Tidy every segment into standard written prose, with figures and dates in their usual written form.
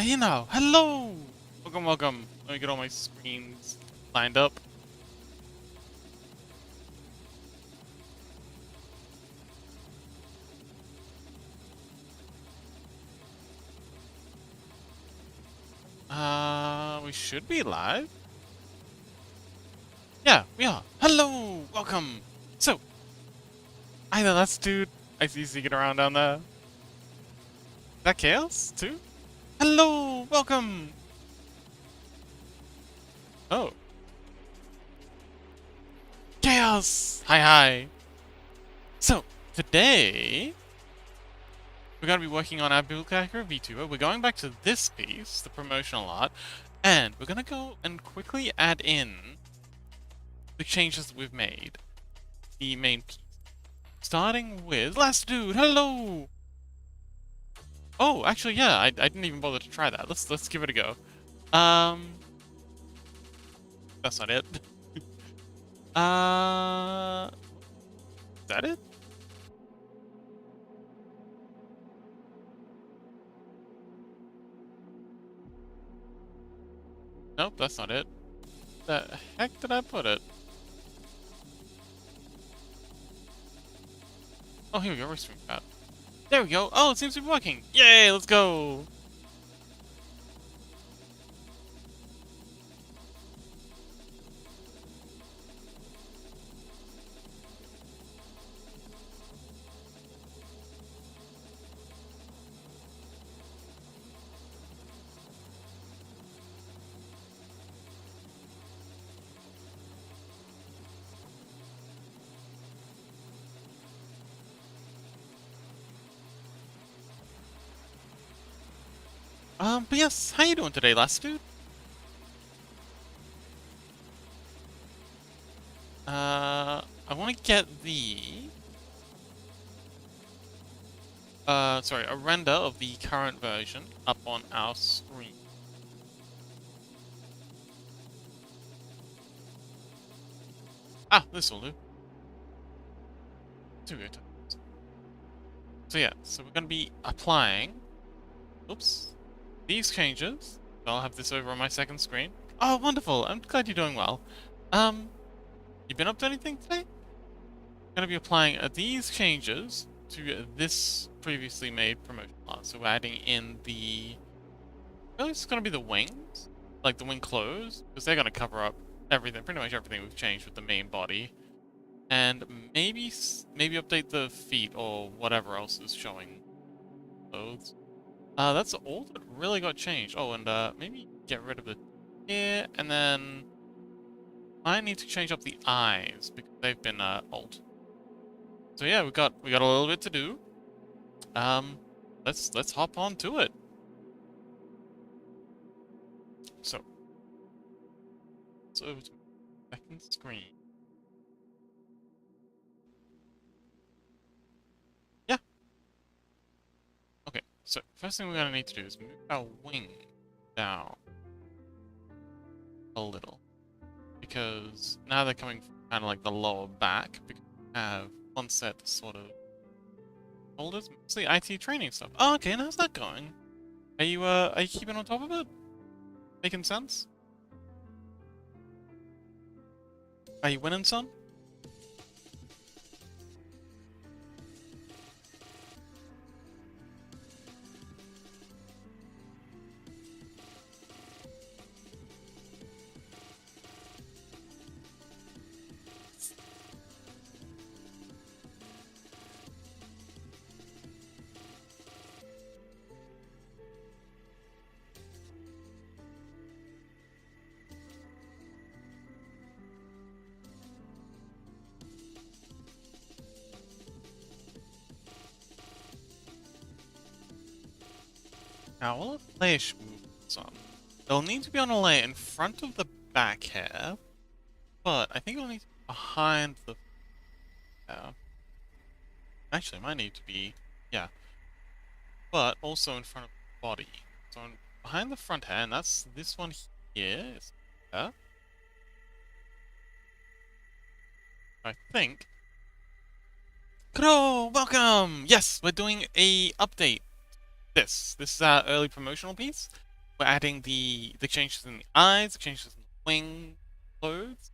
we're here now. Hello! Welcome, welcome. Let me get all my screens lined up. We should be live. Yeah, we are. Hello! Welcome! So, either that's dude. I see you sneaking around down there. Is that Chaos, too? Hello! Welcome! Oh. Chaos! Hi, hi. So, today, we're going to be working on our Biblical VTuber. We're going back to this piece, the promotional art, and we're going to go and quickly add in the changes that we've made. The main piece. Starting with last dude, hello! Oh, actually, yeah, I didn't even bother to try that. Let's give it a go. That's not it. Is that it? Nope, that's not it. The heck did I put it? Oh, here we go, restream chat. There we go. Oh, it seems to be working. Yay, let's go. But yes, how you doing today, last dude? I want to get a render of the current version up on our screen. Ah, this will do. Too good. So yeah, so we're going to be applying, oops, these changes. I'll have this over on my second screen. Oh, wonderful! I'm glad you're doing well. You been up to anything today? Going to be applying these changes to this previously made promotional art. So we're adding in the, really it's going to be the wings, like the wing clothes, because they're going to cover up everything, pretty much everything we've changed with the main body. And maybe update the feet or whatever else is showing clothes. That's all that really got changed. Oh, and maybe get rid of the here, and then I need to change up the eyes because they've been altered. So yeah, we got a little bit to do. Let's hop on to it. So, over to my second screen. Yeah. Okay. So first thing we're gonna need to do is move our wing down a little, because now they're coming from kind of like the lower back, because we have one set sort of shoulders, mostly IT training stuff. Oh, okay, and how's that going? Are you keeping on top of it? Making sense? Are you winning some? Now, all of the layish movements on. They'll need to be on a layer in front of the back hair, but I think it'll need to be behind the hair. Actually, it might need to be, yeah, but also in front of the body. So behind the front hair, and that's this one here. Is there. I think. Hello, welcome! Yes, we're doing a update. This is our early promotional piece. we're adding the changes in the eyes, the changes in the wing clothes,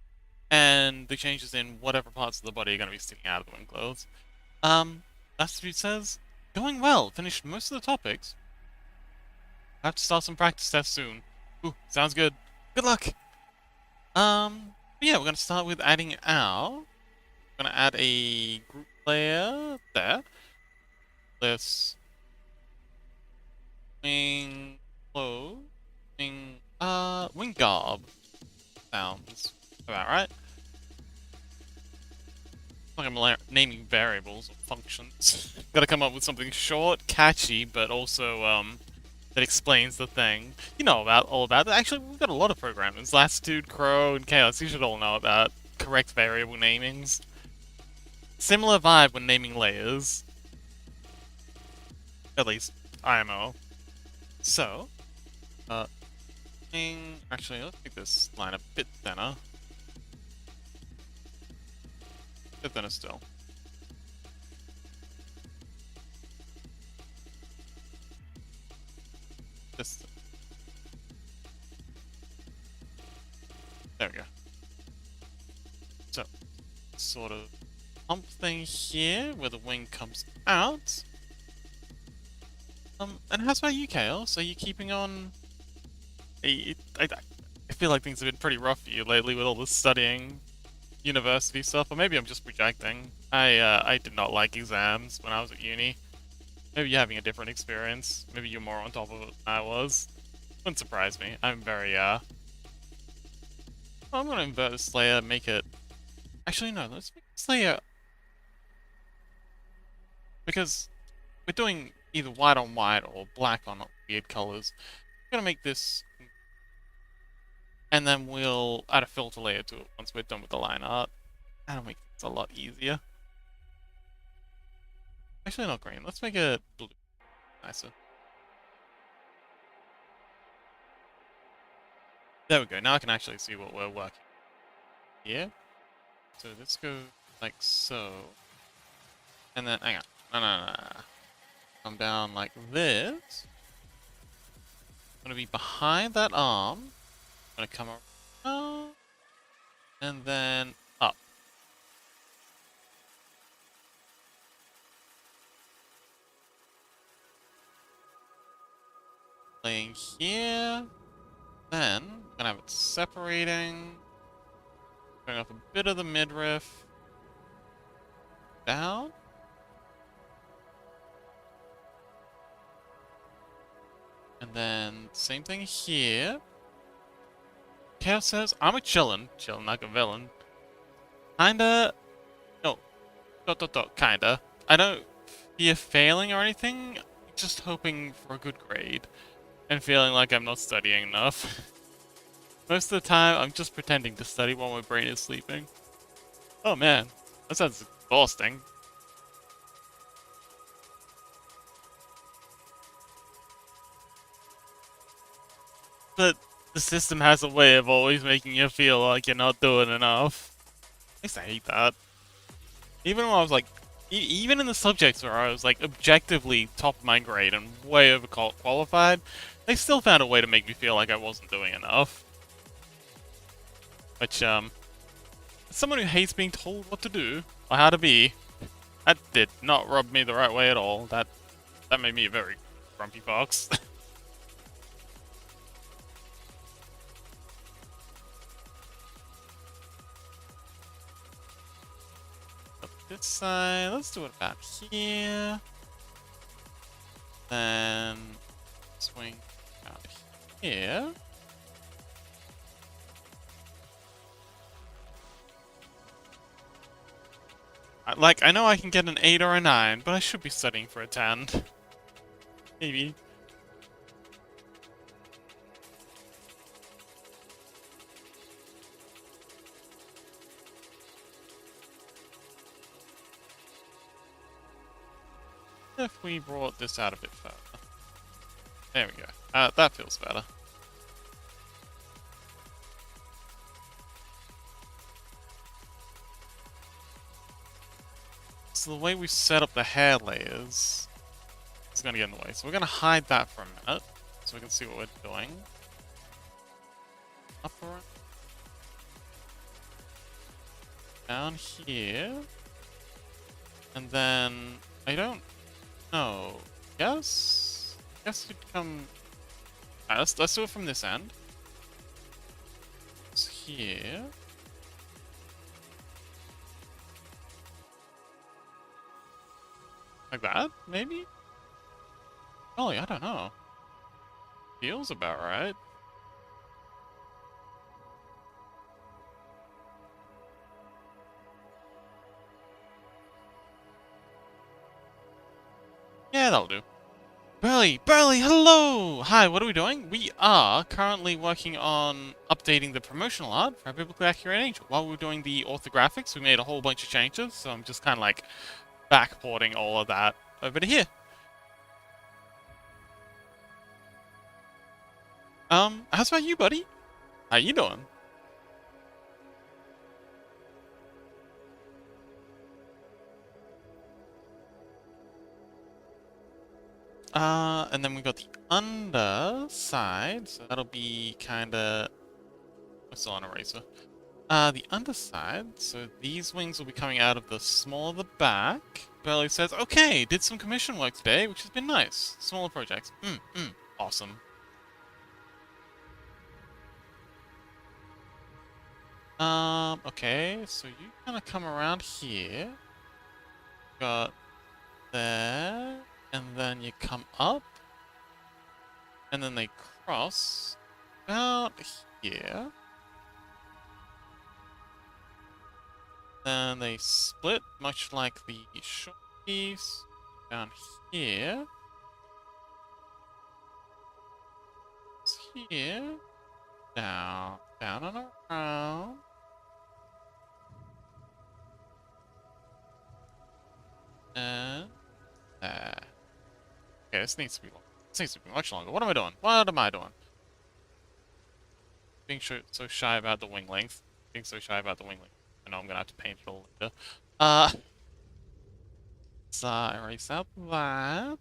and the changes in whatever parts of the body are going to be sticking out of the wing clothes. Last view says, going well. Finished most of the topics. I have to start some practice tests soon. Ooh, sounds good. Good luck. Yeah, we're gonna start with adding our. We're gonna add a group layer there. This wing clothes, wing garb sounds about right. Like I'm naming variables or functions. Gotta come up with something short, catchy, but also that explains the thing. You know all about that. Actually, we've got a lot of programmers. Latitude, Crow, and Chaos. You should all know about correct variable namings. Similar vibe when naming layers. At least, IMO. So, actually, let's make this line a bit thinner. Bit thinner still. This. There we go. So, sort of hump thing here where the wing comes out. And how's about you, Kale? So you keeping on? I feel like things have been pretty rough for you lately with all this studying, university stuff, or maybe I'm just projecting. I did not like exams when I was at uni. Maybe you're having a different experience. Maybe you're more on top of it than I was. Wouldn't surprise me. I'm very I'm gonna invert this layer, make it. Actually, no. Let's make this layer because we're doing either white on white or black on weird colors. I'm gonna make this, and then we'll add a filter layer to it once we're done with the line art. That'll make things a lot easier. Actually, not green. Let's make it blue. Nicer. There we go. Now I can actually see what we're working here. So let's go like so. And then, hang on. No. Come down like this. I'm gonna be behind that arm. I'm gonna come around. And then up. Laying here. Then, I'm gonna have it separating. Going off a bit of the midriff. Down. And then, same thing here. Chaos says, I'm a chillin', like a villain. Kinda. No. Kinda. I don't fear failing or anything. Just hoping for a good grade. And feeling like I'm not studying enough. Most of the time, I'm just pretending to study while my brain is sleeping. Oh man, that sounds exhausting. But the system has a way of always making you feel like you're not doing enough. At least I hate that. Even when I was like, even in the subjects where I was like objectively top of my grade and way overqualified, they still found a way to make me feel like I wasn't doing enough. Which, as someone who hates being told what to do or how to be, that did not rub me the right way at all. That made me a very grumpy fox. This side, let's do it about here. Then swing out here. I know I can get an 8 or a 9, but I should be studying for a 10. Maybe. If we brought this out a bit further. There we go. That feels better. So the way we set up the hair layers is going to get in the way. So we're going to hide that for a minute. so we can see what we're doing. Up around. Down here. And then, I don't know. Yes? Guess you'd come... Alright, let's do it from this end. It's here. Like that, maybe? Oh, I don't know. Feels about right. Yeah, that'll do. Burley, hello! Hi, what are we doing? We are currently working on updating the promotional art for Biblically Accurate Angel. While we're doing the orthographics, we made a whole bunch of changes, so I'm just kind of like backporting all of that over to here. How's about you, buddy? How you doing? And then we got the underside, so that'll be kinda... What's on eraser? The underside, so these wings will be coming out of the small of the back. Burley says, okay, did some commission work today, which has been nice. Smaller projects. Awesome. Okay, so you kind of come around here. Got there, and then you come up, and then they cross about here. Then they split, much like the short piece down here. It's here, down and around. And there. Okay, this needs to be long. This needs to be much longer. What am I doing? What am I doing? Being so shy about the wing length. Being so shy about the wing length. I know I'm gonna have to paint it all later. Let's erase out that.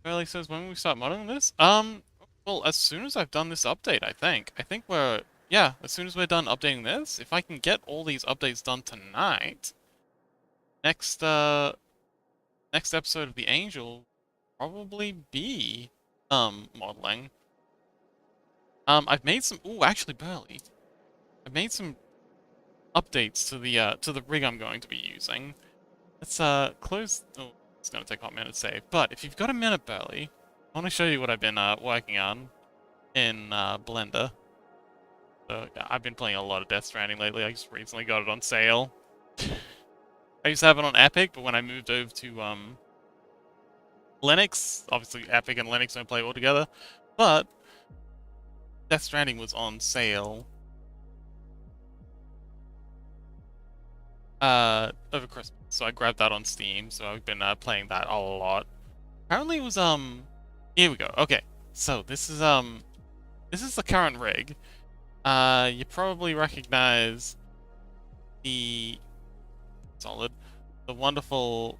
Burley says, when will we start modeling this? Well, as soon as I've done this update, I think. I think we're... Yeah, as soon as we're done updating this, if I can get all these updates done tonight, next episode of the Angel will probably be, modeling. I've made some... Ooh, actually, Burley. I've made some updates to the rig I'm going to be using. Let's, close... Oh, it's gonna take a hot minute to save. But, if you've got a minute, Burley, I want to show you what I've been, working on in, Blender. So, I've been playing a lot of Death Stranding lately. I just recently got it on sale. I used to have it on Epic, but when I moved over to, Linux, obviously Epic and Linux don't play well together, but Death Stranding was on sale over Christmas, so I grabbed that on Steam, so I've been playing that a lot. Apparently it was here we go. Okay, so this is the current rig. You probably recognize the wonderful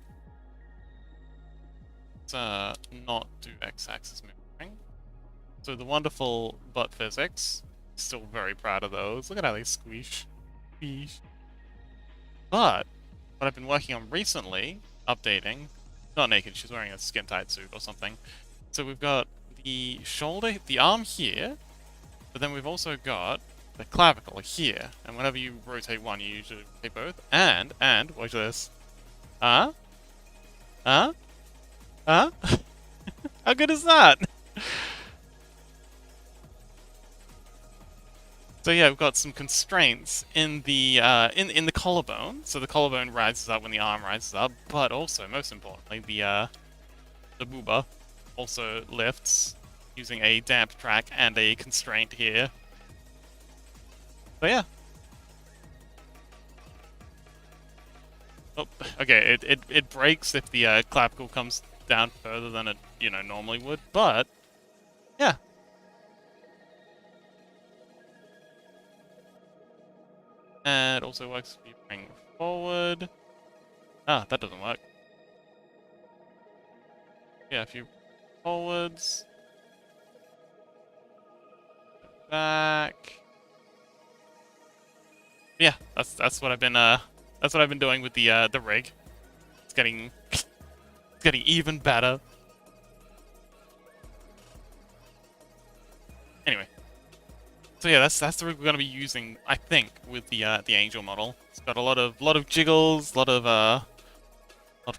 not do x-axis moving. So the wonderful butt physics. Still very proud of those. Look at how they squish. Squish. But what I've been working on recently, updating, not naked, she's wearing a skin-tight suit or something. So we've got the shoulder, the arm here, but then we've also got the clavicle here. And whenever you rotate one, you usually rotate both. And, watch this. Huh? How good is that? So yeah, we've got some constraints in the in the collarbone. So the collarbone rises up when the arm rises up, but also, most importantly, the booba also lifts using a damp track and a constraint here. So yeah. Oh, okay, it breaks if the clavicle comes down further than it, normally would, but yeah. And it also works if you bring forward. Ah, that doesn't work. Yeah, if you forwards, back. Yeah, that's what I've been doing with the rig. It's getting even better. Anyway. So yeah, that's the rig we're gonna be using, I think, with the angel model. It's got a lot of jiggles, lot of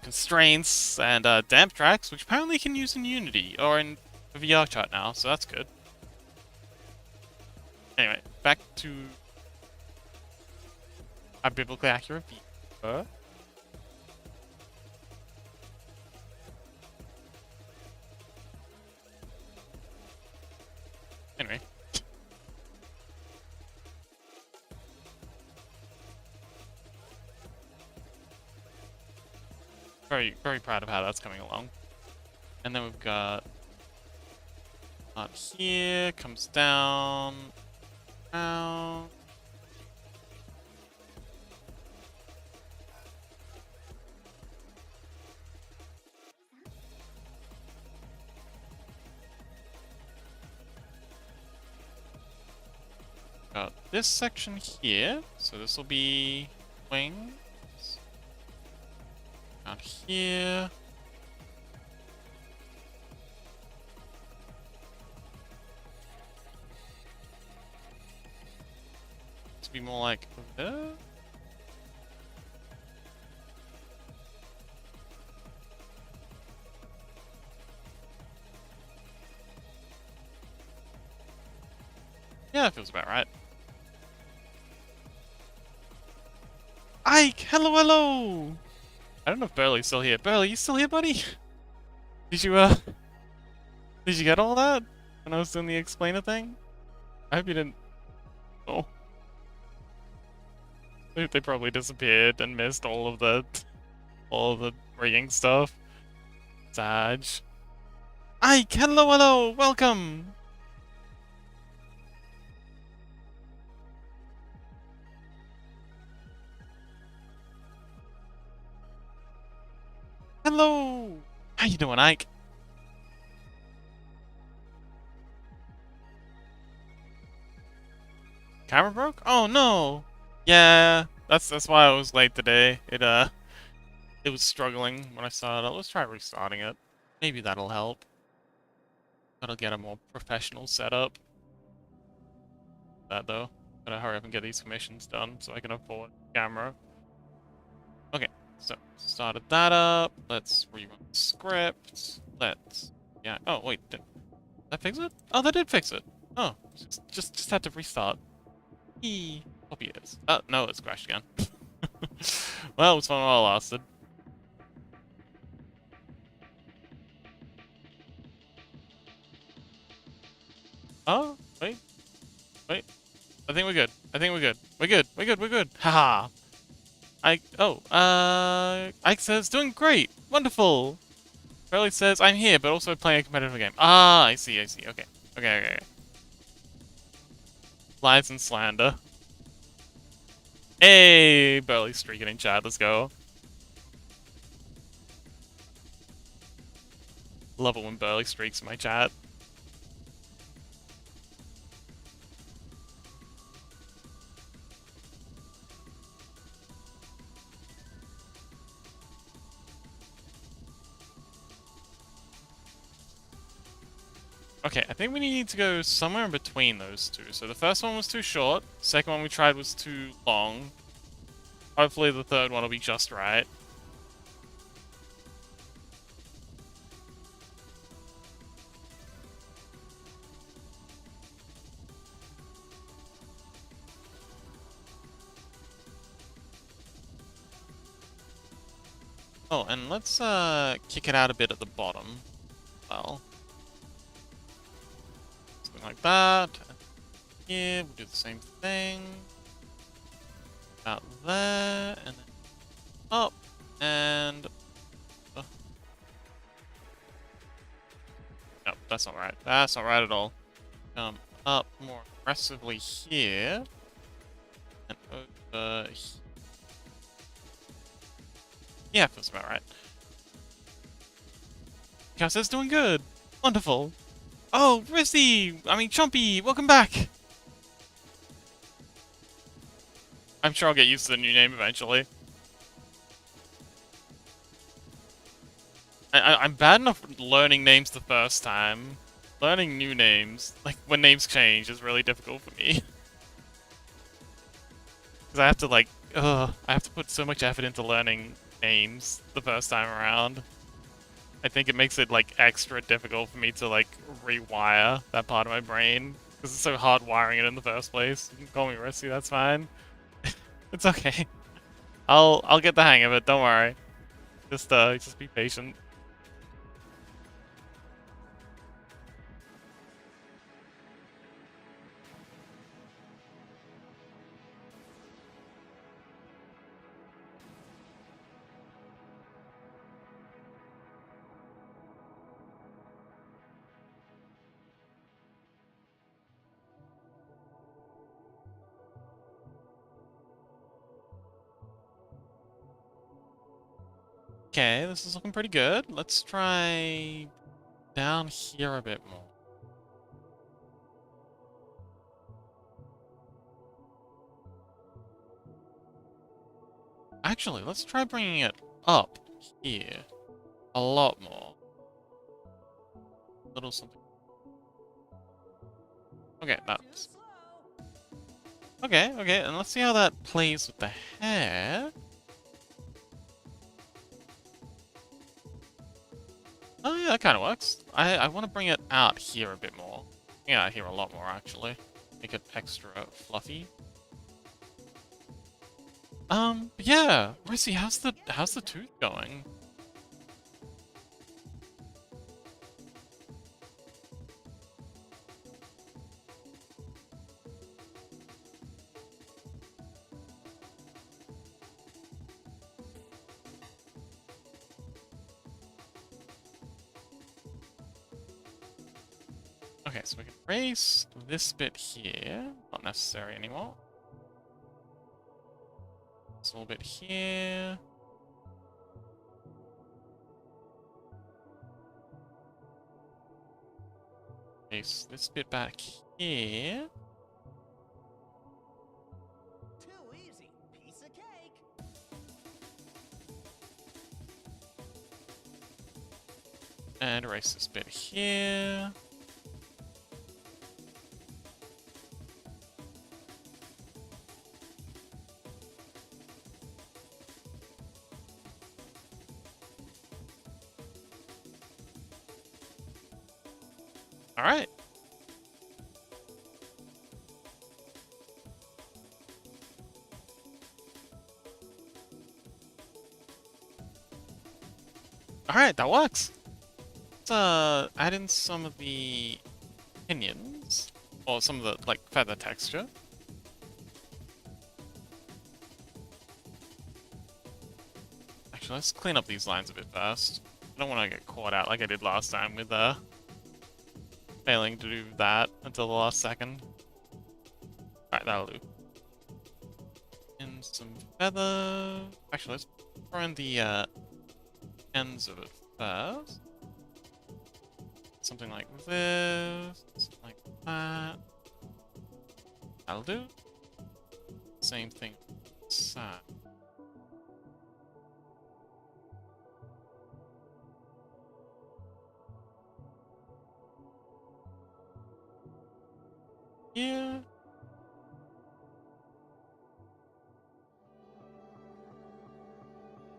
constraints, and damp tracks, which apparently you can use in Unity or in a VR chat now, so that's good. Anyway, back to our biblically accurate view. Anyway. Very, very proud of how that's coming along. And then we've got out here, comes down, down. Got this section here, so this will be wings. Out here. To be more like this. Yeah, that feels about right. Ike! Hello, hello! I don't know if Burley's still here. Burley, you still here, buddy? Did you get all that? When I was doing the explainer thing? I hope you didn't... Oh. They probably disappeared and missed all of the rigging stuff. Sag. Ike, hello, hello! Welcome! Hello! How you doing, Ike? Camera broke? Oh no! Yeah, that's why I was late today. It was struggling when I started. Let's try restarting it. Maybe that'll help. That'll get a more professional setup. That though. Gotta hurry up and get these commissions done so I can afford camera. Okay. So, started that up. Let's rerun the script. Yeah. Oh, wait. Did that fix it? Oh, that did fix it. Oh, just had to restart. Hope it is. Oh, no, it's crashed again. Well, it was fun while it lasted. Oh, wait. Wait. I think we're good. We're good. Haha. Ike says, doing great! Wonderful! Burley says, I'm here, but also playing a competitive game. Ah, I see. Okay. Lies and slander. Hey, Burley's streaking in chat, let's go. Love it when Burley streaks in my chat. Okay, I think we need to go somewhere in between those two. So the first one was too short, second one we tried was too long. Hopefully the third one will be just right. Oh, and let's kick it out a bit at the bottom. Well. Like that. Here, we'll do the same thing. Out there, and then up, and... No, that's not right. That's not right at all. Come up more aggressively here. And over here. Yeah, feels about right. Cow says doing good. Wonderful. Oh, Risty! I mean, Chompy! Welcome back! I'm sure I'll get used to the new name eventually. I'm bad enough learning names the first time. Learning new names, like when names change, is really difficult for me. Because I have to like, I have to put so much effort into learning names the first time around. I think it makes it like extra difficult for me to like rewire that part of my brain. Because it's so hard wiring it in the first place. You can call me Risky, that's fine. It's okay. I'll get the hang of it, don't worry. Just be patient. Okay, this is looking pretty good. Let's try down here a bit more. Actually, let's try bringing it up here a lot more. Little something. Okay, that's... Okay, and let's see how that plays with the hair. Oh yeah, that kind of works. I want to bring it out here a bit more. Yeah, here a lot more actually. Make it extra fluffy. Yeah, Rissy, how's the tooth going? Okay, so we can erase this bit here. Not necessary anymore. This little bit here. Erase this bit back here. Too easy. Piece of cake. And erase this bit here. Alright. Alright, that works. Let's add in some of the pinions. Or some of the like feather texture. Actually, let's clean up these lines a bit first. I don't want to get caught out like I did last time with failing to do that until the last second. Alright, that'll do. And some feather. Actually, let's throw in the ends of it first. Something like this, something like that. That'll do. Same thing side. Yeah.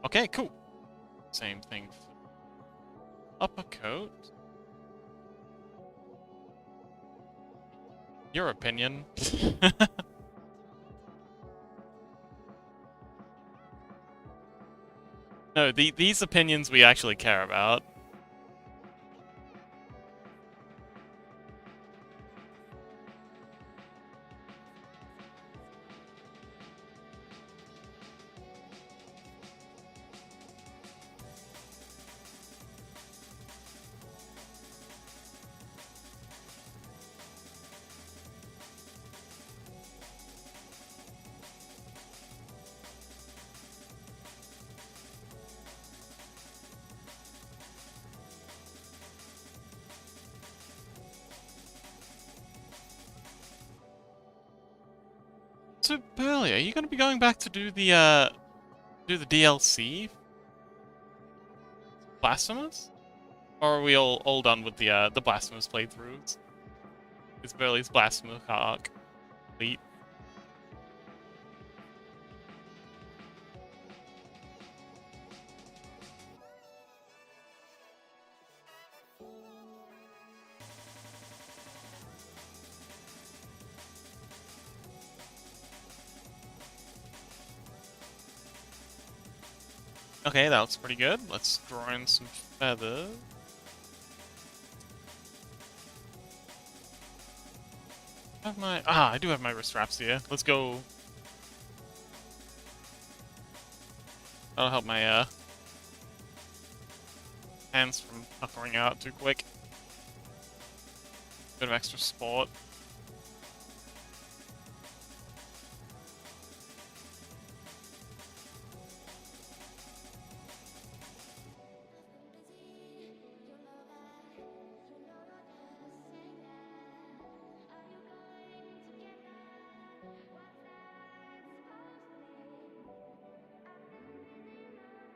Okay, cool. Same thing for upper coat. Your opinion. No, these opinions we actually care about. So, Burley, are you going to be going back to do the DLC Blasphemous? Or are we all done with the Blasphemous playthroughs? Is Burley's Blasphemous arc complete? Okay, that looks pretty good. Let's draw in some feathers. I do have my wrist straps here. Let's go. That'll help my hands from puckering out too quick. Bit of extra sport.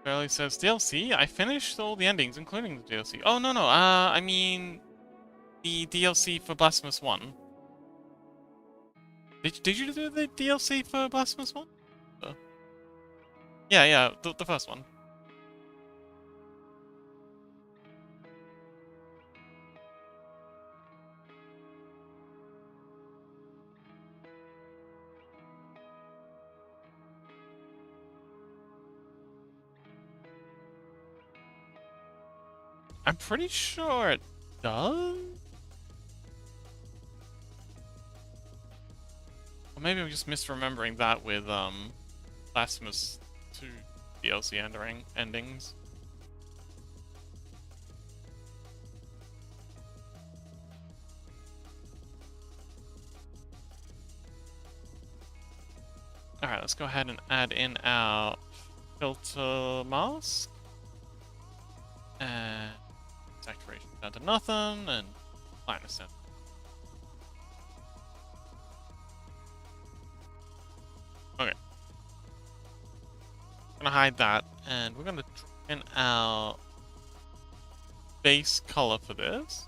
Barely says DLC. I finished all the endings, including the DLC. Oh no. I mean the DLC for Blasphemous 1. Did you do the DLC for Blasphemous 1? Yeah, the first one. I'm pretty sure it does. Or maybe I'm just misremembering that with Blasphemous 2 DLC endings. Alright, let's go ahead and add in our filter mask. And saturation down to nothing, and lightness down. Okay. I'm gonna hide that, and we're gonna draw in our base color for this.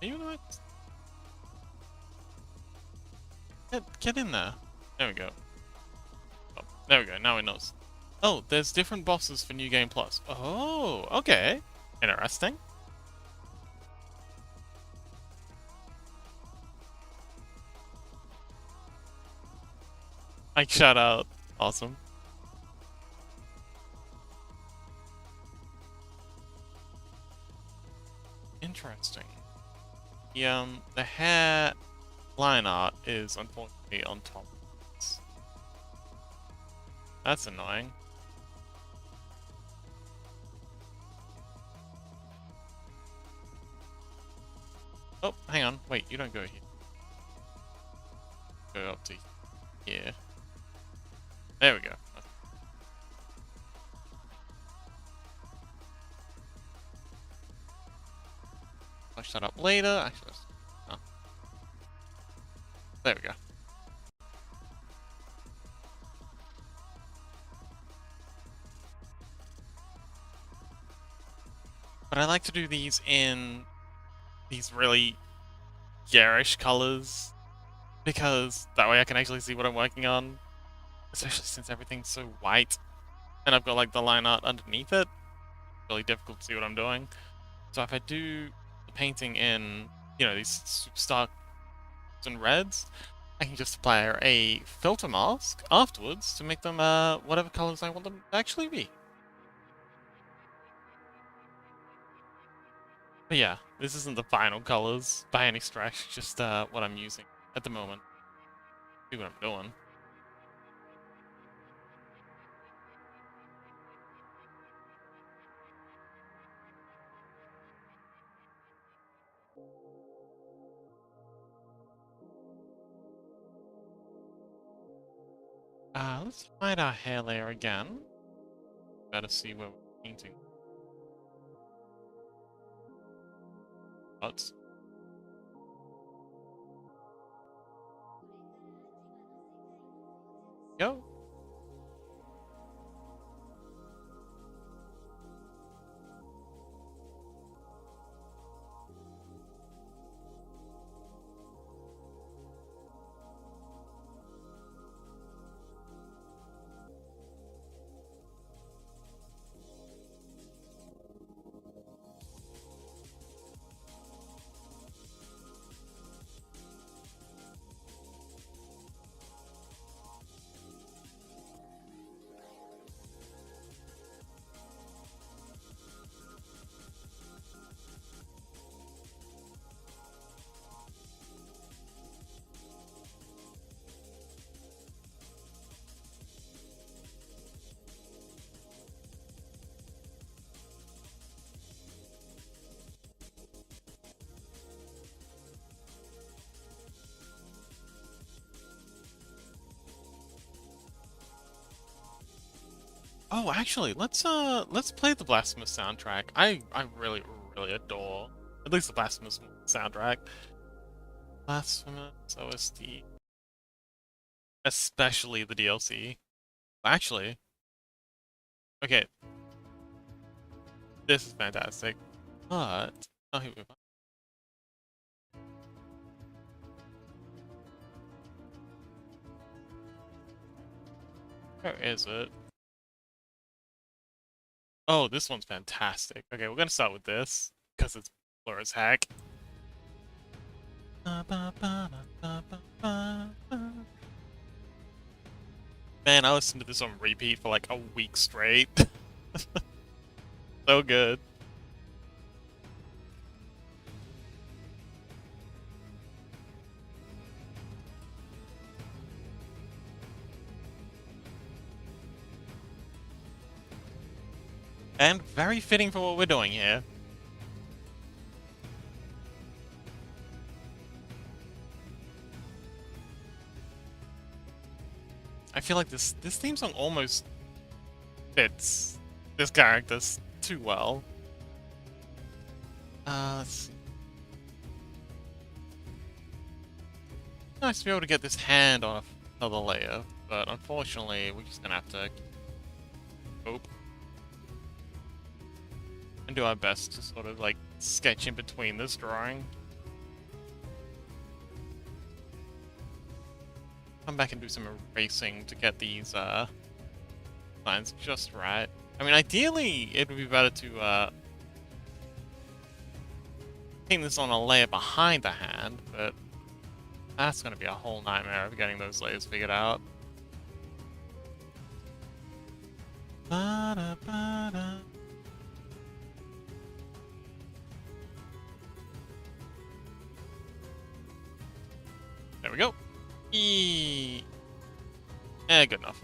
Even though it's... Get in there. There we go. Oh, there we go, now it knows. Oh, there's different bosses for New Game Plus. Oh, okay. Interesting. Like, shout out. Awesome. Interesting. The hair line art is unfortunately on top. That's annoying. Oh, hang on. Wait, you don't go here. Go up to here. There we go. Flush that up later. Actually, oh. There we go. But I like to do these in these really garish colors because that way I can actually see what I'm working on, especially since everything's so white and I've got like the line art underneath it. It's really difficult to see what I'm doing. So if I do the painting in, these super stark and reds, I can just apply a filter mask afterwards to make them whatever colors I want them to actually be. But yeah, this isn't the final colors by any stretch, just what I'm using at the moment. See what I'm doing. Let's hide our hair layer again. Better see where we're painting. But Go. Oh, actually, let's play the Blasphemous soundtrack. I really really adore at least the Blasphemous soundtrack. Blasphemous OST, especially the DLC. Actually, okay, this is fantastic. But oh, here we go. Where is it? Oh, this one's fantastic. Okay, we're gonna start with this because it's blur as heck. Man, I listened to this on repeat for like a week straight. So good. And very fitting for what we're doing here. I feel like this theme song almost fits this character too well. Let's see. Nice to be able to get this hand on another layer, but unfortunately we're just gonna have to hope and do our best to sort of like sketch in between this drawing. Come back and do some erasing to get these lines just right. I mean, ideally it would be better to paint this on a layer behind the hand, but that's gonna be a whole nightmare of getting those layers figured out. Ba-da-ba-da. There we go. Good enough.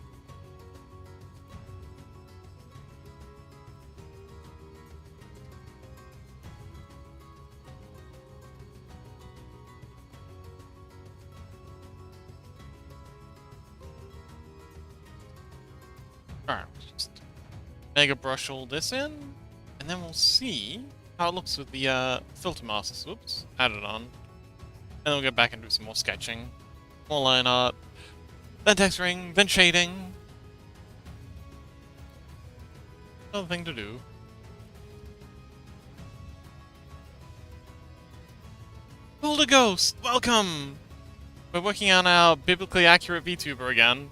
Alright, just mega brush all this in, and then we'll see how it looks with the filter master swoops added on. And then we'll get back and do some more sketching, more line art, then texturing, then shading. Another thing to do. Boulder Ghost, welcome! We're working on our biblically accurate VTuber again.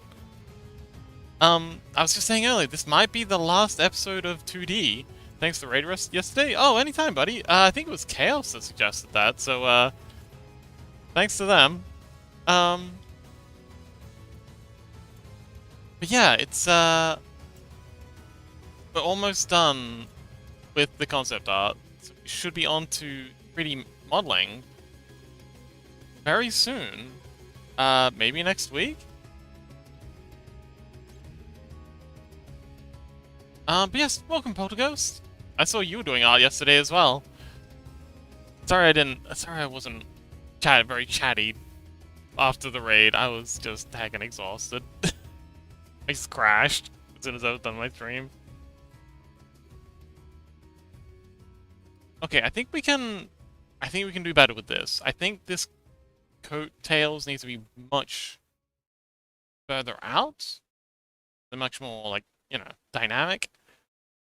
I was just saying earlier, this might be the last episode of 2D. Thanks to Raid Rest yesterday. Oh, anytime, buddy. I think it was Chaos that suggested that, so, thanks to them. But yeah, it's, we're almost done with the concept art. So we should be on to 3D modeling very soon. Maybe next week? But yes, welcome, Polterghost. I saw you were doing art yesterday as well. Sorry I wasn't very chatty after the raid. I was just heckin' exhausted. I just crashed as soon as I was done my stream. Okay, I think we can do better with this. I think this coat tails needs to be much further out. They're much more like, you know, dynamic.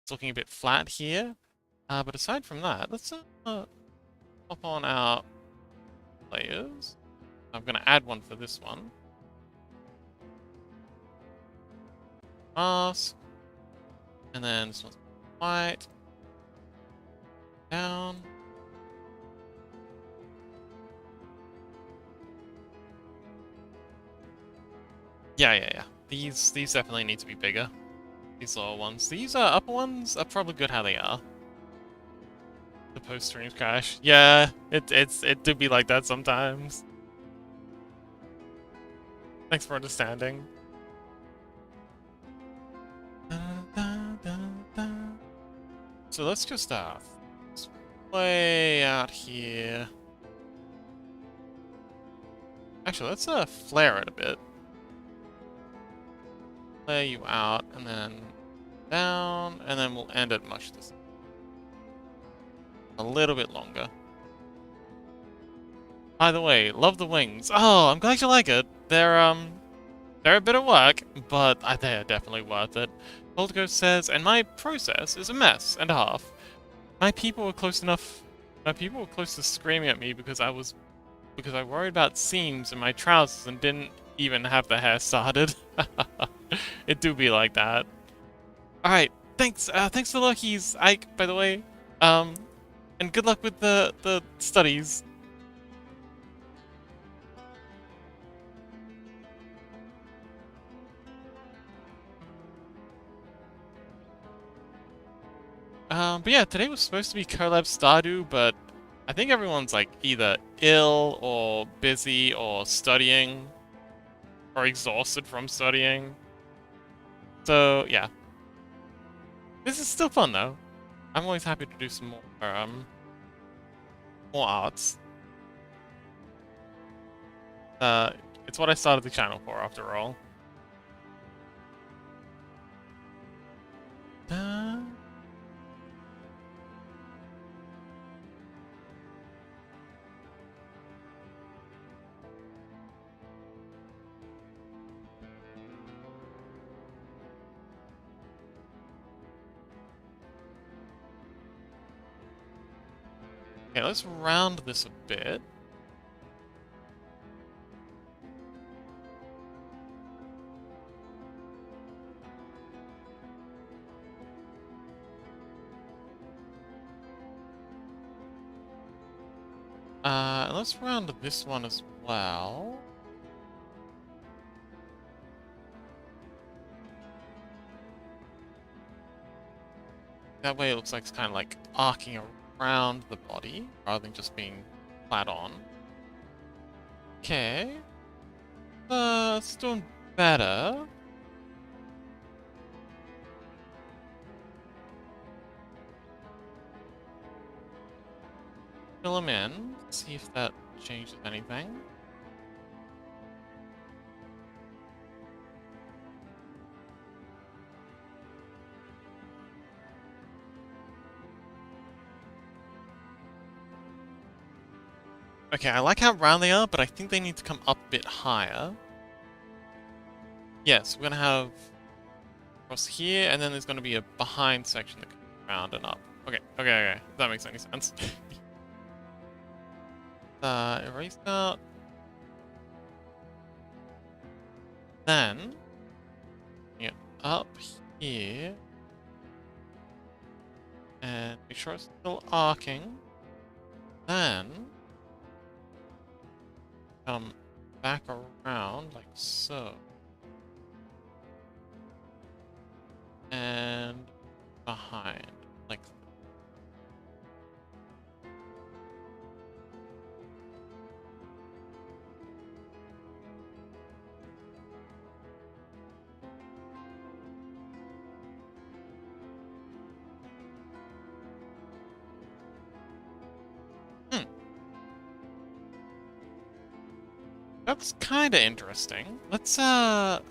It's looking a bit flat here. But aside from that, let's pop on our layers. I'm gonna add one for this one. Mask. And then this one's white. Down. Yeah. These definitely need to be bigger. These lower ones. These upper ones are probably good how they are. The post streams crash. Yeah, it do be like that sometimes. Thanks for understanding. So let's just way out here. Actually, let's flare it a bit. Flare you out, and then down, and then we'll end it much this. A little bit longer. By the way, love the wings. Oh, I'm glad you like it. They're a bit of work, but they're definitely worth it. Old Ghost says, and my process is a mess and a half. My people were close to screaming at me because I worried about seams in my trousers and didn't even have the hair started. It do be like that. Alright, thanks for the luckies, Ike, by the way. And good luck with the studies. But yeah, today was supposed to be Collab Stardew, but I think everyone's like either ill or busy or studying or exhausted from studying. So yeah, this is still fun though. I'm always happy to do some more arts. It's what I started the channel for after all. Okay, let's round this a bit. Let's round this one as well. That way it looks like it's kind of like arcing around the body, rather than just being flat on. Okay. It's doing better. Fill them in, see if that changes anything. Okay, I like how round they are, but I think they need to come up a bit higher. Yes, we're gonna have across here, and then there's gonna be a behind section that comes round and up. Okay. If that makes any sense. Erase out. Then, yeah, up here. And make sure it's still arcing. Then, come back around like so. And behind, like this. That's kinda interesting. Let's back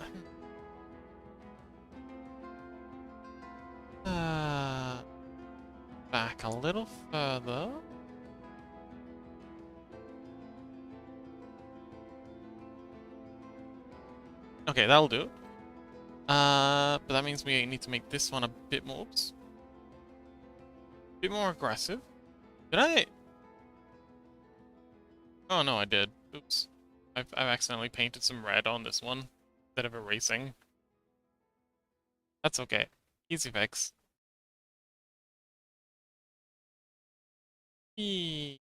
a little further. Okay, that'll do. But that means we need to make this one a bit more, oops, a bit more aggressive. Did I? Oh no, I did. Oops. I've accidentally painted some red on this one instead of erasing. That's okay. Easy fix. Eee.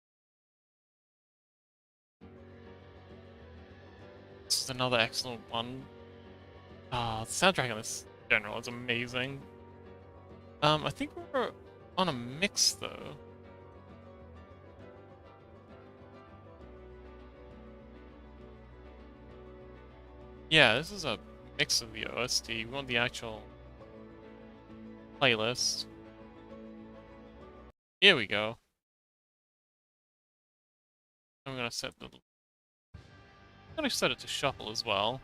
This is another excellent one. Ah, the soundtrack on this in general is amazing. I think we're on a mix though. Yeah, this is a mix of the OST. We want the actual playlist. Here we go. I'm gonna set the. I'm gonna set it to shuffle as well.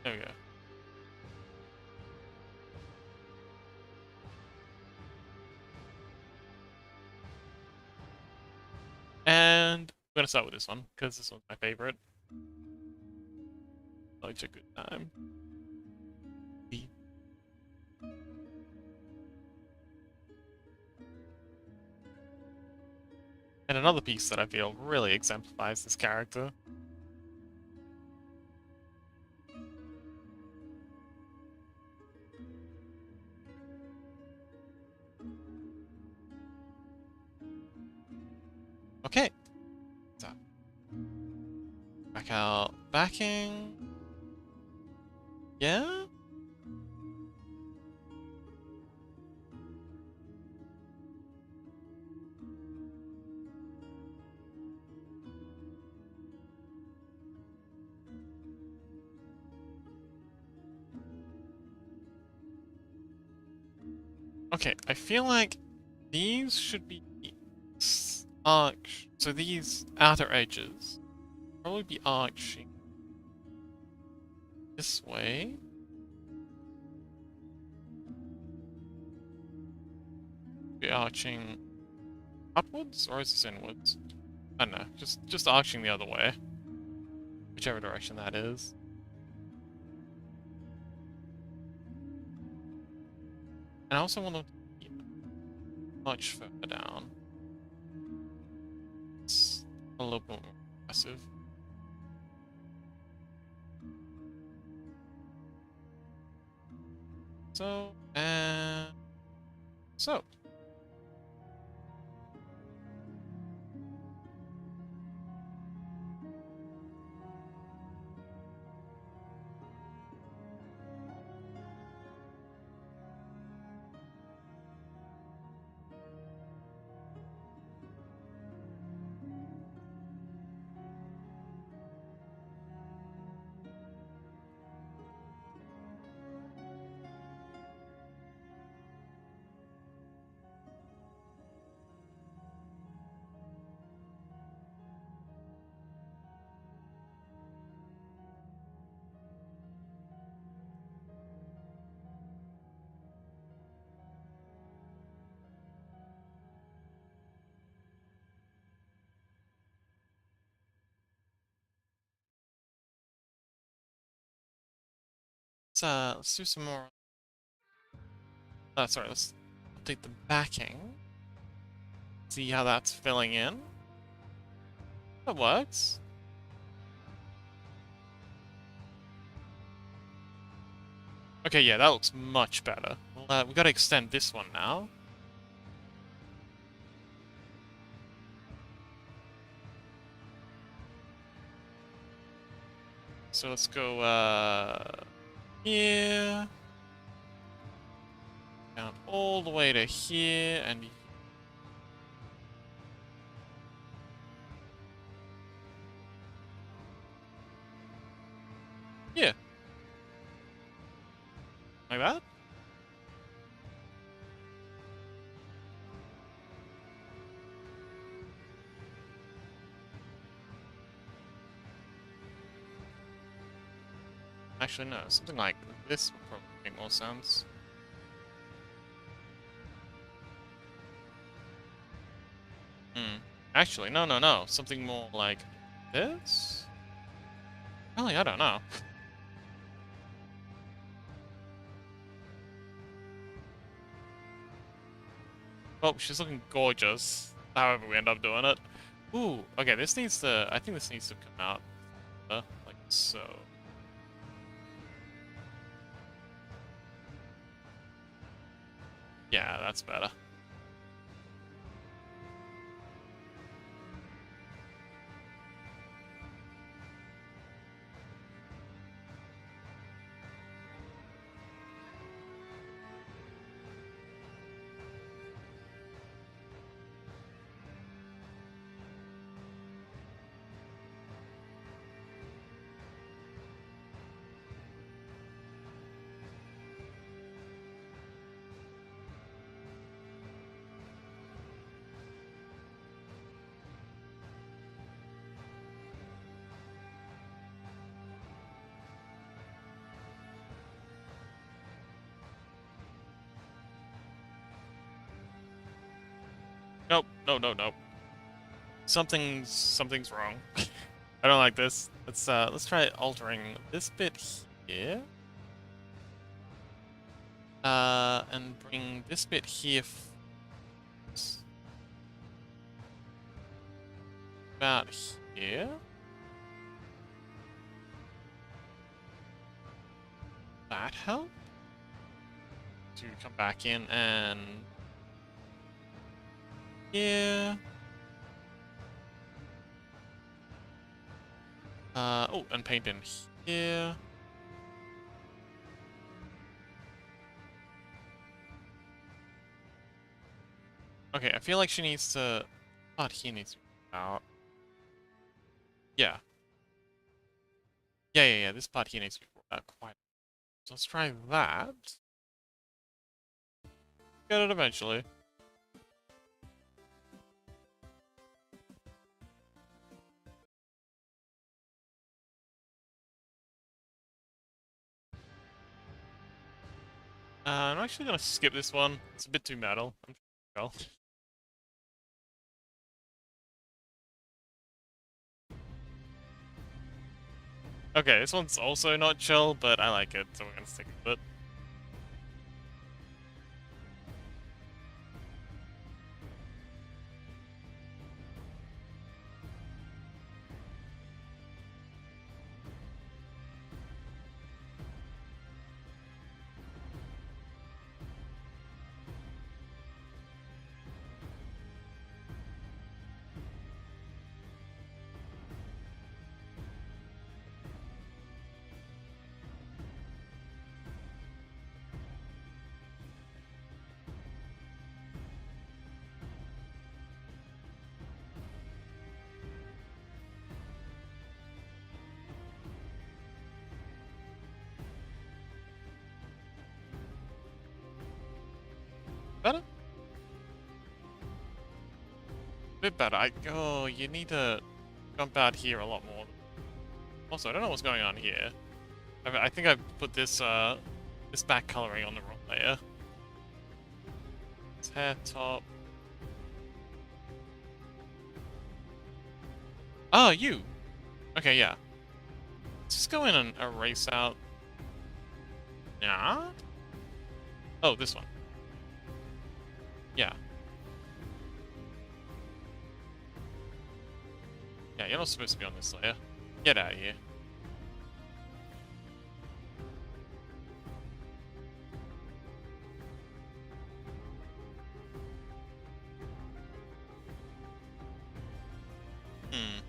There we go. And I'm gonna start with this one because this one's my favorite. Such a good time. And another piece that I feel really exemplifies this character. Okay. So, back out backing. Yeah? Okay, I feel like these should be arch. So these outer edges probably be arching this way. Be arching upwards, or is this inwards? I don't know. Just arching the other way, whichever direction that is. And I also want them to be much further down. It's a little bit more aggressive. So, and so. Let's do some more. Sorry, let's update the backing. See how that's filling in. That works. Okay, yeah, that looks much better. Well, we gotta extend this one now. So let's go, here. Down all the way to here, and here. Like that? Actually, no, something like this would probably make more sense. Actually, no. Something more like this? Really, I don't know. Oh, she's looking gorgeous. However we end up doing it. Ooh, okay, this needs to... I think this needs to come out. Like so. Yeah, that's better. Nope, no, no, no. Something's wrong. I don't like this. Let's try altering this bit here. And bring this bit here about here. That help? To come back in and yeah. Oh, and paint in here. Okay, I feel like she needs to... Part here needs to be out. Yeah. Yeah, this part here needs to be brought out quite... So let's try that. Get it eventually. I'm actually gonna skip this one. It's a bit too metal. I'm sure. Okay, this one's also not chill, but I like it, so we're gonna stick with it. Better? Bit better. Oh, you need to jump out here a lot more. Also, I don't know what's going on here. I think I put this this back coloring on the wrong layer. It's hair top. Oh, you. Okay, yeah. Let's just go in and erase out. Nah. Oh, this one. Yeah. Yeah, you're not supposed to be on this layer. Get out of here. Hmm.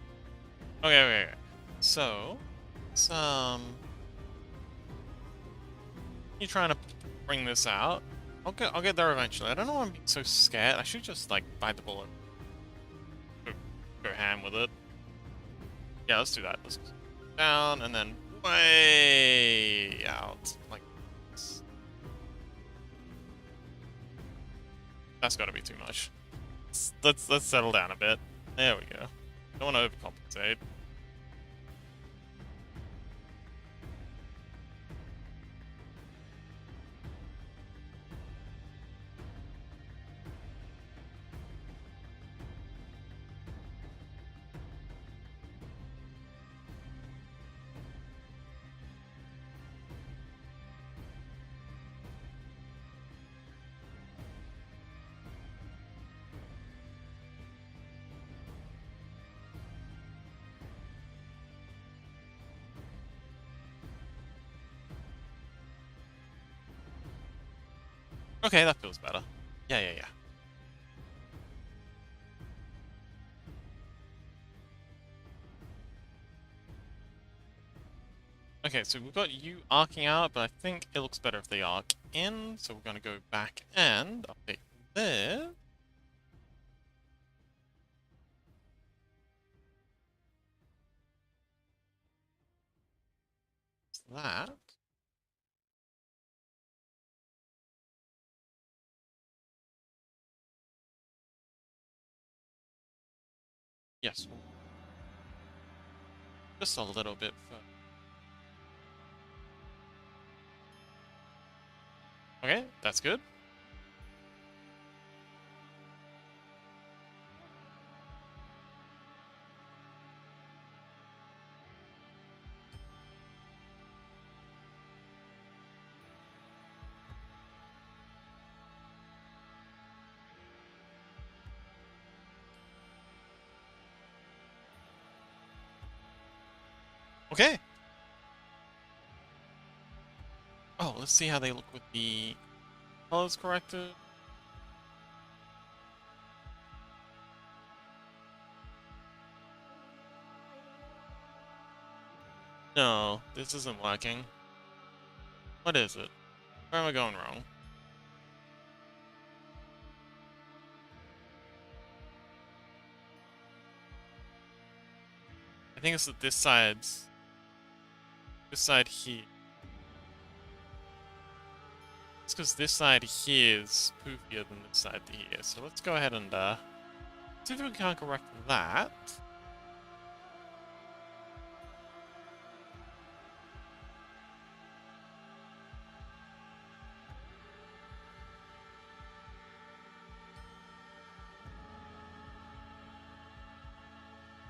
Okay. So, it's, you trying to bring this out? I'll get there eventually. I don't know why I'm being so scared. I should just, like, bite the bullet. Go ham with it. Yeah, let's do that. Let's go down and then way out. Like this. That's gotta be too much. Let's settle down a bit. There we go. Don't want to overcompensate. Okay, that feels better. Yeah, yeah, yeah. Okay, so we've got you arcing out, but I think it looks better if they arc in. So we're gonna go back and update this. That. Yes, just a little bit further. Okay, that's good. Okay. Oh, let's see how they look with the colors corrected. No, this isn't working. What is it? Where am I going wrong? I think it's that this side here. It's because this side here is poofier than this side here. So let's go ahead and see if we can correct that.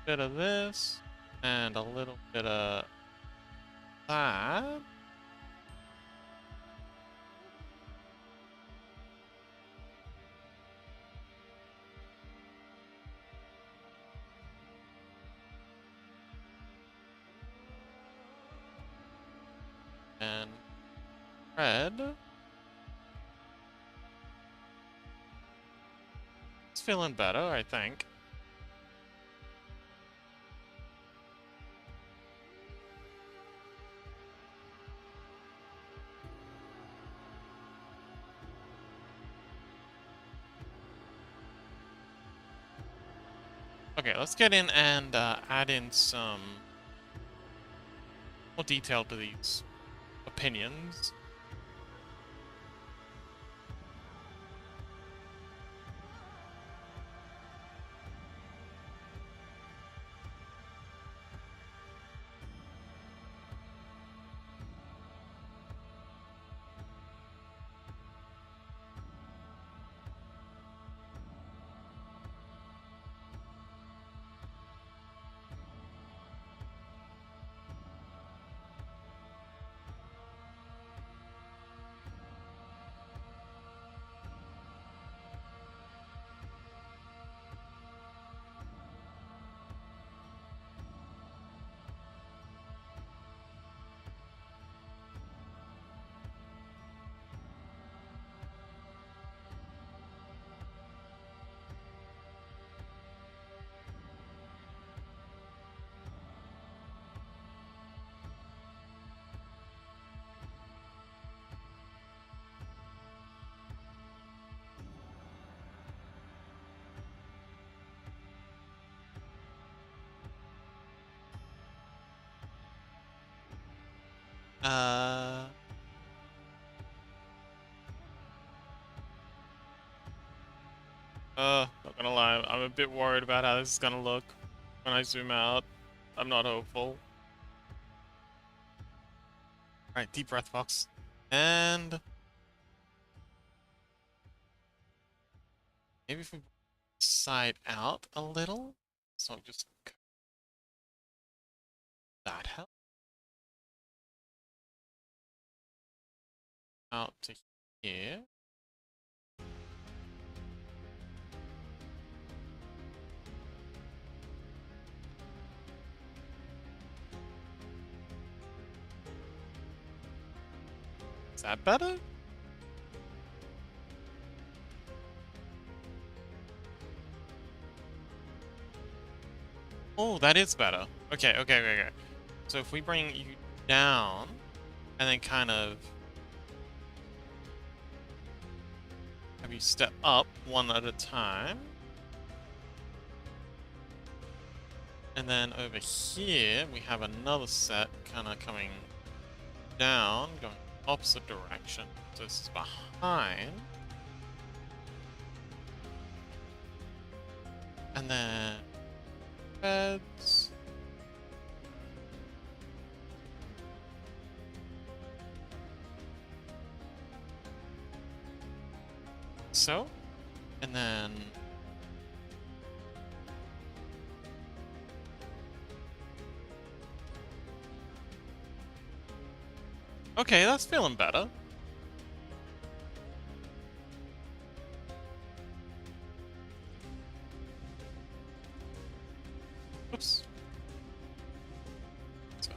Bit of this and a little bit of that. And red. It's feeling better, I think. Okay, let's get in and add in some more detail to these opinions. Uh, not gonna lie, I'm a bit worried about how this is gonna look when I zoom out. I'm not hopeful. Alright, deep breath, Fox. And maybe if we side out a little, so just that help out to here. Is that better? Oh, that is better. Okay, okay, okay, okay. So if we bring you down, and then kind of have you step up one at a time. And then over here, we have another set kind of coming down, going opposite direction. So this is behind. And then beds. So, and then okay, that's feeling better. Oops. So,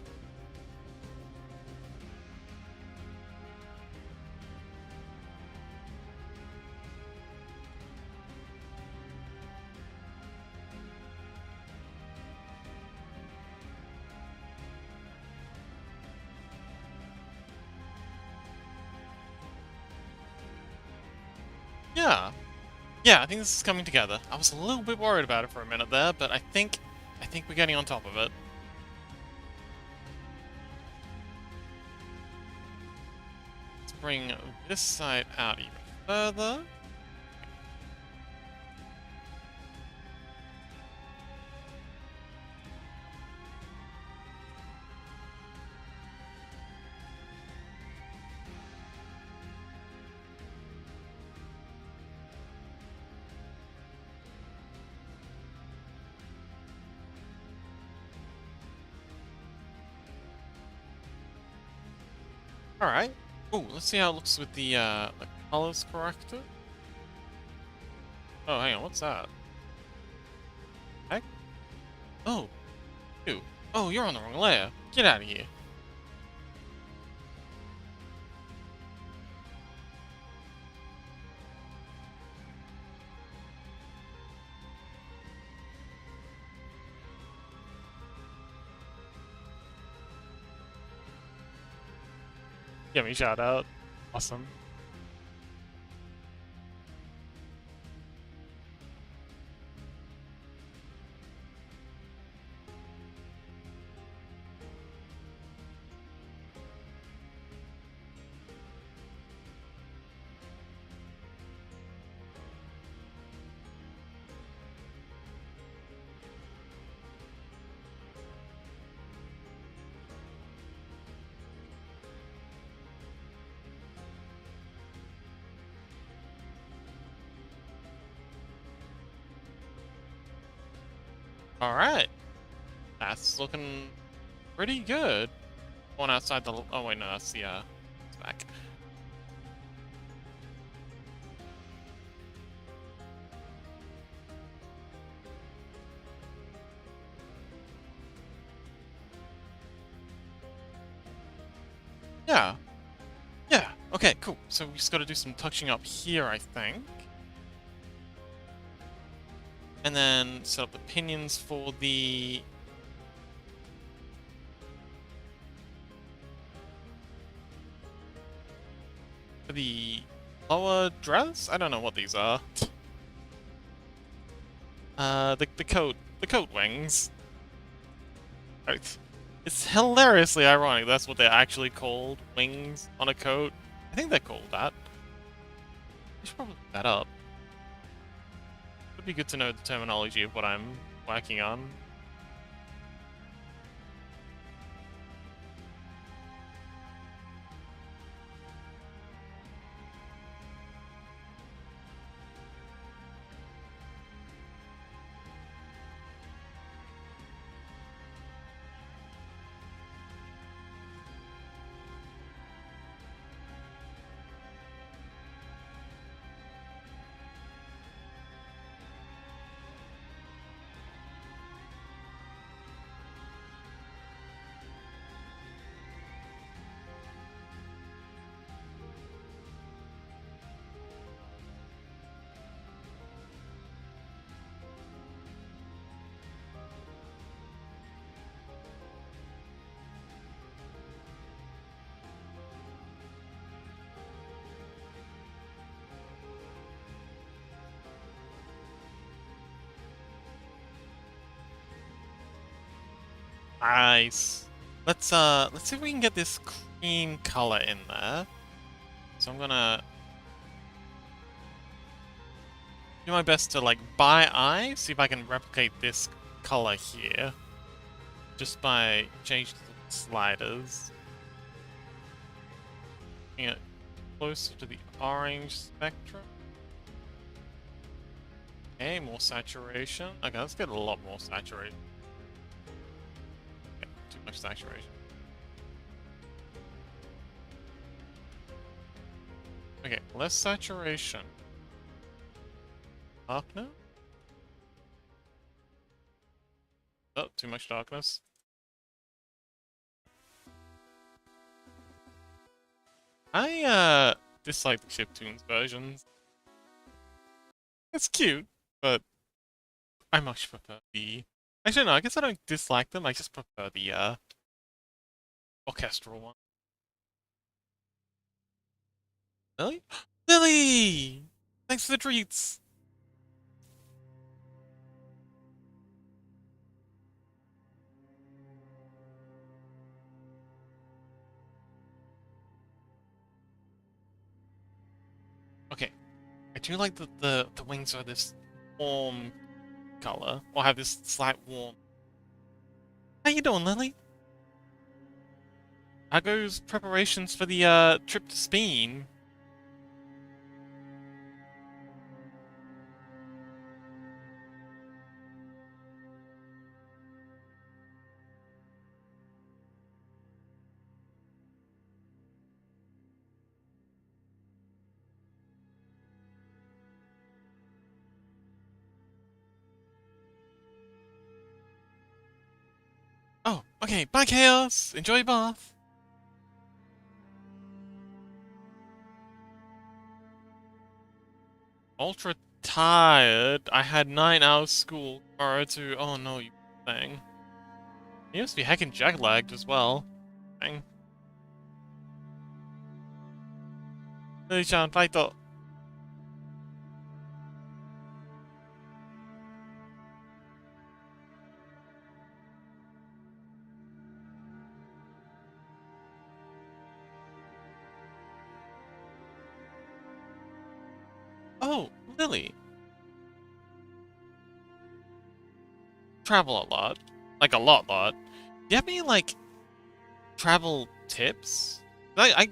yeah. Yeah, I think this is coming together. I was a little bit worried about it for a minute there, but I think we're getting on top of it. Let's bring this side out even further. Alright. Oh, let's see how it looks with the colors corrected. Oh, hang on, what's that? Heck? Oh, you. Oh, you're on the wrong layer. Get out of here. Get me shout out. Awesome. Alright. That's looking pretty good. One outside the... Oh, wait, no, that's the, it's back. Yeah. Yeah. Okay, cool. So we just gotta do some touching up here, I think. And then set up the pinions for the lower dress? I don't know what these are. The coat wings. Right. It's hilariously ironic that's what they're actually called, wings on a coat. I think they're called that. I should probably look that up. Would be good to know the terminology of what I'm working on. Nice. Let's see if we can get this cream color in there. So I'm gonna do my best to like by eye, see if I can replicate this color here. Just by changing the sliders. Bring it closer to the orange spectrum. Okay, more saturation. Okay, let's get a lot more saturation. Okay, too much saturation. Okay, less saturation. Darkness? Oh, too much darkness. I dislike the chiptunes versions. It's cute, but I much prefer the... Actually, no, I guess I don't dislike them, I just prefer the, orchestral one. Lily? Lily! Thanks for the treats! Okay, I do like that the wings are this warm color, or have this slight warm. How you doing, Lily? How goes preparations for the trip to Spain? Oh, okay, bye Chaos! Enjoy your bath! Ultra tired. I had 9 hours school tomorrow to... Oh no, you thing. You must be heckin' jet lagged as well. Dang. Lily-chan, fight. Oh, Lily. Travel a lot. Like a lot. Do you have any, like, travel tips? I've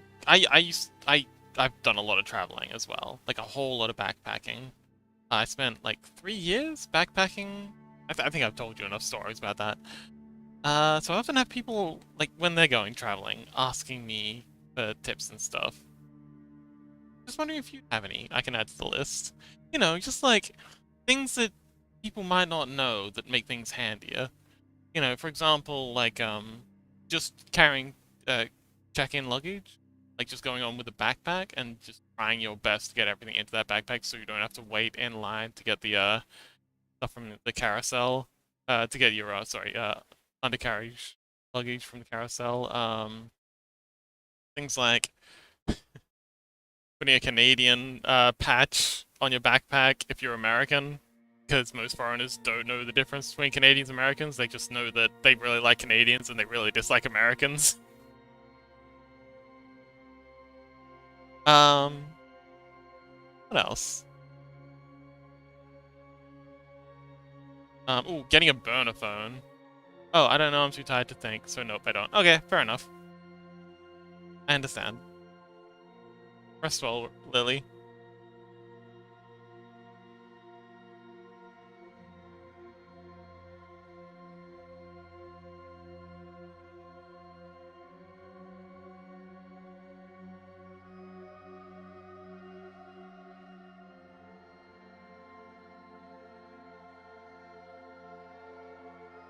done a lot of traveling as well. Like a whole lot of backpacking. I spent like 3 years backpacking. I think I've told you enough stories about that. So I often have people, like, when they're going traveling, asking me for tips and stuff. Just wondering if you have any I can add to the list. You know, just like things that people might not know that make things handier. You know, for example, like just carrying check-in luggage, like just going on with a backpack and just trying your best to get everything into that backpack so you don't have to wait in line to get the stuff from the carousel, to get your undercarriage luggage from the carousel. Things like putting a Canadian patch on your backpack if you're American, because most foreigners don't know the difference between Canadians and Americans. They just know that they really like Canadians and they really dislike Americans. Um, what else? Ooh, getting a burner phone. Oh, I don't know, I'm too tired to think, so nope, I don't. Okay, fair enough. I understand. Rest well, Lily.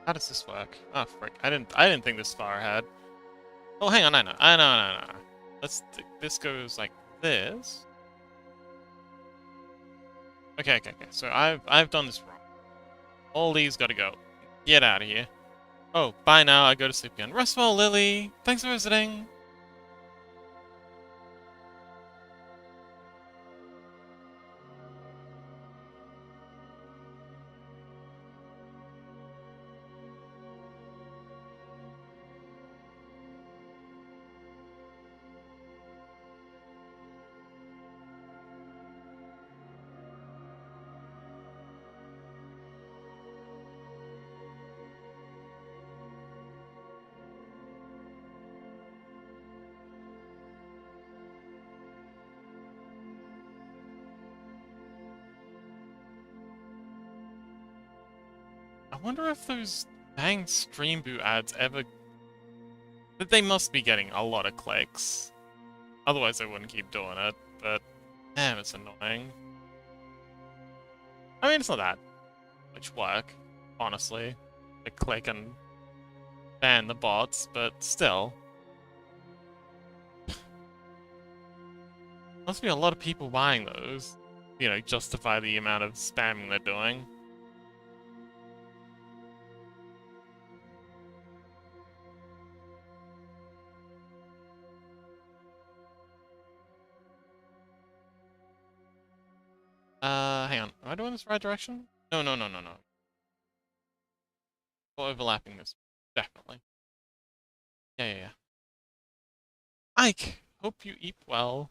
How does this work? Oh, frick. I didn't think this far ahead. Oh, hang on, I know. This goes like this. Okay. So I've done this wrong. All these gotta go. Get out of here. Oh, bye now. I go to sleep again. Rest well, Lily. Thanks for visiting. wonder if those dang Stream Boot ads ever... But they must be getting a lot of clicks. Otherwise they wouldn't keep doing it, but... Damn, it's annoying. I mean, it's not that much work, honestly. To click and ban the bots, but still. Must be a lot of people buying those. You know, justify the amount of spamming they're doing. Hang on. Am I doing this the right direction? No. Overlapping this. Definitely. Yeah. Ike! Hope you eat well.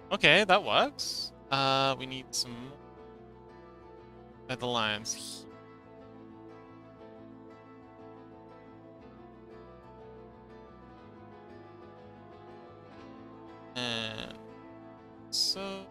Okay, that works. We need some feather lions. And so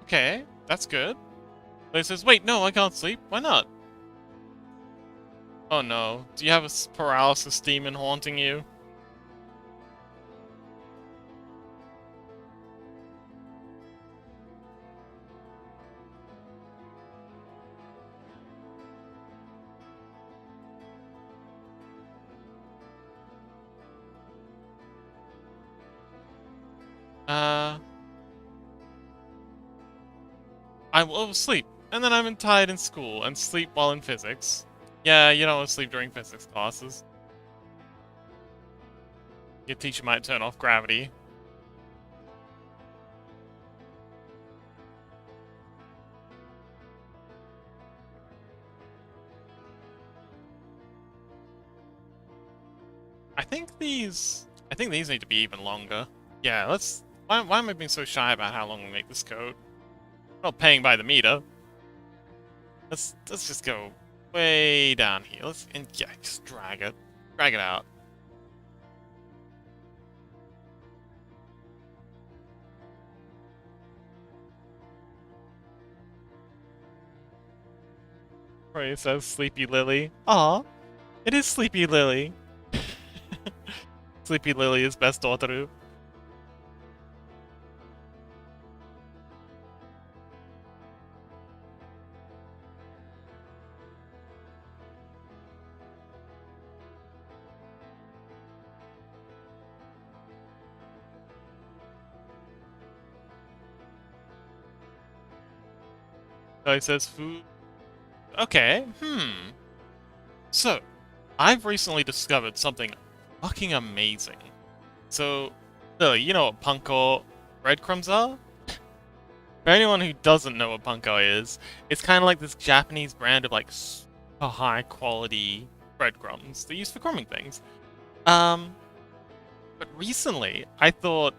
okay, that's good. But it says, wait, no, I can't sleep. Why not? Oh no. Do you have a paralysis demon haunting you? I will sleep, and then I'm tired in school, and sleep while in physics. Yeah, you don't want to sleep during physics classes. Your teacher might turn off gravity. I think these need to be even longer. Yeah, let's... Why am I being so shy about how long we make this code? I'm not paying by the meter. Let's just go way down here. Yeah, just drag it. Drag it out. Right, it says Sleepy Lily. Aw, it is Sleepy Lily. Sleepy Lily is best daughter. Oh, it says food. Okay, So, I've recently discovered something fucking amazing. So, Lily, you know what Punko breadcrumbs are? For anyone who doesn't know what Punko is, it's kind of like this Japanese brand of like super high quality breadcrumbs they use for crumbing things. But recently I thought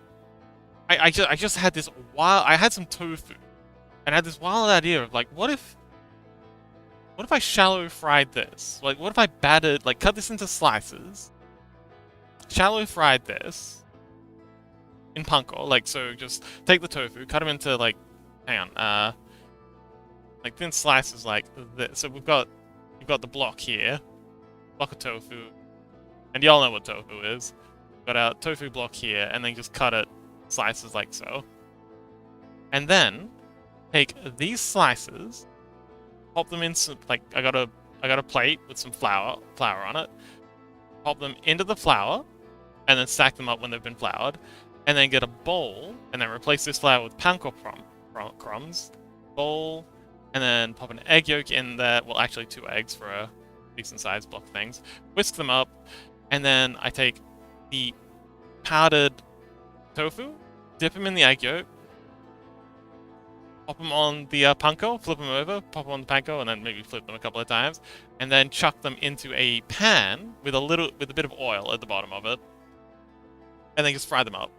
I just had this wild... I had some tofu, and I had this wild idea of like, what if I shallow fried this? Like, what if I battered, like, cut this into slices, shallow fried this in panko, like, so just take the tofu, cut them into, like, hang on, like thin slices like this. So you've got the block here, block of tofu, and y'all know what tofu is. We've got our tofu block here, and then just cut it slices like so. And then take these slices, pop them in some, like, I got a plate with some flour on it. Pop them into the flour, and then stack them up when they've been floured. And then get a bowl, and then replace this flour with panko crumbs. Bowl, and then pop an egg yolk in there. Well, actually 2 eggs for a decent sized block of things. Whisk them up, and then I take the powdered tofu, dip them in the egg yolk, pop them on the panko, flip them over, pop them on the panko, and then maybe flip them a couple of times, and then chuck them into a pan with a bit of oil at the bottom of it, and then just fry them up.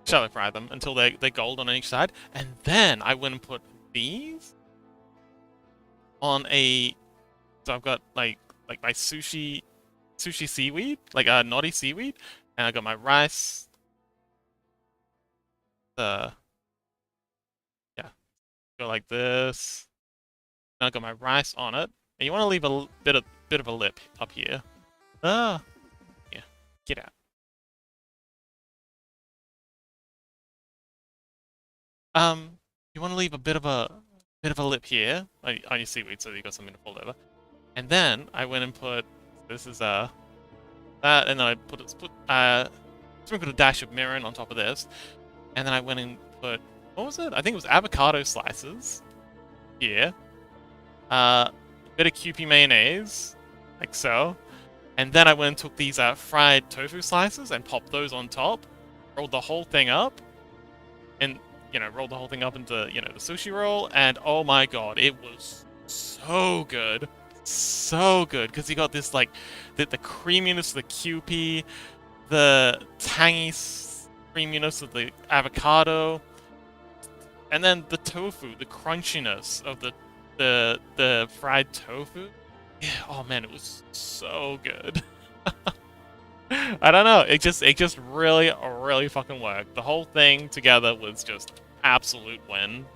Shallow fry them until they're gold on each side, and then I went and put these on a. So I've got like my sushi seaweed, like nori seaweed, and I got my rice. Yeah, go like this. And I got my rice on it, and you want to leave a bit of a lip up here. Ah, yeah, get out. You want to leave a bit of a lip here on your seaweed, so you got something to fold over. And then I went and put this is that, and then I sprinkled a dash of mirin on top of this, and then I went and put what was it? I think it was avocado slices here, a bit of Kewpie mayonnaise, like so, and then I went and took these fried tofu slices and popped those on top, rolled the whole thing up, and rolled the whole thing up into the sushi roll, and oh my god, it was so good. So good, because you got this like the creaminess of the Kewpie, the tangy creaminess of the avocado, and then the tofu, the crunchiness of the fried tofu. Yeah, oh man, it was so good. I don't know, it just really fucking worked. The whole thing together was just absolute win.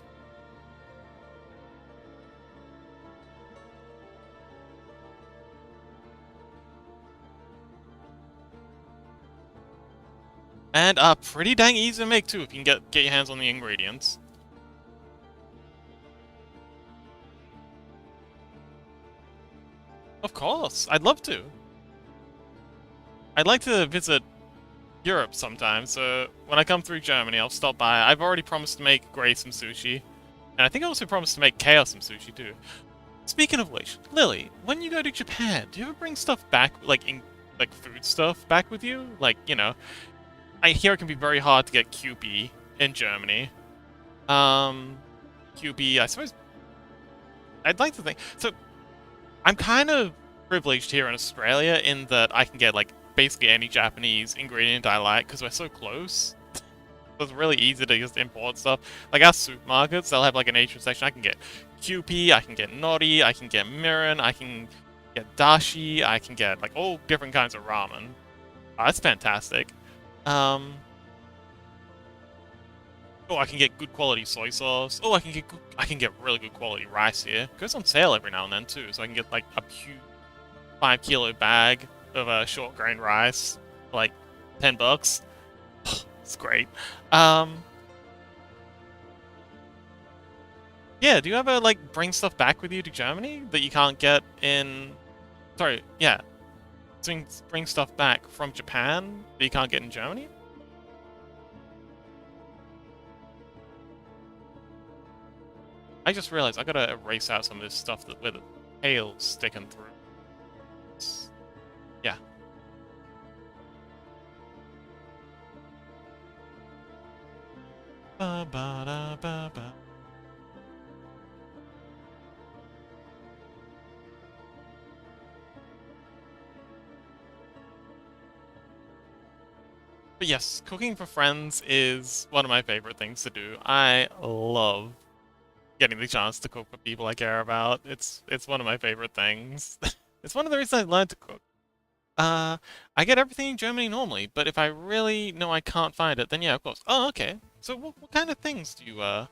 And pretty dang easy to make too if you can get your hands on the ingredients. Of course, I'd love to. I'd like to visit Europe sometime, so when I come through Germany, I'll stop by. I've already promised to make Gray some sushi, and I think I also promised to make Chaos some sushi too. Speaking of which, Lily, when you go to Japan, do you ever bring stuff back, like food stuff back with you? Like, I hear it can be very hard to get Kewpie in Germany. Kewpie, I suppose. I'd like to think. So, I'm kind of privileged here in Australia in that I can get, like, basically any Japanese ingredient I like because we're so close. So it's really easy to just import stuff. Like, our supermarkets, they'll have, like, an Asian section. I can get Kewpie, I can get nori, I can get mirin, I can get dashi, I can get, like, all different kinds of ramen. That's fantastic. Oh, I can get good quality soy sauce. Oh, I can get really good quality rice here. It goes on sale every now and then too, so I can get like a huge 5 kilo bag of short grain rice for like $10. It's great. Yeah, do you ever like bring stuff back with you to Germany that you can't get in? Sorry, yeah, bring stuff back from Japan that you can't get in Germany? I just realized I gotta erase out some of this stuff where the tail's sticking through. Yeah. Ba ba da ba ba. But yes, cooking for friends is one of my favorite things to do. I love getting the chance to cook for people I care about. It's one of my favorite things. It's one of the reasons I learned to cook. I get everything in Germany normally, but if I really know I can't find it, then yeah, of course. Oh, okay. So what kind of things do you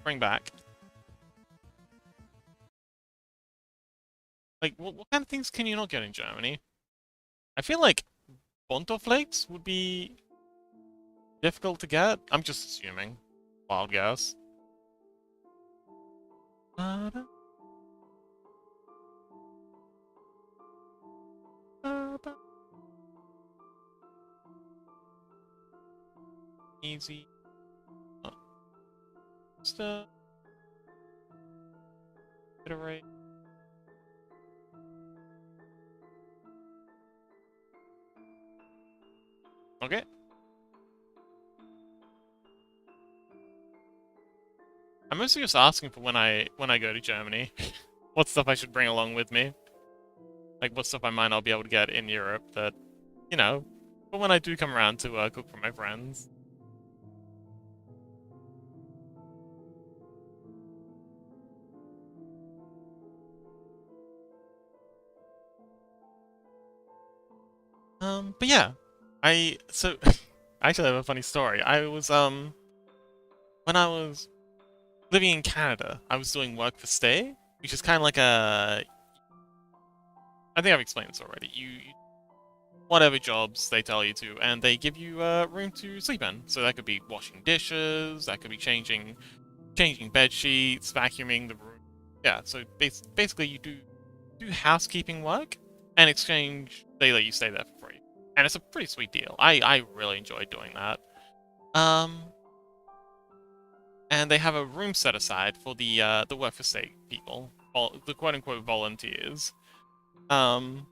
bring back? Like what kind of things can you not get in Germany? I feel like Bonto flakes would be difficult to get. I'm just assuming. Wild guess. Ba-da, ba-ba. Easy. Stuff. Iterate. Okay. I'm mostly just asking for when I go to Germany, what stuff I should bring along with me. Like what stuff I might not be able to get in Europe that, you know, but when I do come around to cook for my friends. But yeah, so I actually have a funny story. I was when I was living in Canada, I was doing work for stay, which is kind of like a. I think I've explained this already. You whatever jobs they tell you to, and they give you a room to sleep in. So that could be washing dishes, that could be changing bed sheets, vacuuming the room. Yeah, so basically you do housekeeping work, and exchange they let you stay there for free, and it's a pretty sweet deal. I really enjoyed doing that. And they have a room set aside for the work for stay people, the quote unquote volunteers. But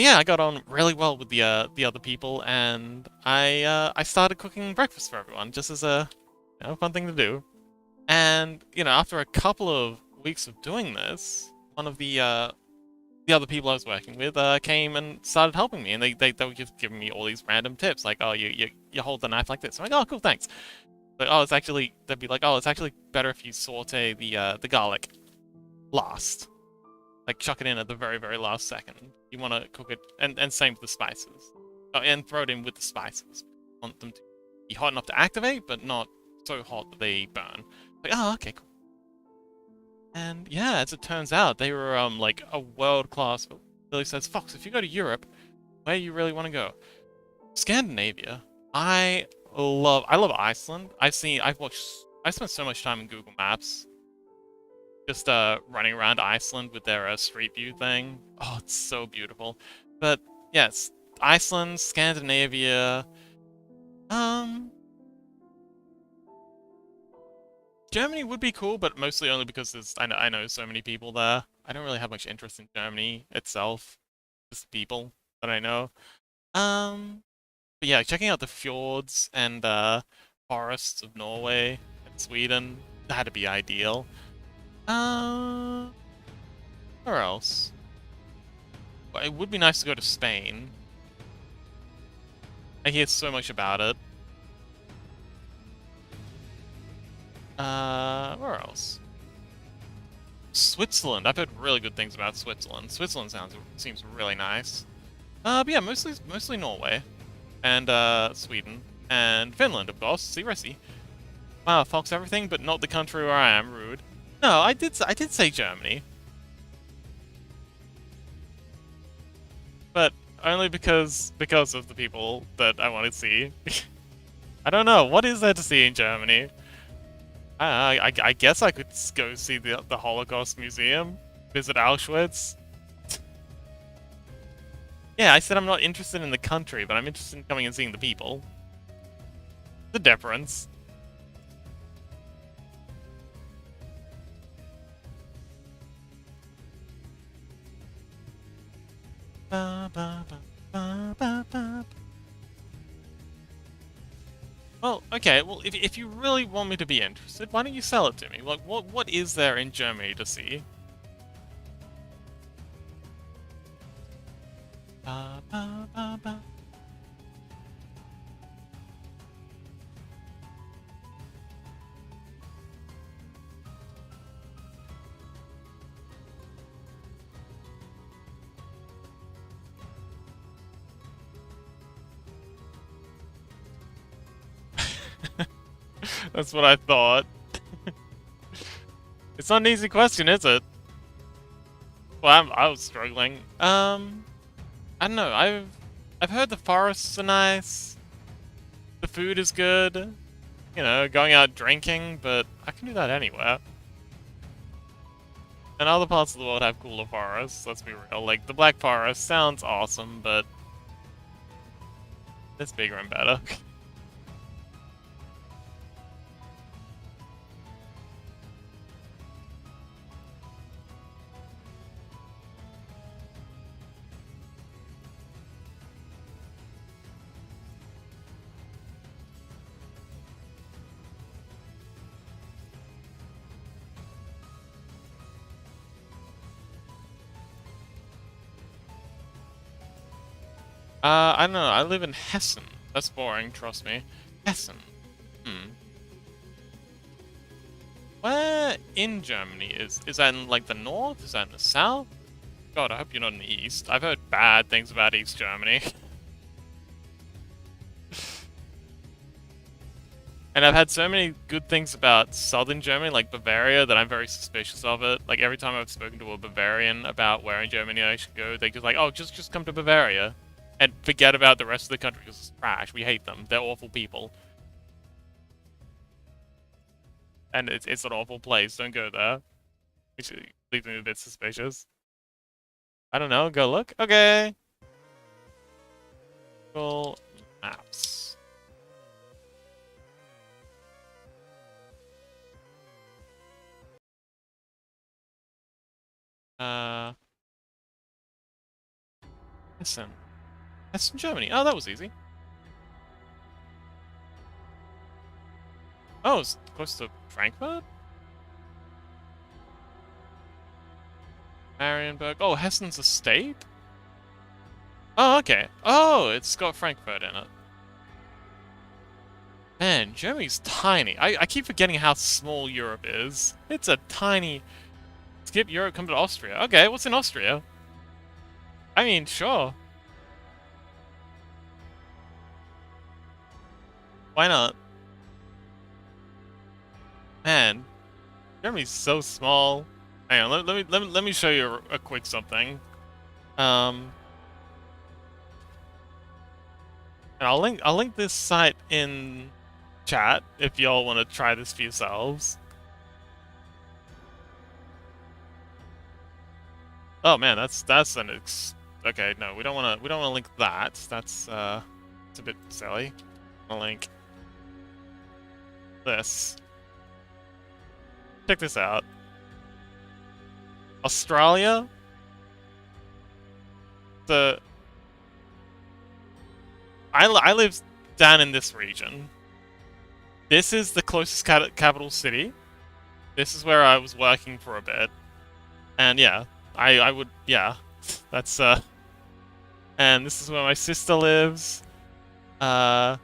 yeah, I got on really well with the other people, and I started cooking breakfast for everyone just as a fun thing to do. And after a couple of weeks of doing this, one of the other people I was working with came and started helping me, and they were just giving me all these random tips, like, oh, you hold the knife like this. I'm like, oh, cool, thanks. Like, oh, they'd be like, oh, it's actually better if you saute the garlic last. Like, chuck it in at the very, very last second. You want to cook it, and same with the spices. Oh, and throw it in with the spices. You want them to be hot enough to activate, but not so hot that they burn. Like, oh, okay, cool. And yeah, as it turns out, they were like a world-class. Billy says, Fox, if you go to Europe, where you really want to go? Scandinavia. I love Iceland. I spent so much time in Google Maps just running around Iceland with their Street View thing. Oh, it's so beautiful. But yes, Iceland, Scandinavia. Germany would be cool, but mostly only because I know so many people there. I don't really have much interest in Germany itself, just people that I know. But yeah, checking out the fjords and forests of Norway and Sweden, that'd be ideal. Where else? Well, it would be nice to go to Spain. I hear so much about it. Where else? Switzerland. I've heard really good things about Switzerland. Switzerland seems really nice. But yeah, mostly Norway, and Sweden, and Finland, of course. See. Wow, Fox everything, but not the country where I am. Rude. No, I did say Germany, but only because of the people that I want to see. I don't know, what is there to see in Germany? I guess I could go see the Holocaust Museum, visit Auschwitz. Yeah, I said I'm not interested in the country, but I'm interested in coming and seeing the people. The difference. Well, okay, well, if you really want me to be interested, why don't you sell it to me? Like, what is there in Germany to see? That's what I thought. It's not an easy question, is it? Well, I was struggling. I don't know. I've heard the forests are nice. The food is good. Going out drinking, but I can do that anywhere. And other parts of the world have cooler forests, let's be real. Like, the Black Forest sounds awesome, but That's bigger and better. I don't know. I live in Hessen. That's boring, trust me. Hessen. Hmm. Where in Germany is that in like the north? Is that in the south? God, I hope you're not in the east. I've heard bad things about East Germany. And I've had so many good things about southern Germany, like Bavaria, that I'm very suspicious of it. Like every time I've spoken to a Bavarian about where in Germany I should go, they just like, oh, just come to Bavaria. And forget about the rest of the country because it's trash. We hate them. They're awful people. And it's an awful place. Don't go there. Which leaves me a bit suspicious. I don't know. Go look. Okay. Google Maps. Hessen. Hessen, Germany. Oh, that was easy. Oh, it's close to Frankfurt? Marienburg. Oh, Hessen's a state? Oh, okay. Oh, it's got Frankfurt in it. Man, Germany's tiny. I keep forgetting how small Europe is. It's a tiny... Skip Europe, come to Austria. Okay, what's in Austria? I mean, sure. Why not? Man, Germany's so small. Hang on, let me show you a quick something. And I'll link this site in chat if y'all want to try this for yourselves. Oh man, that's an okay. No, we don't want to link that. That's it's a bit silly. I'll link this. Check this out. Australia. I live down in this region. This is the closest capital city. This is where I was working for a bit. And yeah, I would, yeah, that's, and this is where my sister lives. And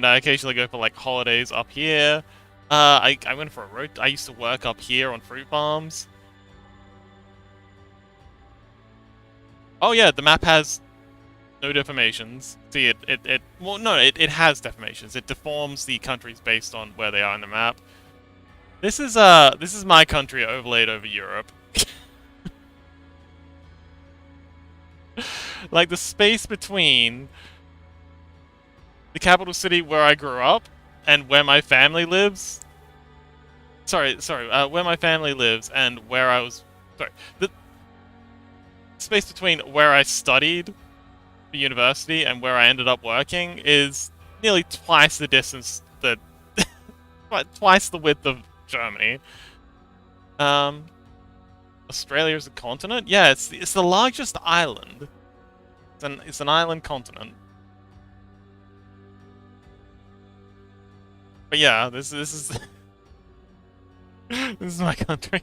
I occasionally go for, like, holidays up here. I went for a road, I used to work up here on fruit farms. Oh yeah, the map has no deformations. See, well, no, it has deformations. It deforms the countries based on where they are in the map. This is my country overlaid over Europe. Like, the space between the capital city where I grew up and where my family lives. Sorry, where my family lives and where I was. Sorry, the space between where I studied for university and where I ended up working is nearly twice the distance that, twice the width of Germany. Australia is a continent? Yeah, it's the largest island. It's an island continent. But yeah, this is this is my country.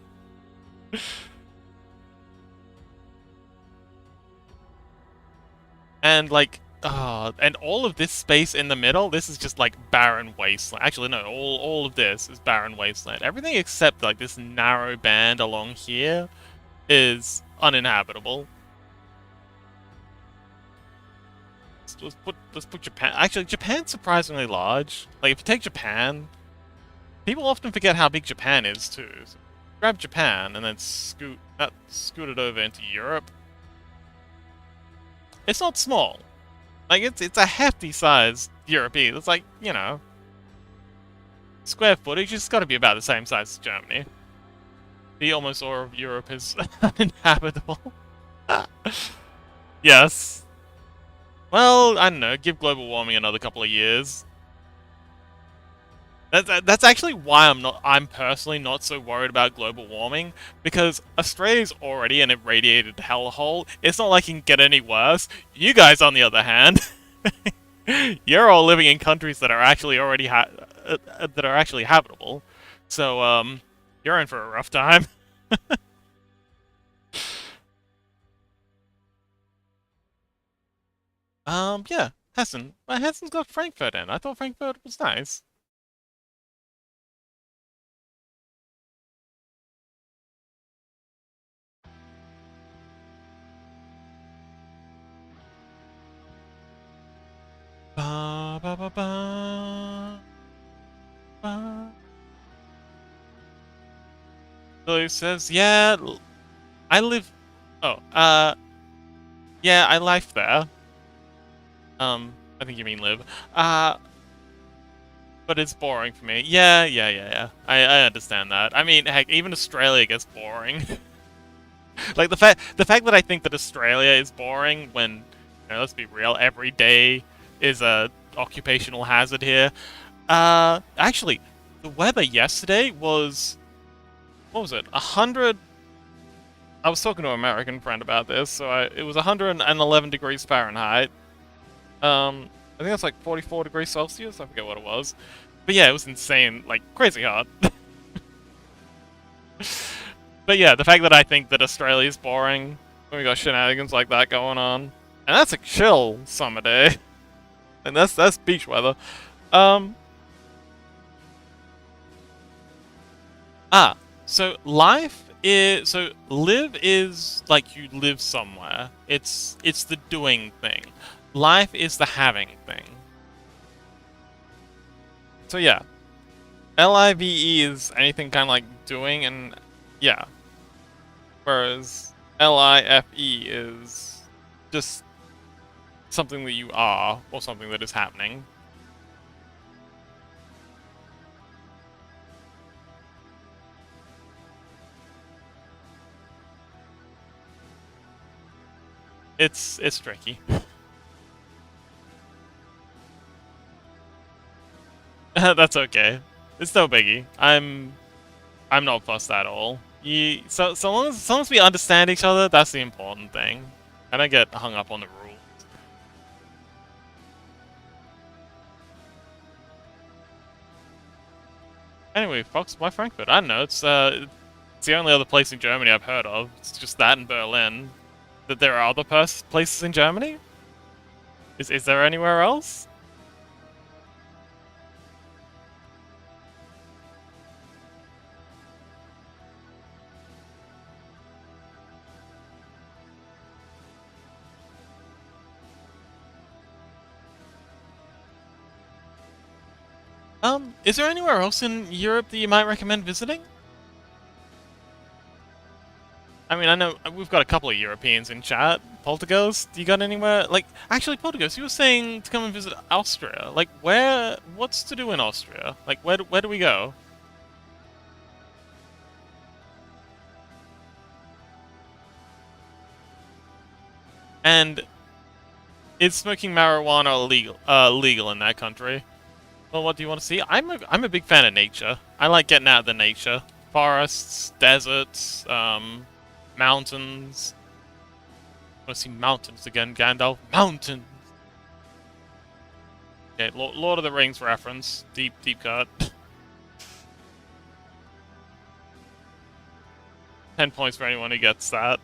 And like, and all of this space in the middle, this is just like barren wasteland. Actually, no, all of this is barren wasteland. Everything except like this narrow band along here is uninhabitable. Let's put Japan. Actually, Japan's surprisingly large. Like, if you take Japan, people often forget how big Japan is too. So grab Japan and then scoot it over into Europe. It's not small. Like, it's a hefty sized European. It's like, you know, square footage has got to be about the same size as Germany. Almost all of Europe is uninhabitable. Yes. Well, I don't know, give global warming another couple of years. That's actually why I'm personally not so worried about global warming, because Australia's already an irradiated hellhole. It's not like it can get any worse. You guys, on the other hand, you're all living in countries that are actually that are actually habitable. So you're in for a rough time. Yeah, Hessen. Well, Hessen's got Frankfurt in. I thought Frankfurt was nice. Ba ba ba ba ba. Billy says, "Yeah, I live. Oh, yeah, I live there. I think you mean live. Uh, but it's boring for me. Yeah. I understand that. I mean, heck, even Australia gets boring. Like the fact that I think that Australia is boring when, let's be real, every day is a occupational hazard here. Actually, the weather yesterday was, what was it? 100. I was talking to an American friend about this, so it was 111 degrees Fahrenheit. I think that's like 44 degrees Celsius. I forget what it was, but yeah, it was insane, like crazy hot. But yeah, the fact that I think that Australia's boring when we got shenanigans like that going on, and that's a chill summer day, and that's beach weather. Um, ah, so live is like you live somewhere. It's the doing thing. Life is the having thing. So yeah, LIVE is anything kind of like doing, and yeah. Whereas LIFE is just something that you are, or something that is happening. It's tricky. That's okay. It's no biggie. I'm not fussed at all. So long as we understand each other, that's the important thing. I don't get hung up on the rules. Anyway, Fox, why Frankfurt? I don't know. It's the only other place in Germany I've heard of. It's just that in Berlin. That there are other places in Germany? Is there anywhere else? Is there anywhere else in Europe that you might recommend visiting? I mean, I know we've got a couple of Europeans in chat. Polterghost, you got anywhere? Like, actually, Polterghost, you were saying to come and visit Austria. Like, what's to do in Austria? Like, where do we go? And is smoking marijuana legal in that country? Well, what do you want to see? I'm a big fan of nature. I like getting out of the nature. Forests, deserts, mountains. I want to see mountains again, Gandalf. Mountains! Okay, Lord of the Rings reference. Deep cut. 10 points for anyone who gets that.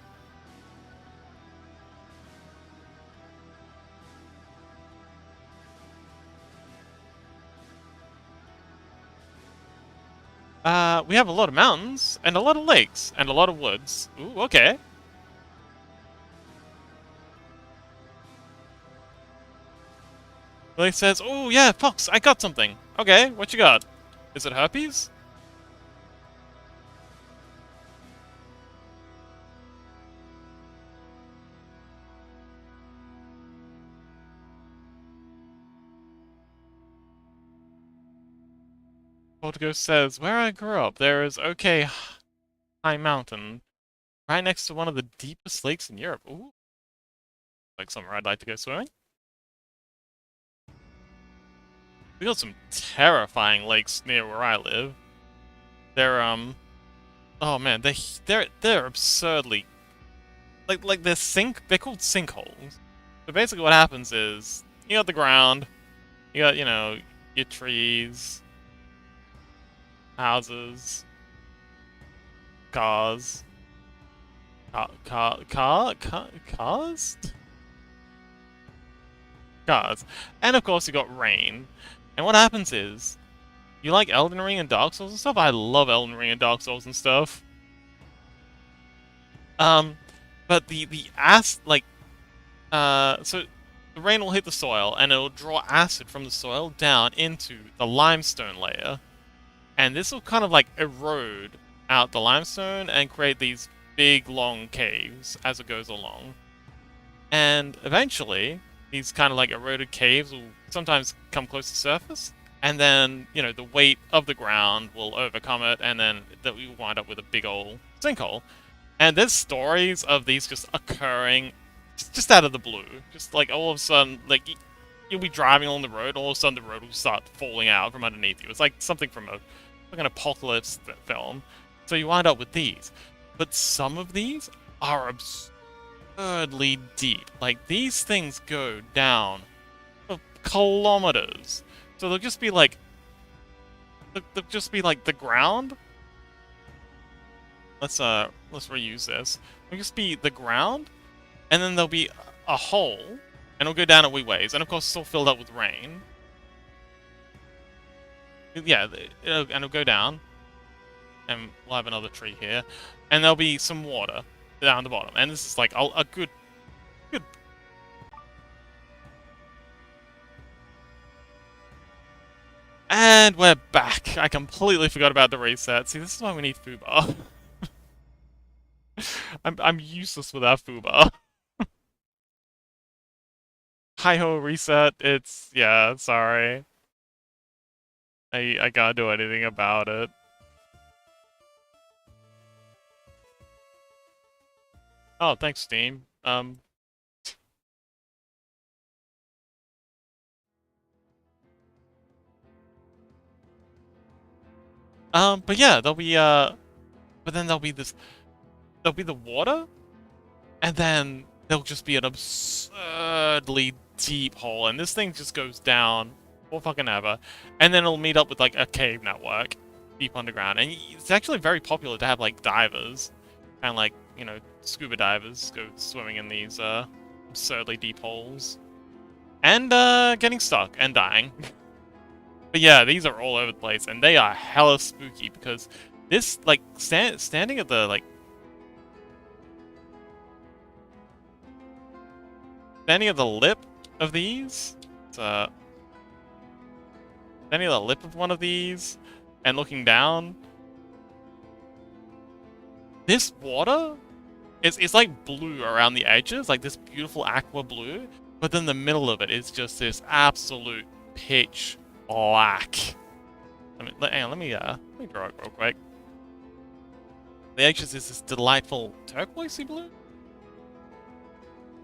We have a lot of mountains, and a lot of lakes, and a lot of woods. Ooh, okay. Billy says, "Oh yeah, Fox, I got something." Okay, what you got? Is it herpes? Polterghost says, "Where I grew up, there is high mountain right next to one of the deepest lakes in Europe." Ooh, like somewhere I'd like to go swimming. We got some terrifying lakes near where I live. They're oh man, they're absurdly like they're called sinkholes. So basically what happens is you got the ground, you got, you know, your trees, houses, cars, cars? Cars. And of course you got rain. And what happens is, you like Elden Ring and Dark Souls and stuff? I love Elden Ring and Dark Souls and stuff. But so the rain will hit the soil and it'll draw acid from the soil down into the limestone layer. And this will kind of like erode out the limestone and create these big long caves as it goes along. And eventually, these kind of like eroded caves will sometimes come close to surface, and then, you know, the weight of the ground will overcome it, and then we wind up with a big old sinkhole. And there's stories of these just occurring just out of the blue. Just like all of a sudden, like you'll be driving along the road, and all of a sudden the road will start falling out from underneath you. It's like something from like an apocalypse film. So you wind up with these. But some of these are absurdly deep. Like, these things go down for kilometers. So they'll just be like the ground. Let's reuse this. It'll just be the ground, and then there'll be a hole, and it'll go down a wee ways, and of course it's all filled up with rain. Yeah, and it'll go down, and we'll have another tree here, and there'll be some water down the bottom, and this is like a good. And we're back. I completely forgot about the reset. See, this is why we need foobar. I'm useless without foobar. Hi-ho reset. Yeah, sorry. I can't do anything about it. Oh, thanks, Steam. But yeah, but then there'll be the water, and then there'll just be an absurdly deep hole, and this thing just goes down for fucking ever, and then it'll meet up with like a cave network deep underground, and it's actually very popular to have like divers, kind of like, you know, scuba divers go swimming in these absurdly deep holes, and getting stuck and dying. But yeah, these are all over the place, and they are hella spooky because this, like, standing at the lip of these, standing at the lip of one of these, and looking down, this water is like blue around the edges, like this beautiful aqua blue, but then the middle of it is just this absolute pitch black. Hang on, let me draw it real quick. The edges is this delightful turquoisey blue.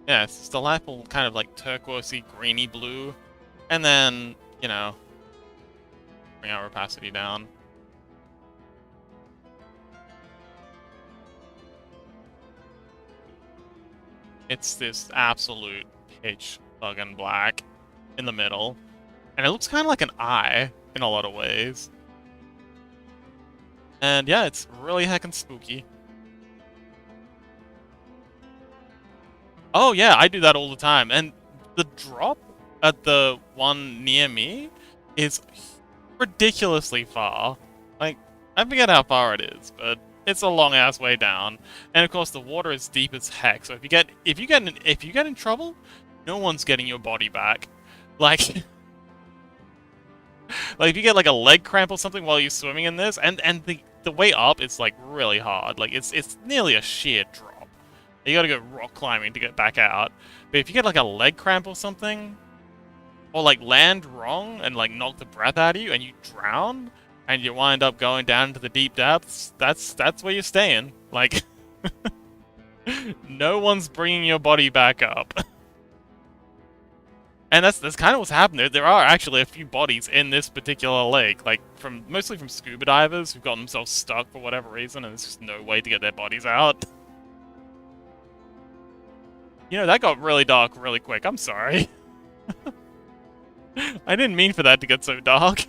Yeah, it's this delightful kind of like turquoisey, greeny blue, and then, you know, bring our opacity down. It's this absolute pitch fucking black in the middle. And it looks kind of like an eye in a lot of ways. And yeah, it's really heckin' spooky. Oh yeah, I do that all the time. And the drop at the one near me is ridiculously far. Like, I forget how far it is, but it's a long ass way down. And of course the water is deep as heck. So if you get in trouble, no one's getting your body back. Like like if you get like a leg cramp or something while you're swimming in this, and the way up is like really hard. Like it's nearly a sheer drop. You gotta go rock climbing to get back out. But if you get like a leg cramp or something, or like land wrong and like knock the breath out of you and you drown and you wind up going down into the deep depths, that's where you're staying. Like no one's bringing your body back up. And that's kind of what's happened there. There are actually a few bodies in this particular lake, like mostly from scuba divers who've gotten themselves stuck for whatever reason, and there's just no way to get their bodies out. You know, that got really dark really quick. I'm sorry. I didn't mean for that to get so dark.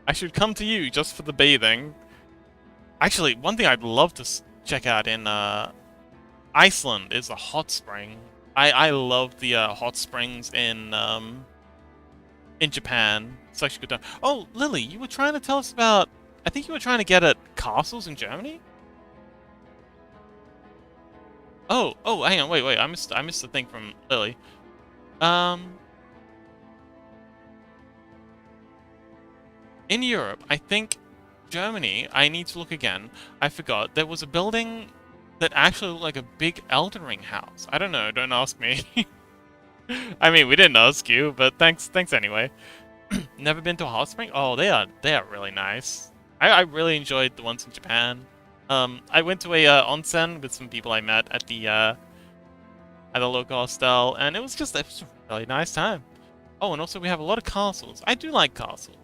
I should come to you just for the bathing. Actually, one thing I'd love to check out in Iceland is the hot spring. I love the hot springs in Japan. It's actually good time. Oh, Lily, you were trying to tell us about. I think you were trying to get at castles in Germany. Oh, hang on, wait. I missed the thing from Lily. Um, in Europe, I think Germany. I need to look again. I forgot. There was a building that actually looked like a big Elden Ring house. I don't know. Don't ask me. I mean, we didn't ask you, but thanks anyway. Never been to a hot spring? Oh, they are really nice. I really enjoyed the ones in Japan. I went to a onsen with some people I met at the local hostel, and it was just a really nice time. Oh, and also we have a lot of castles. I do like castles.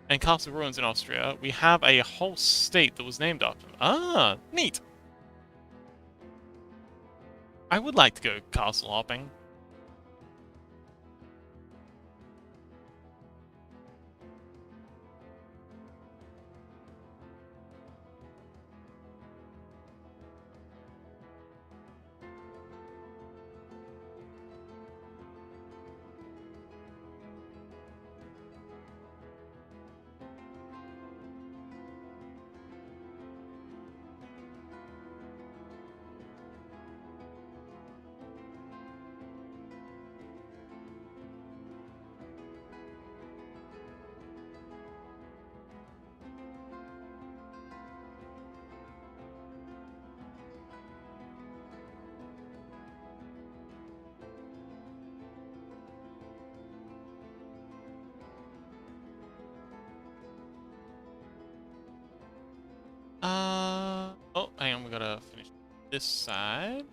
And castle ruins in Austria. We have a whole state that was named after them. Ah, neat. I would like to go castle hopping. Oh, hang on, we gotta finish this side.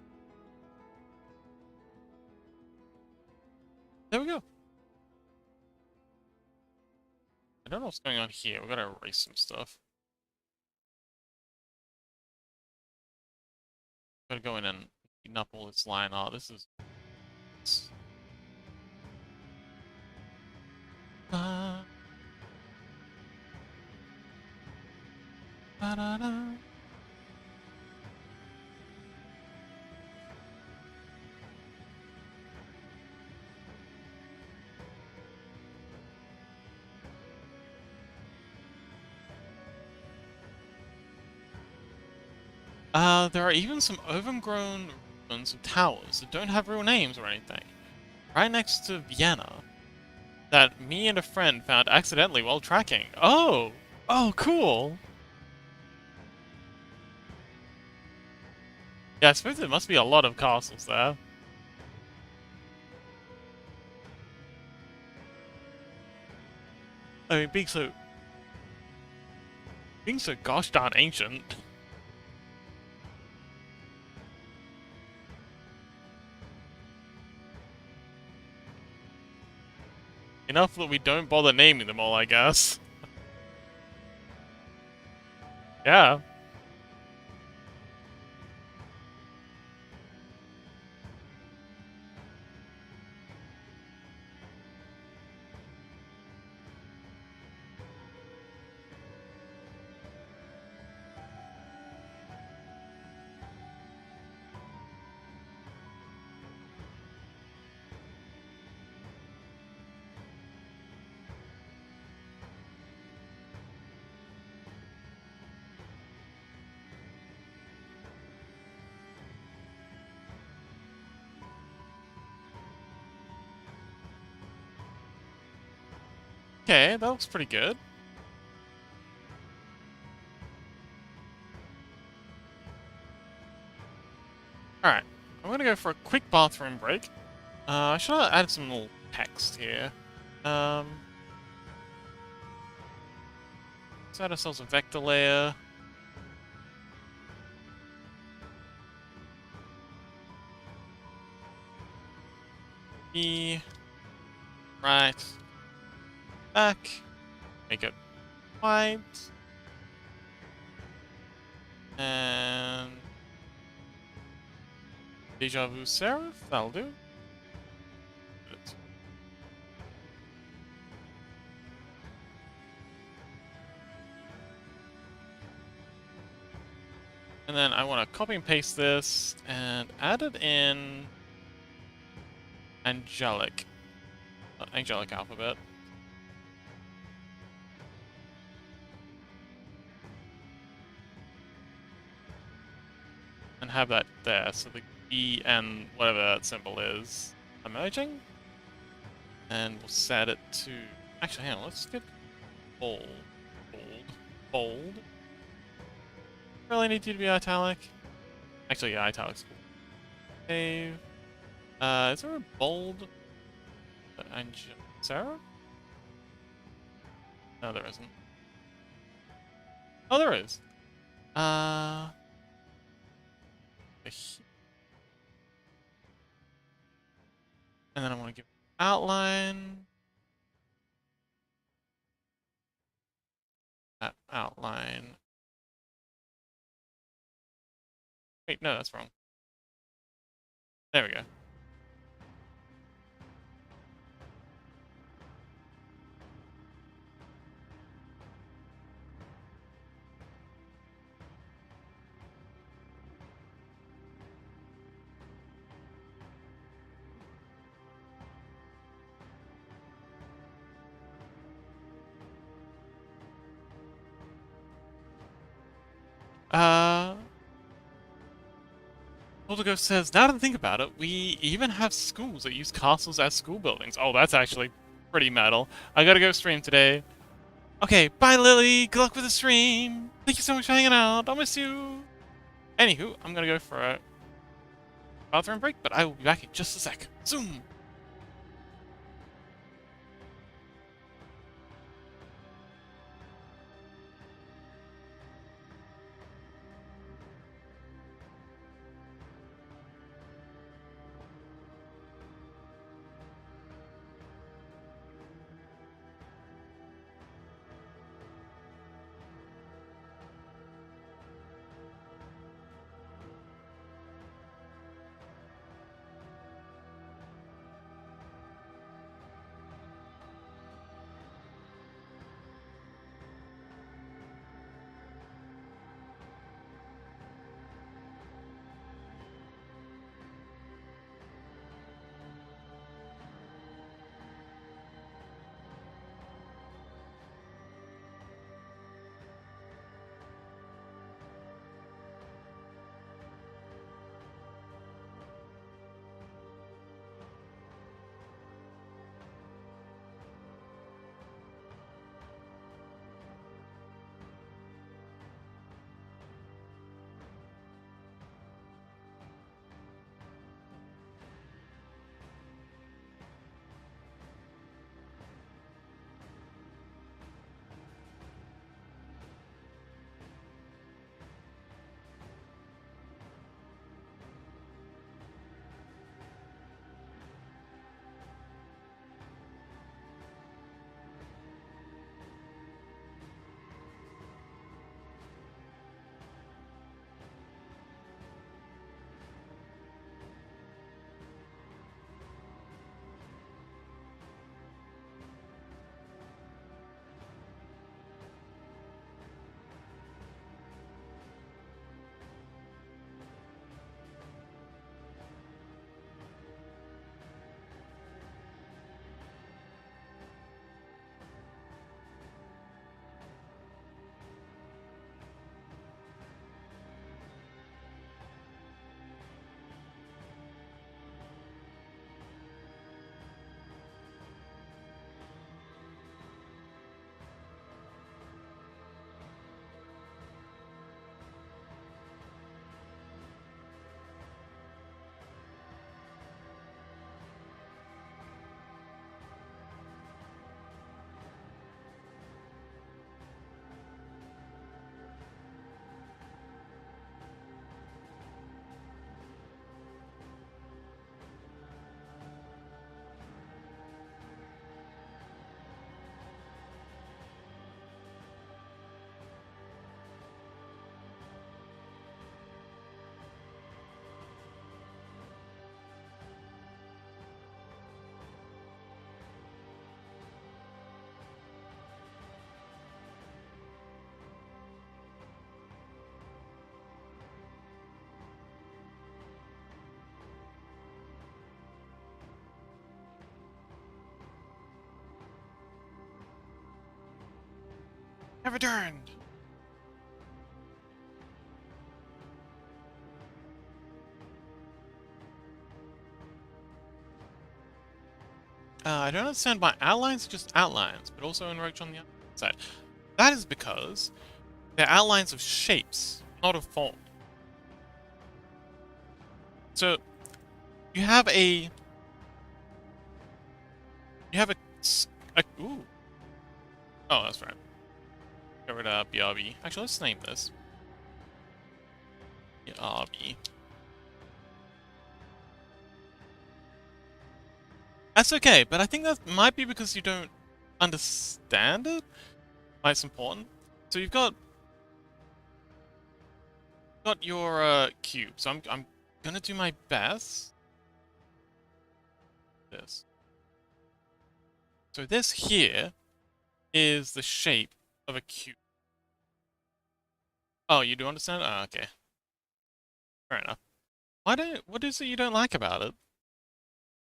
There we go. I don't know what's going on here. We gotta erase some stuff. Gotta go in and clean up all this line art. This is... Ba-da-da. There are even some overgrown ruins of towers that don't have real names or anything. Right next to Vienna. That me and a friend found accidentally while tracking. Oh! Oh, cool! Yeah, I suppose there must be a lot of castles there. I mean, being so gosh darn ancient. Enough that we don't bother naming them all, I guess. Yeah. Okay, that looks pretty good. Alright, I'm gonna go for a quick bathroom break. I should have added some little text here. Let's add ourselves a vector layer. E, right, back, make it white, and deja vu serif, that'll do. And then I want to copy and paste this and add it in Angelic. Angelic alphabet. And have that there, so the E and whatever that symbol is are merging. And we'll set it to... Actually, hang on, let's get bold. Bold. Really need you to be italic? Actually, yeah, italic's cool. Save. Is there a bold? Sarah? No, there isn't. Oh, there is. Uh... And then I want to give outline. That outline. Wait, no, that's wrong. There we go. Uh, Ghost says, now that I think about it, we even have schools that use castles as school buildings. Oh, that's actually pretty metal. I gotta go stream today. Okay, bye Lily, good luck with the stream. Thank you so much for hanging out, I'll miss you. Anywho, I'm gonna go for a bathroom break, but I will be back in just a sec. Zoom! have returned. I don't understand why outlines are just outlines, but also enrich on the other side. That is because they're outlines of shapes, not of form. So you have a ooh. Oh, that's right. Get rid of BRB. Actually, let's name this BRB. That's okay, but I think that might be because you don't understand it. Why it's important. So you've got your cube. So I'm gonna do my best. This. So this here is the shape of a cube. Oh, you do understand? Oh, okay. Fair enough. What is it you don't like about it?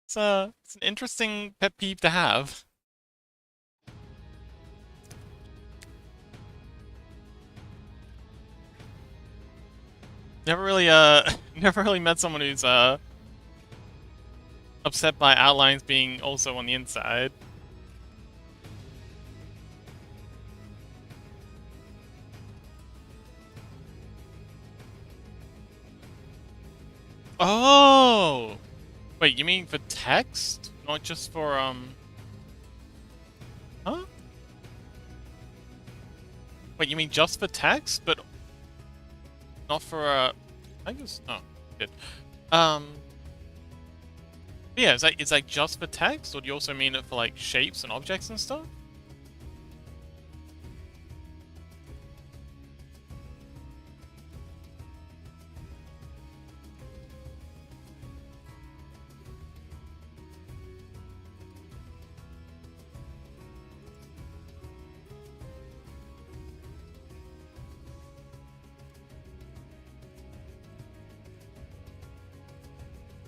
It's an interesting pet peeve to have. Never really never really met someone who's upset by outlines being also on the inside. Oh! Wait, you mean for text? Not just for huh? Wait, you mean just for text, but not for I guess oh, good. Yeah, is that just for text, or do you also mean it for like shapes and objects and stuff?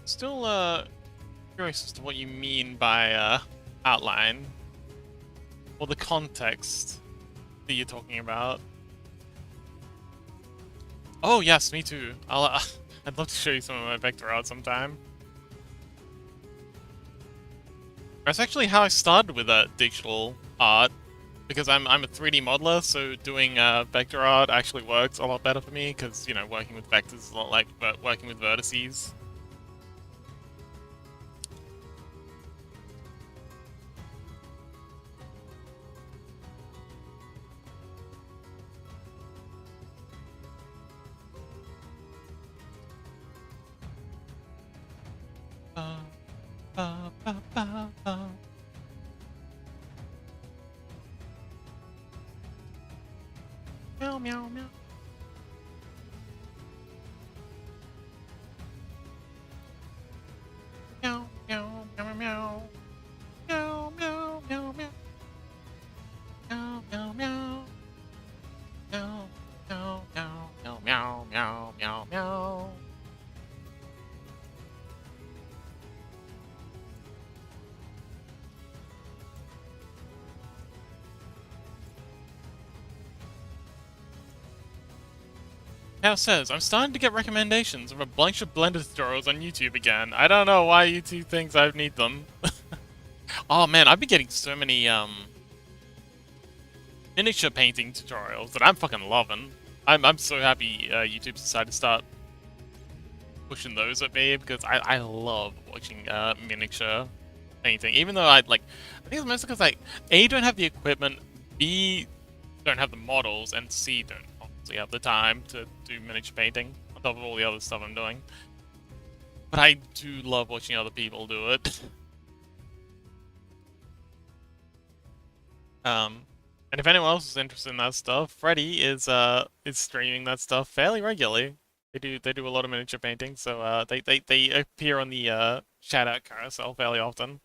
Still curious as to what you mean by outline, or the context that you're talking about. Oh yes, me too. I'd love to show you some of my vector art sometime. That's actually how I started with digital art, because I'm a 3D modeler, so doing vector art actually works a lot better for me, because, you know, working with vectors is a lot like working with vertices. Ba, ba, ba, ba, ba. Meow, meow, meow. Meow, meow, meow, meow. Meow, meow, meow, meow. Meow, meow, meow. Meow, meow, meow, meow, meow, meow, meow, meow. Now it says, I'm starting to get recommendations of a bunch of Blender tutorials on YouTube again. I don't know why YouTube thinks I need them. Oh man, I've been getting so many miniature painting tutorials that I'm fucking loving. I'm so happy YouTube's decided to start pushing those at me, because I love watching miniature painting. Even though I think it's mostly because like A, don't have the equipment, B, don't have the models, and C, don't obviously have the time to do miniature painting on top of all the other stuff I'm doing. But I do love watching other people do it. And if anyone else is interested in that stuff, Freddy is streaming that stuff fairly regularly. They do a lot of miniature painting, so they appear on the shout out carousel fairly often.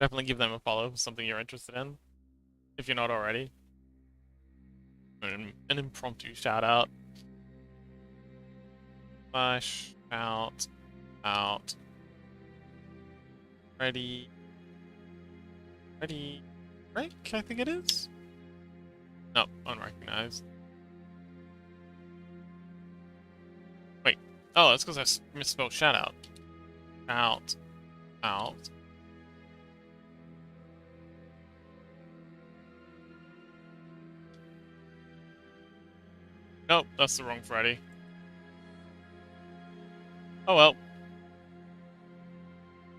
Definitely give them a follow if it's something you're interested in, if you're not already. An impromptu shout out. Out. Ready. Break, I think it is. No, unrecognized. Wait. Oh, that's because I misspelled shout out. Out. Out. Nope, that's the wrong Freddy. Oh well.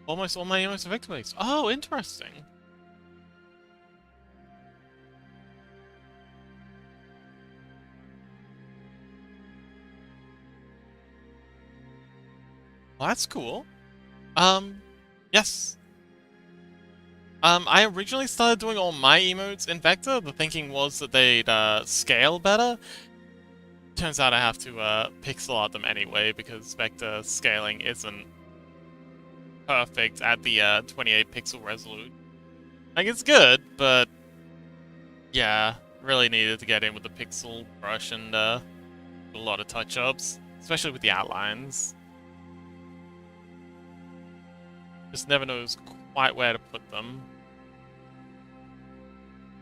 Almost all my emotes are vector-based. Oh, interesting. Well, that's cool. Yes. I originally started doing all my emotes in vector. The thinking was that they'd scale better. Turns out I have to pixel art them anyway because vector scaling isn't perfect at the 28 pixel resolution. Like, it's good, but yeah, really needed to get in with the pixel brush and a lot of touch-ups, especially with the outlines. Just never knows quite where to put them.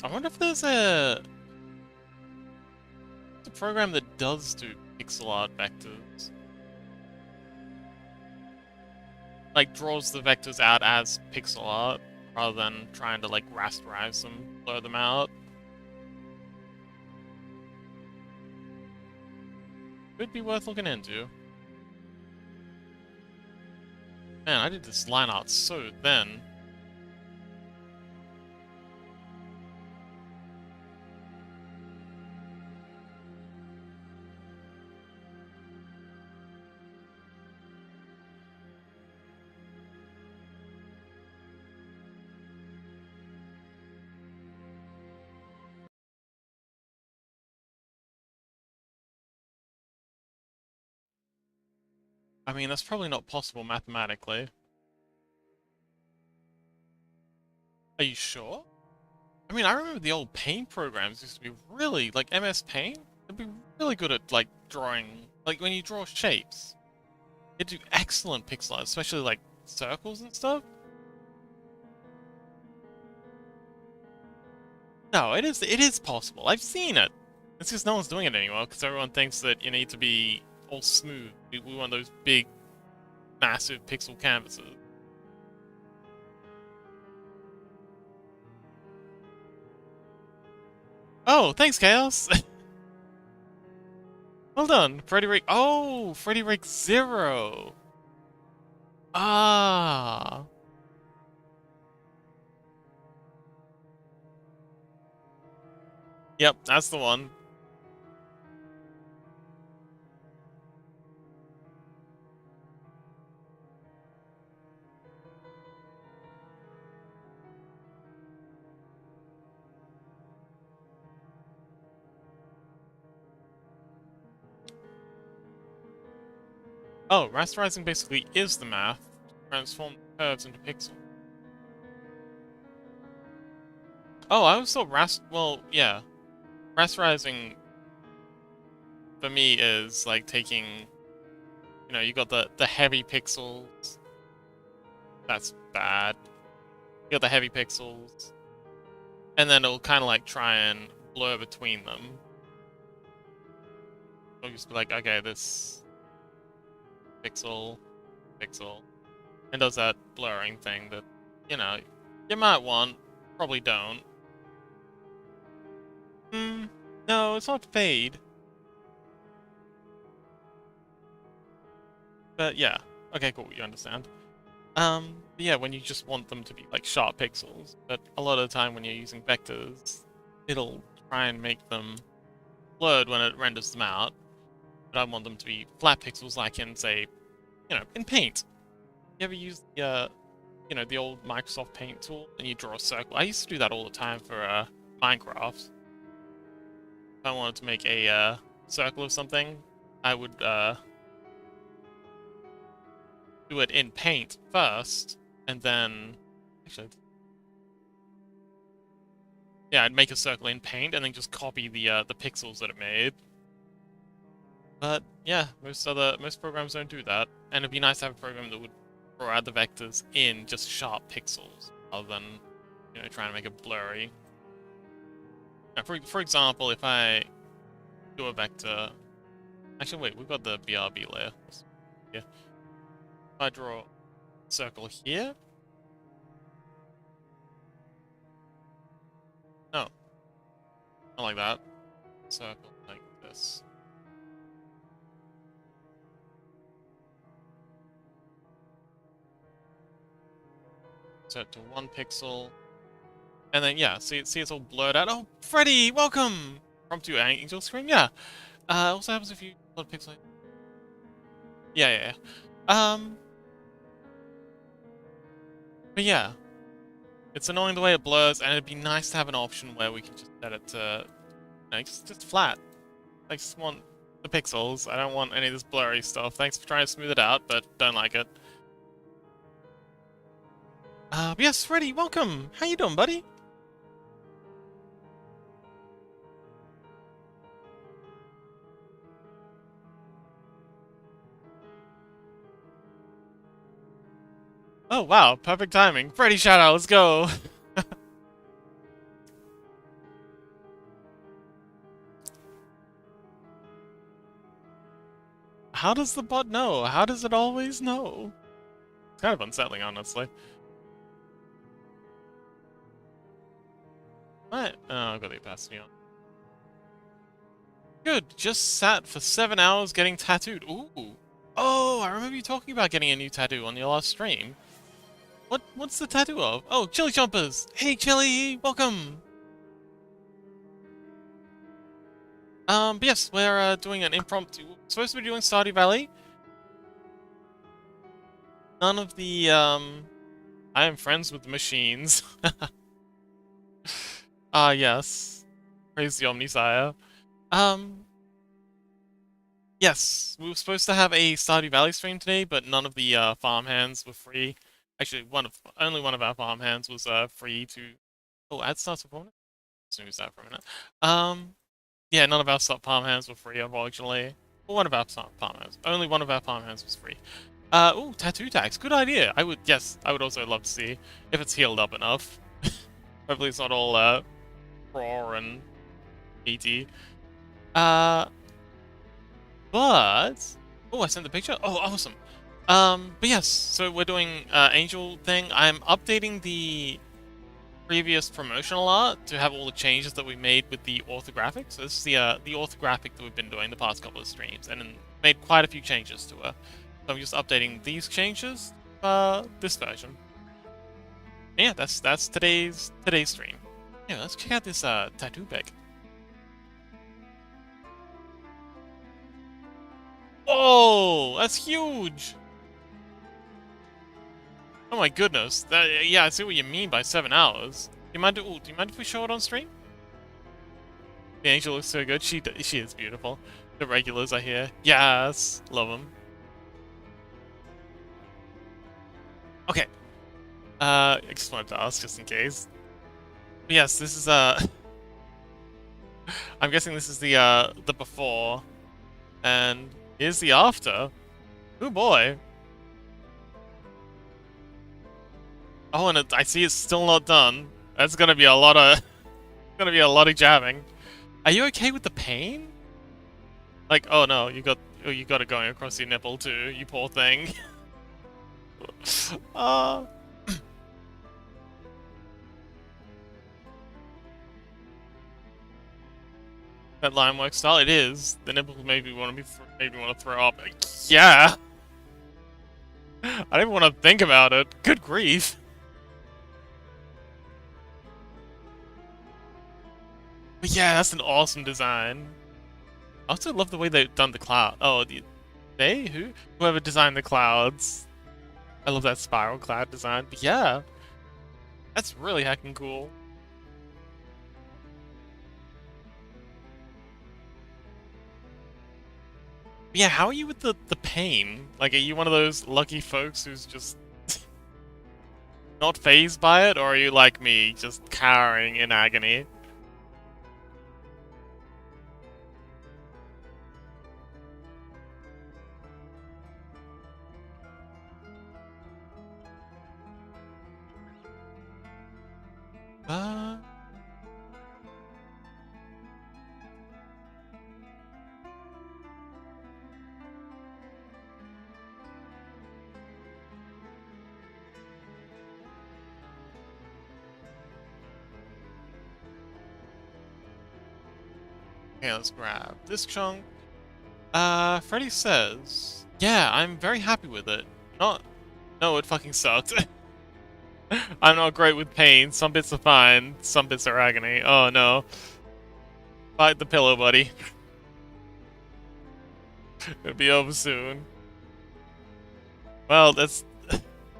I wonder if there's a program that does do pixel art vectors. Like, draws the vectors out as pixel art, rather than trying to, like, rasterize them, blur them out. Could be worth looking into. Man, I did this line art so thin. I mean, that's probably not possible mathematically. Are you sure? I mean, I remember the old Paint programs used to be really, like MS Paint, it'd be really good at, like, drawing, like, when you draw shapes. It'd do excellent pixel art, especially, like, circles and stuff. No, it is possible. I've seen it. It's just no one's doing it anymore, because everyone thinks that you need to be all smooth. We want those big, massive pixel canvases. Oh, thanks, Chaos! Well done, Freddy Rick. Oh, Freddy Rick Zero! Ah! Yep, that's the one. Oh, rasterizing basically is the math to transform curves into pixels. Oh, I always thought well, yeah. Rasterizing for me is like taking, you know, you got the heavy pixels. That's bad. You got the heavy pixels. And then it'll kind of like try and blur between them. It'll just be like, okay, this pixel, pixel. And does that blurring thing that, you know, you might want, probably don't. No, it's not fade. But yeah, okay, cool, you understand. Yeah, when you just want them to be like sharp pixels, but a lot of the time when you're using vectors, it'll try and make them blurred when it renders them out. But I want them to be flat pixels like in, say, you know, in Paint. You ever use the, you know, the old Microsoft Paint tool and you draw a circle? I used to do that all the time for, Minecraft. If I wanted to make a, circle of something, I would, do it in Paint first, and then... Actually... Yeah, I'd make a circle in Paint, and then just copy the pixels that it made. But, yeah, most programs don't do that. And it'd be nice to have a program that would draw out the vectors in just sharp pixels, rather than, you know, trying to make it blurry. For example, if I do a vector... Actually, wait, we've got the BRB layer. Yeah. If I draw a circle here... No, not like that. Circle like this. Set to 1 pixel. And then, yeah, see it's all blurred out. Oh, Freddy, welcome! Impromptu Angel screen, yeah. Also happens if you upload pixel. Yeah. But yeah. It's annoying the way it blurs, and it'd be nice to have an option where we can just set it to, you know, just flat. I just want the pixels. I don't want any of this blurry stuff. Thanks for trying to smooth it out, but don't like it. But yes, Freddy, welcome! How you doing, buddy? Oh, wow, perfect timing. Freddy shoutout, let's go! How does the bot know? How does it always know? It's kind of unsettling, honestly. What? Oh, I've got the opacity on. Good, just sat for 7 hours getting tattooed. Ooh. Oh, I remember you talking about getting a new tattoo on your last stream. What's the tattoo of? Oh, Chili Chompers! Hey, Chili! Welcome! But yes, we're doing an impromptu... We're supposed to be doing Stardew Valley. None of the, I am friends with the machines. Yes. Praise the Omnisire. Yes, we were supposed to have a Stardew Valley stream today, but none of the farmhands were free. Actually, only one of our farmhands was free to... Oh, ad starts performing? Snooze that for a minute. Yeah, none of our farmhands were free, unfortunately. Well, one of our farmhands. Only one of our farmhands was free. Oh, tattoo tags. Good idea. Yes, I would also love to see if it's healed up enough. Hopefully it's not all, raw and meaty. But... Oh, I sent the picture? Oh, awesome. But yes, so we're doing, Angel thing. I'm updating the previous promotional art to have all the changes that we made with the orthographic. So this is the orthographic that we've been doing the past couple of streams, and then made quite a few changes to her. So I'm just updating these changes, this version. And yeah, that's today's stream. Yeah, let's check out this tattoo pic. Oh, that's huge! Oh my goodness. Yeah, I see what you mean by 7 hours. Do you mind if we show it on stream? The angel looks so good. She is beautiful. The regulars are here. Yes, love them. Okay. I just wanted to ask just in case. But yes, this is I'm guessing this is the before, and here's the after. Oh boy. Oh, and I see it's still not done. That's gonna be a lot of jabbing. Are you okay with the pain? Like, oh no, you got it going across your nipple too, you poor thing. That line work style, it is. The nipple made me want to throw up. Yeah. I don't even want to think about it. Good grief. But yeah, that's an awesome design. I also love the way they've done the cloud. Oh, they? Who? Whoever designed the clouds. I love that spiral cloud design. But yeah, that's really heckin' cool. But yeah, how are you with the pain? Like, are you one of those lucky folks who's just not phased by it, or are you like me, just cowering in agony? Uh, Okay, let's grab this chunk. Freddy says, yeah, I'm very happy with it. Not, no, it fucking sucked. I'm not great with pain. Some bits are fine, some bits are agony. Oh no. Bite the pillow, buddy. It'll be over soon. Well, that's...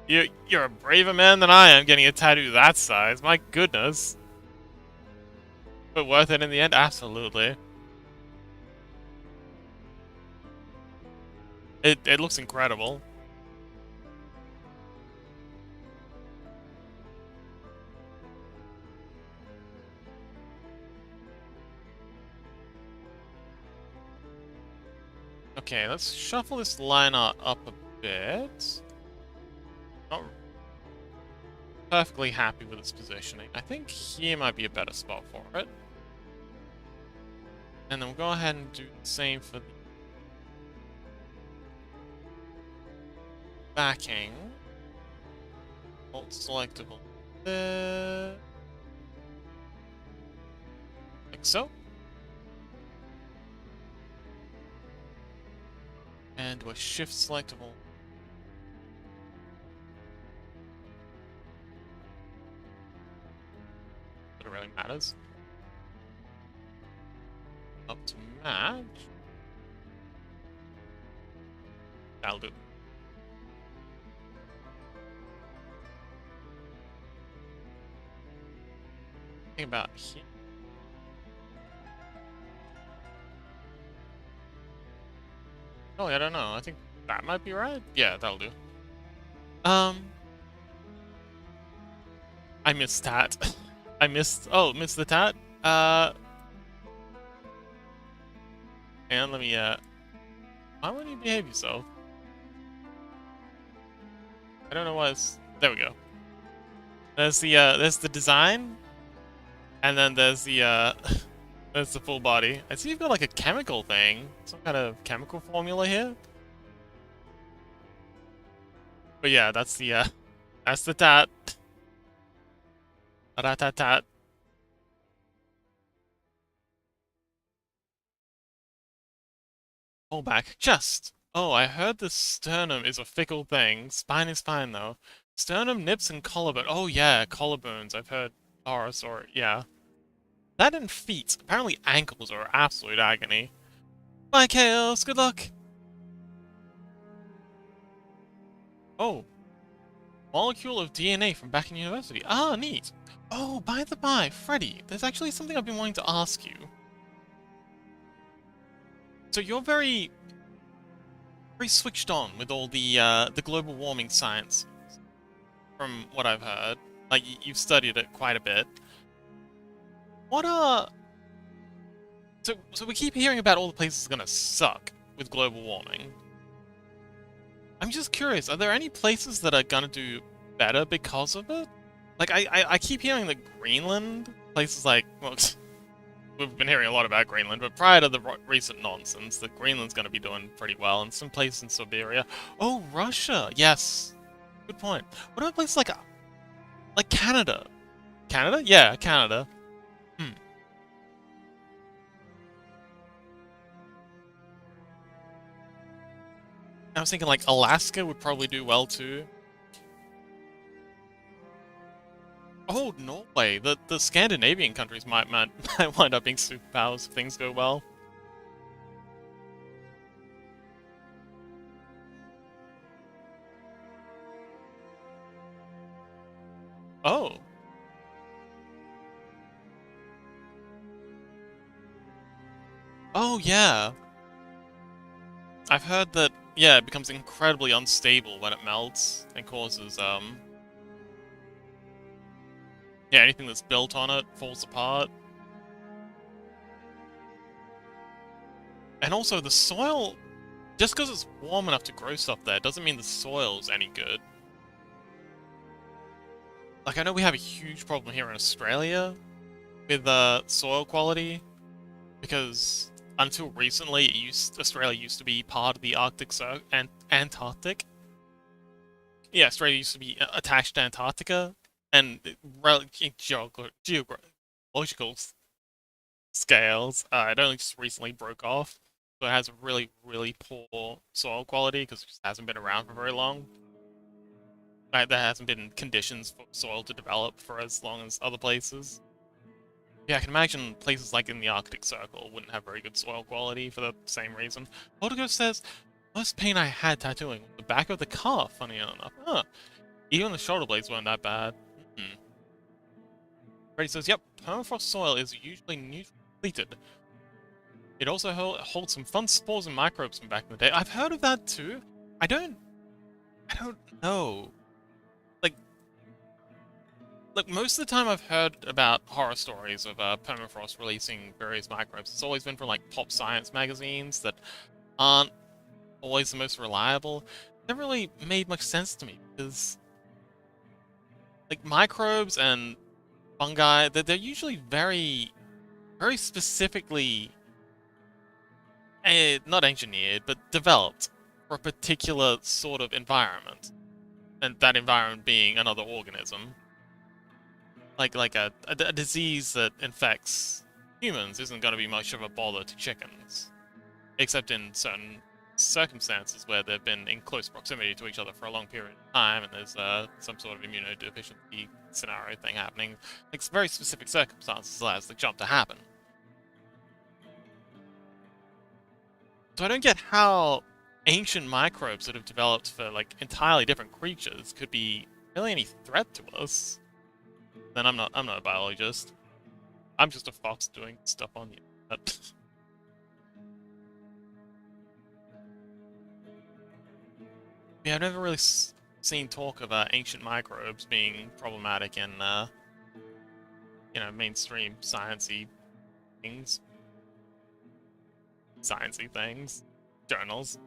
You're a braver man than I am getting a tattoo that size. My goodness. But worth it in the end? Absolutely. It looks incredible. Okay, let's shuffle this line art up a bit. Not perfectly happy with its positioning. I think here might be a better spot for it. And then we'll go ahead and do the same for the backing. Alt selectable there. Like so. And do a shift selectable. But it really matters. Up to match. That'll do. Think about here. Oh, I don't know. I think that might be right. Yeah, that'll do. I missed tat. I missed. Oh, missed the tat. And let me. Why wouldn't you behave yourself? I don't know why it's. There we go. There's the design, and then there's the there's the full body. I see you've got like a chemical thing, some kind of chemical formula here. But yeah, that's the tat. Rat-tat-tat. Pull back. Chest. Oh, I heard the sternum is a fickle thing. Spine is fine though. Sternum, nips, and collarbone. Oh yeah, collarbones. I've heard horrors or yeah. That and feet. Apparently ankles are absolute agony. Bye, Chaos. Good luck. Oh. Molecule of DNA from back in university. Ah, neat. Oh, by the by, Freddy, there's actually something I've been wanting to ask you. So you're very switched on with all the global warming science, from what I've heard. Like, you've studied it quite a bit. What are... So we keep hearing about all the places gonna suck with global warming. I'm just curious, are there any places that are gonna do better because of it? Like, I keep hearing that Greenland, places like... Well, we've been hearing a lot about Greenland, but prior to the recent nonsense, that Greenland's gonna be doing pretty well, and some places in Siberia. Oh, Russia! Yes! Good point. What about places like Canada? Canada? Yeah, Canada. I was thinking like Alaska would probably do well too. Oh, Norway. The Scandinavian countries might wind up being superpowers if things go well. Oh. Oh, yeah. I've heard that, yeah, it becomes incredibly unstable when it melts and causes, yeah, anything that's built on it falls apart. And also, the soil, just because it's warm enough to grow stuff there, doesn't mean the soil's any good. Like, I know we have a huge problem here in Australia with soil quality, because until recently, Australia used to be part of the Arctic and Antarctic. Yeah, Australia used to be attached to Antarctica, and geological scales. It only just recently broke off, so it has really, really poor soil quality because it just hasn't been around for very long. There hasn't been conditions for soil to develop for as long as other places. Yeah, I can imagine places like in the Arctic Circle wouldn't have very good soil quality for the same reason. Poltergeist says, most pain I had tattooing was the back of the calf, funny enough. Huh. Even the shoulder blades weren't that bad. Hmm. Freddy says, yep, permafrost soil is usually neutrally depleted. It also holds some fun spores and microbes from back in the day. I've heard of that too. I don't know. Like, Look, most of the time I've heard about horror stories of permafrost releasing various microbes. It's always been from like pop science magazines that aren't always the most reliable. Never really made much sense to me because like microbes and fungi, they're usually very, very specifically not engineered, but developed for a particular sort of environment, and that environment being another organism. Like a disease that infects humans isn't going to be much of a bother to chickens, except in certain circumstances where they've been in close proximity to each other for a long period of time, and there's some sort of immunodeficiency scenario thing happening. Like very specific circumstances allows the jump to happen. So I don't get how ancient microbes that have developed for like entirely different creatures could be really any threat to us. Then I'm not a biologist. I'm just a fox doing stuff on the internet. Yeah, I've never really seen talk of ancient microbes being problematic in mainstream things, sciencey things, journals.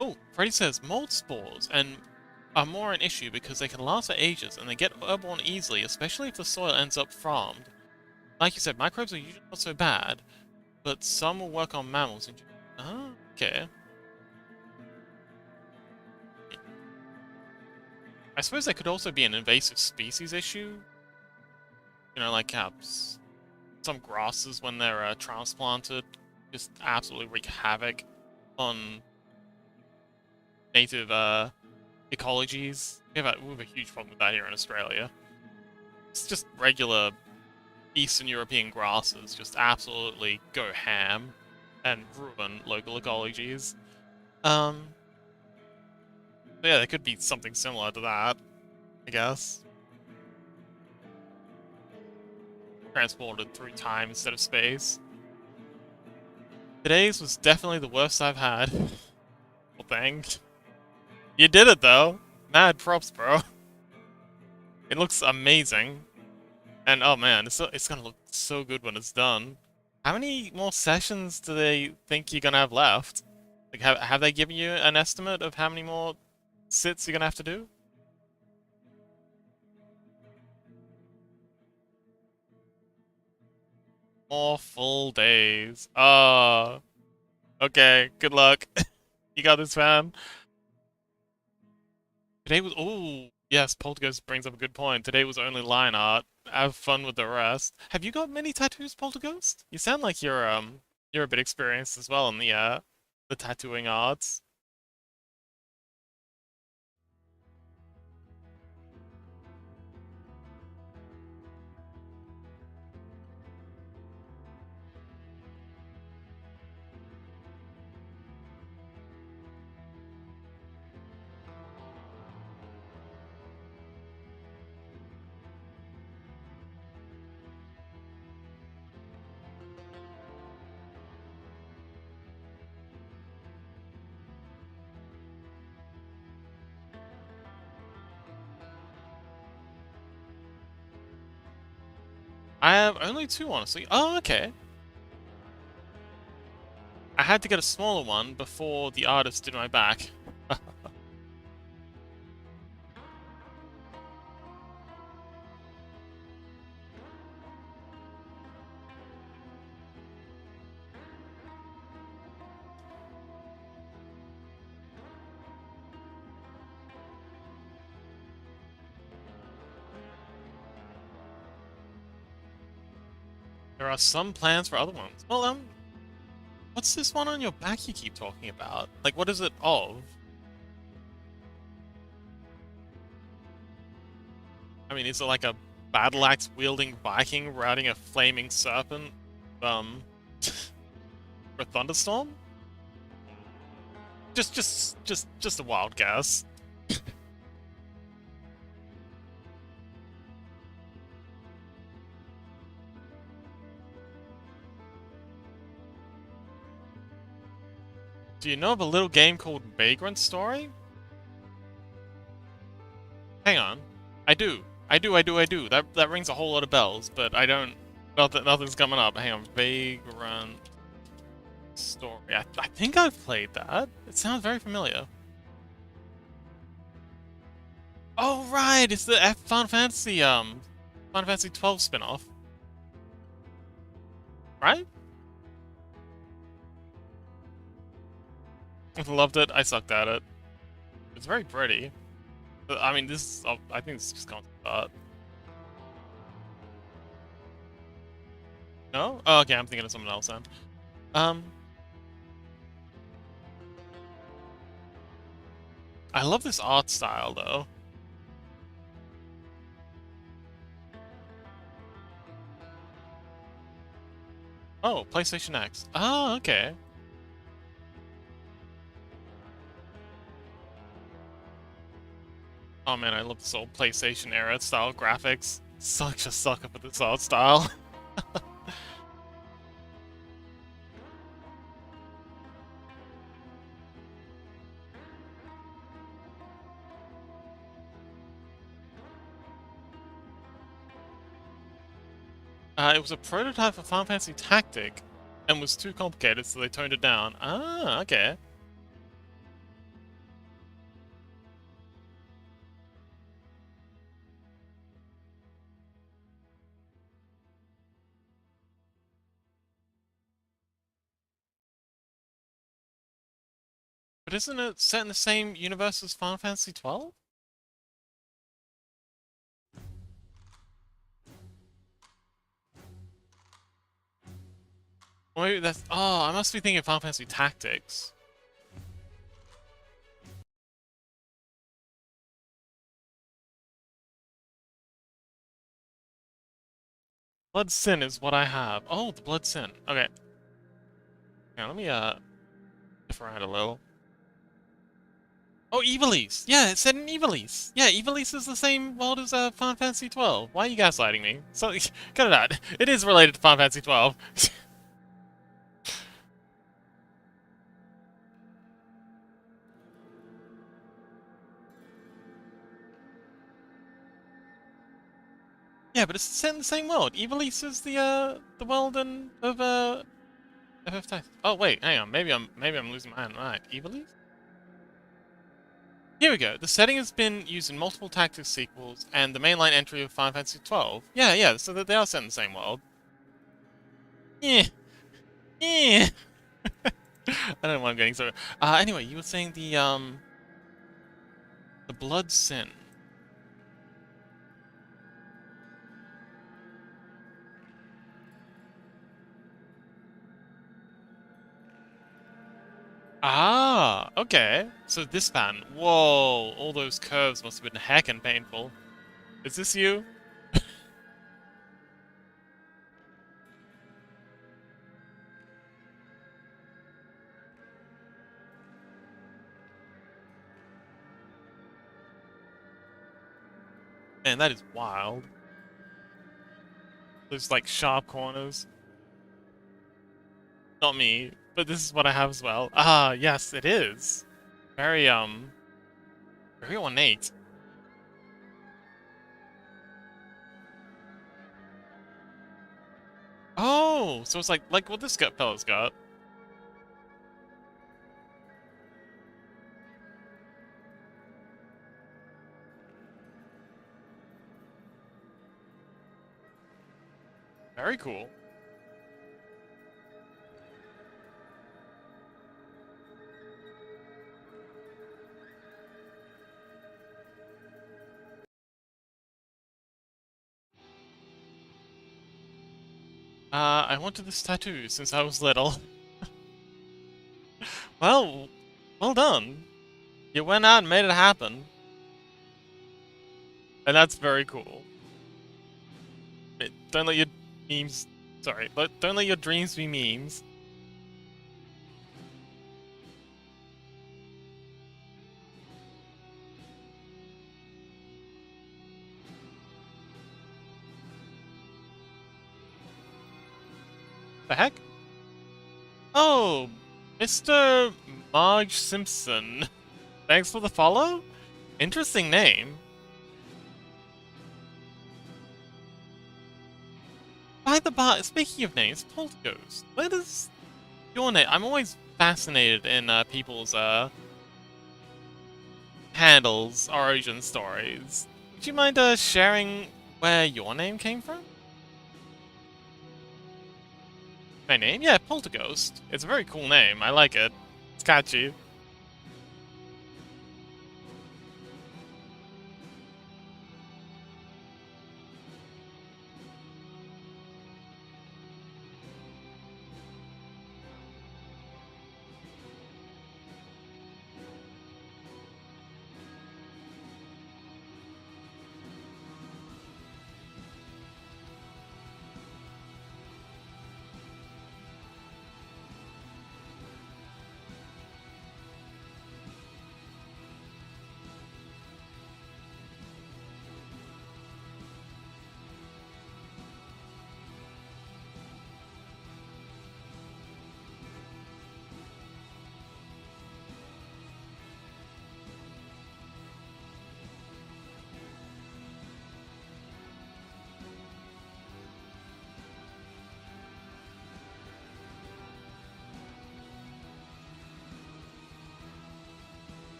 Oh, Freddy says mold spores and are more an issue because they can last for ages and they get airborne easily, especially if the soil ends up farmed. Like you said, microbes are usually not so bad, but some will work on mammals and... Oh, okay. I suppose that could also be an invasive species issue. You know, like some grasses, when they're transplanted, just absolutely wreak havoc on native ecologies. We have a huge problem with that here in Australia. It's just regular Eastern European grasses just absolutely go ham and ruin local ecologies. Um, so yeah, there could be something similar to that, I guess. Transported through time instead of space. Today's was definitely the worst I've had. Well, thing. You did it though. Mad props, bro. It looks amazing. And oh man, it's gonna look so good when it's done. How many more sessions do they think you're gonna have left? Like, have they given you an estimate of how many more sits you're gonna have to do? More full days. Oh, okay. Good luck. You got this, fam. Today was. Oh, yes. Poltergeist brings up a good point. Today was only line art. Have fun with the rest. Have you got many tattoos, Poltergeist? You sound like you're a bit experienced as well in the tattooing arts. I have only two, honestly. Oh, okay. I had to get a smaller one before the artist did my back. There are some plans for other ones. Well, what's this one on your back you keep talking about? Like, what is it of? I mean, is it like a battle axe wielding Viking riding a flaming serpent, for Thunderstorm? Just a wild guess. Do you know of a little game called Vagrant Story? Hang on. I do. I do. That rings a whole lot of bells, but I don't... Nothing's coming up. Hang on. Vagrant Story. I think I've played that. It sounds very familiar. Oh, right! It's the Final Fantasy, Final Fantasy 12 spin-off. Right? Loved it. I sucked at it. It's very pretty. I mean, this is... I think this is just going to start. No? Oh, okay, I'm thinking of someone else then. I love this art style, though. Oh, PlayStation X. Oh, okay. Oh man, I love this old PlayStation era style graphics. Such a sucker for this art style. It was a prototype for Final Fantasy Tactic, and was too complicated, so they toned it down. Ah, okay. But isn't it set in the same universe as Final Fantasy 12? Or maybe that's... Oh, I must be thinking of Final Fantasy Tactics. Blood Sin is what I have. Oh, the Blood Sin. Okay. Now, let me, diff around a little. Oh, Ivalice! Yeah, it said in Ivalice! Yeah, Ivalice is the same world as, Final Fantasy 12. Why are you gaslighting me? So, cut it out. It is related to Final Fantasy 12. Yeah, but it's set in the same world. Ivalice is the world of, FF Tactics. Oh, wait, hang on. Maybe I'm losing my mind. Right, Ivalice? Here we go. The setting has been used in multiple Tactics sequels and the mainline entry of Final Fantasy 12. Yeah, so that they are set in the same world. Yeah. Yeah. I don't know why I'm getting so... anyway, you were saying the Blood Sin. Ah, okay. So this pattern. Whoa, all those curves must have been heckin' painful. Is this you? Man, that is wild. Those, like, sharp corners. Not me, but this is what I have as well. Ah, yes, it is. Very, very ornate. Oh, so it's like what this fella's got. Very cool. I wanted this tattoo since I was little. Well, well done. You went out and made it happen. And that's very cool. Don't let your memes... Sorry, but don't let your dreams be memes. The heck? Oh, Mr. Marge Simpson. Thanks for the follow? Interesting name. By the by, speaking of names, Polterghost, where does your name... I'm always fascinated in people's handles, origin stories. Would you mind sharing where your name came from? My name? Yeah, Polterghost. It's a very cool name. I like it. It's catchy.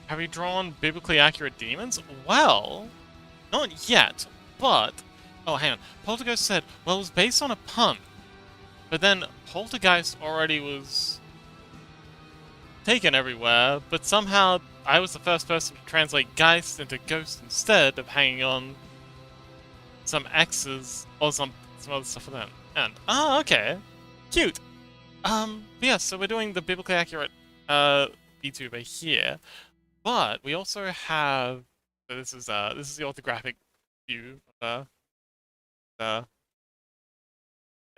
Have you drawn biblically accurate demons? Well, not yet, but... Oh, hang on. Poltergeist said, well, it was based on a pun. But then Poltergeist already was taken everywhere, but somehow I was the first person to translate Geist into Ghost instead of hanging on some X's or some other stuff for them. And, okay. Cute! But yeah, so we're doing the biblically accurate, VTuber here. But we also have, so this is the orthographic view of and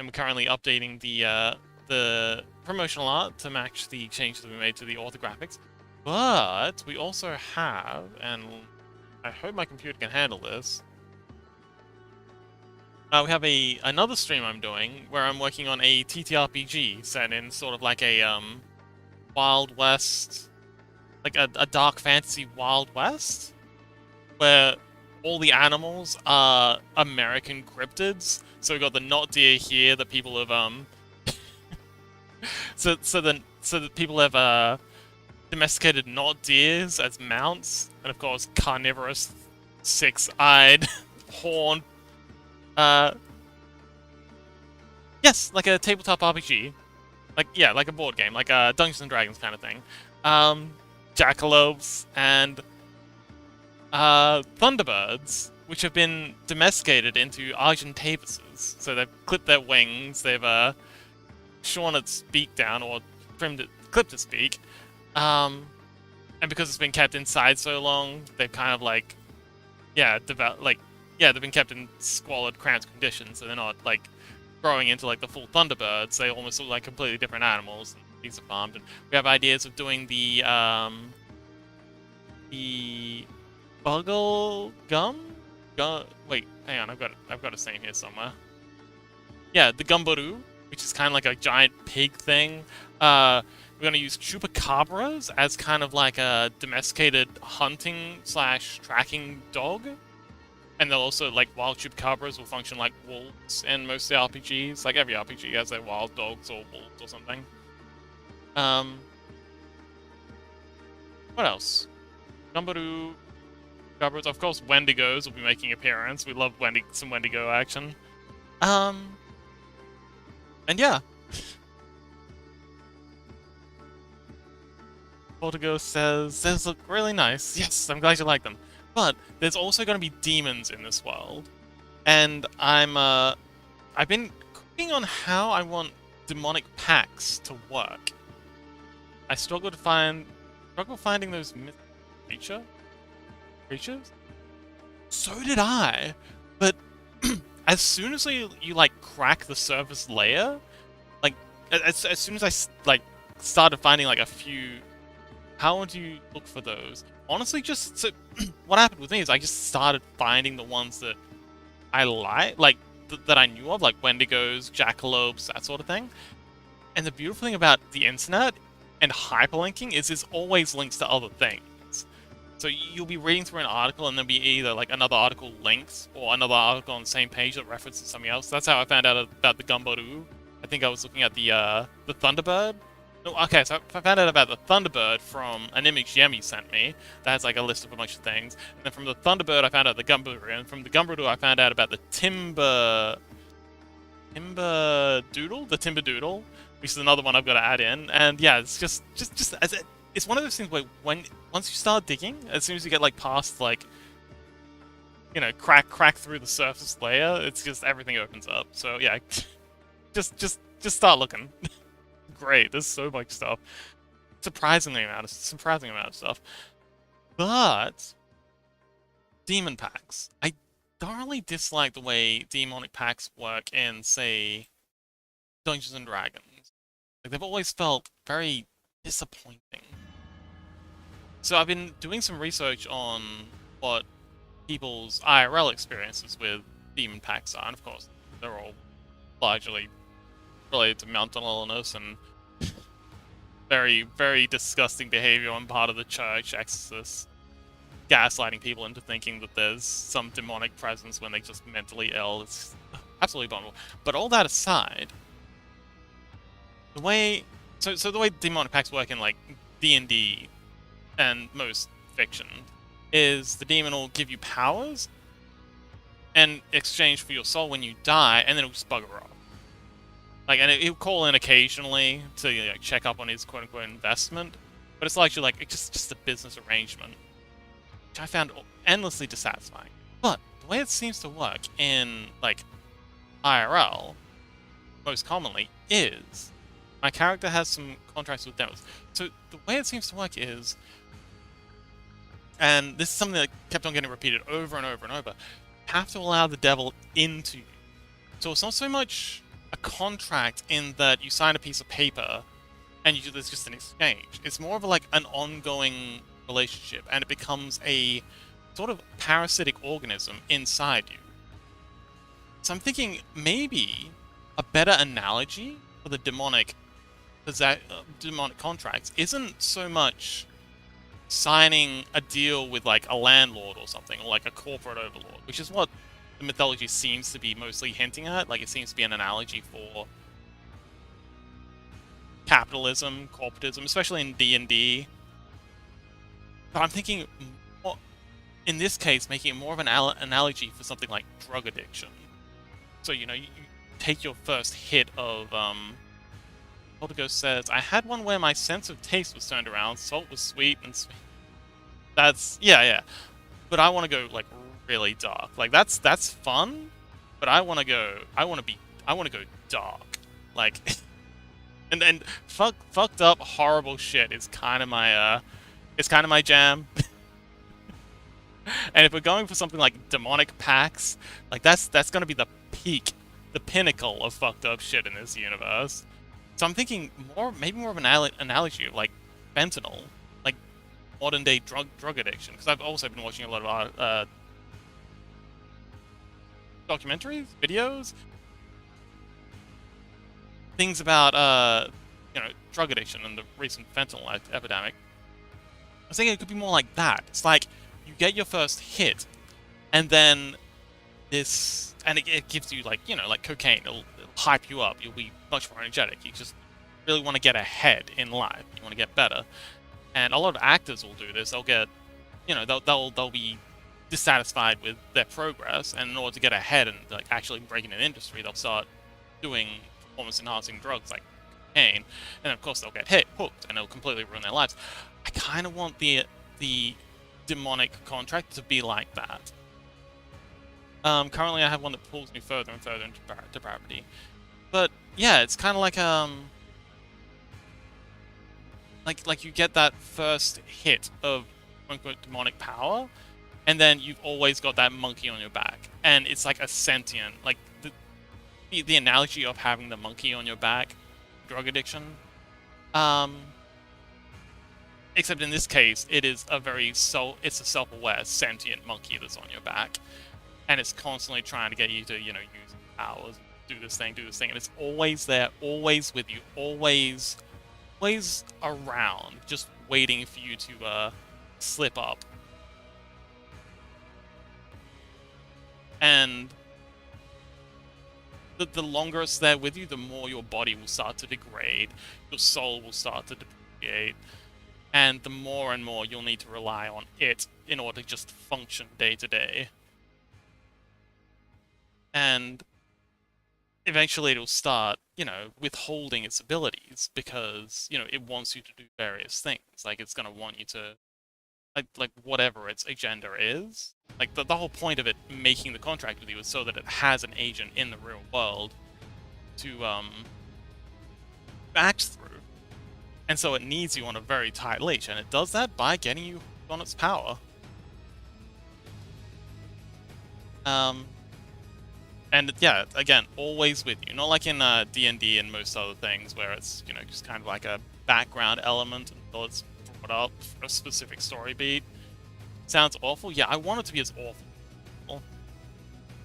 we're currently updating the promotional art to match the changes that we made to the orthographics. But we also have, and I hope my computer can handle this. We have another stream I'm doing where I'm working on a TTRPG set in sort of like a Wild West. Like a dark fantasy Wild West, where all the animals are American cryptids. So we got the not deer here that people have so that people have domesticated not deers as mounts, and of course carnivorous, six-eyed, horned. Yes, like a tabletop RPG, like a board game, like a Dungeons and Dragons kind of thing. Jackalopes and thunderbirds, which have been domesticated into Argentavises. So they've clipped their wings, they've shorn its beak down, or clipped its beak. And because it's been kept inside so long, they've kind of they've been kept in squalid, cramped conditions, so they're not growing into the full thunderbirds. They almost look like completely different animals. These are farmed, and we have ideas of doing the Buggle Gum? Wait, hang on, I've got a saying here somewhere. Yeah, the Gumbaroo, which is kind of like a giant pig thing. We're gonna use chupacabras as kind of like a domesticated hunting / tracking dog. And they'll also, wild chupacabras will function like wolves in most of the RPGs. Like every RPG has their wild dogs or wolves or something. What else? Gumbaroo, Gubbers, of course Wendigos will be making an appearance. We love some Wendigo action. And yeah. Poltergeist says, those look really nice. Yes, I'm glad you like them. But there's also going to be demons in this world. And I've been Depending on how I want demonic packs to work, I struggle finding those mythic creatures. So did I, but as soon as you like crack the surface layer, like as soon as like started finding like a few, how would you look for those? Honestly, just so what happened with me is I just started finding the ones that I like that I knew of, like Wendigos, Jackalopes, that sort of thing. And the beautiful thing about the internet and hyperlinking is there's always links to other things. So you'll be reading through an article and there'll be either like another article links or another article on the same page that references something else. That's how I found out about the Gumbaru. I think I was looking at the Thunderbird. No, okay, so I found out about the Thunderbird from an image Yemi sent me that has like a list of a bunch of things. And then from the Thunderbird I found out the Gumbaru, and from the Gumbaru I found out about the Timber Doodle, which is another one I've got to add in. And yeah, it's just as it's one of those things where once you start digging, as soon as you get like past like, you know, crack through the surface layer, it's just everything opens up. So yeah, just start looking. Great, there's so much stuff. Surprising amount of stuff. But demon packs. I thoroughly dislike the way demonic packs work in, say, Dungeons and Dragons. Like, they've always felt very disappointing. So I've been doing some research on what people's IRL experiences with demon packs are, and of course, they're all largely related to mental illness and very, very disgusting behavior on part of the church, exorcists, gaslighting people into thinking that there's some demonic presence when they're just mentally ill. It's absolutely abominable. But all that aside, the way the way demonic pacts work in like D&D and most fiction is the demon will give you powers in exchange for your soul when you die, and then it'll just bugger off. Like, and he'll call in occasionally to like check up on his quote-unquote investment, but it's largely like it's just a business arrangement, which I found endlessly dissatisfying. But the way it seems to work in like IRL, most commonly, is my character has some contracts with devils. So the way it seems to work is, and this is something that kept on getting repeated over and over and over, you have to allow the devil into you. So it's not so much a contract in that you sign a piece of paper and there's just an exchange. It's more of like an ongoing relationship, and it becomes a sort of parasitic organism inside you. So I'm thinking maybe a better analogy for the demonic contracts isn't so much signing a deal with like a landlord or something, or like a corporate overlord, which is what the mythology seems to be mostly hinting at. Like, it seems to be an analogy for capitalism, corporatism, especially in D&D. But I'm thinking, more, in this case, making it more of an analogy for something like drug addiction. So, you know, you take your first hit of, Ghost says, I had one where my sense of taste was turned around, salt was sweet and sweet. That's, yeah. But I want to go, like, really dark. Like, that's fun, but I want to go dark. Like, and fucked up, horrible shit is kind of my jam. And if we're going for something like demonic packs, like that's gonna be the peak, the pinnacle of fucked up shit in this universe. So I'm thinking maybe more of an analogy of like fentanyl, like modern day drug addiction. Because I've also been watching a lot of documentaries, videos, things about drug addiction and the recent fentanyl epidemic. I was thinking it could be more like that. It's like you get your first hit, and then it gives you like cocaine. It'll hype you up. You'll be much more energetic. You just really want to get ahead in life. You want to get better. And a lot of actors will do this. They'll get, they'll be dissatisfied with their progress, and in order to get ahead and like actually break into an industry, they'll start doing performance-enhancing drugs like cocaine, and of course they'll get hooked, and it'll completely ruin their lives. I kind of want the demonic contract to be like that. Currently I have one that pulls me further and further into depravity, But yeah, it's kind of like you get that first hit of quote-unquote demonic power, and then you've always got that monkey on your back, and it's like a sentient, like the analogy of having the monkey on your back, drug addiction. Um, except in this case, it is it's a self-aware sentient monkey that's on your back, and it's constantly trying to get you to use powers, do this thing, and it's always there, always with you, always around, just waiting for you to slip up. And the longer it's there with you, the more your body will start to degrade, your soul will start to depreciate, and the more and more you'll need to rely on it in order to just function day to day. And eventually it'll start, withholding its abilities because, it wants you to do various things. Like, it's going to want you to, like whatever its agenda is. Like, the whole point of it making the contract with you is so that it has an agent in the real world to, act through. And so it needs you on a very tight leash, and it does that by getting you on its power. And yeah, again, always with you. Not like in D&D and most other things where it's, just kind of like a background element until it's brought up for a specific story beat. Sounds awful? Yeah, I want it to be as awful.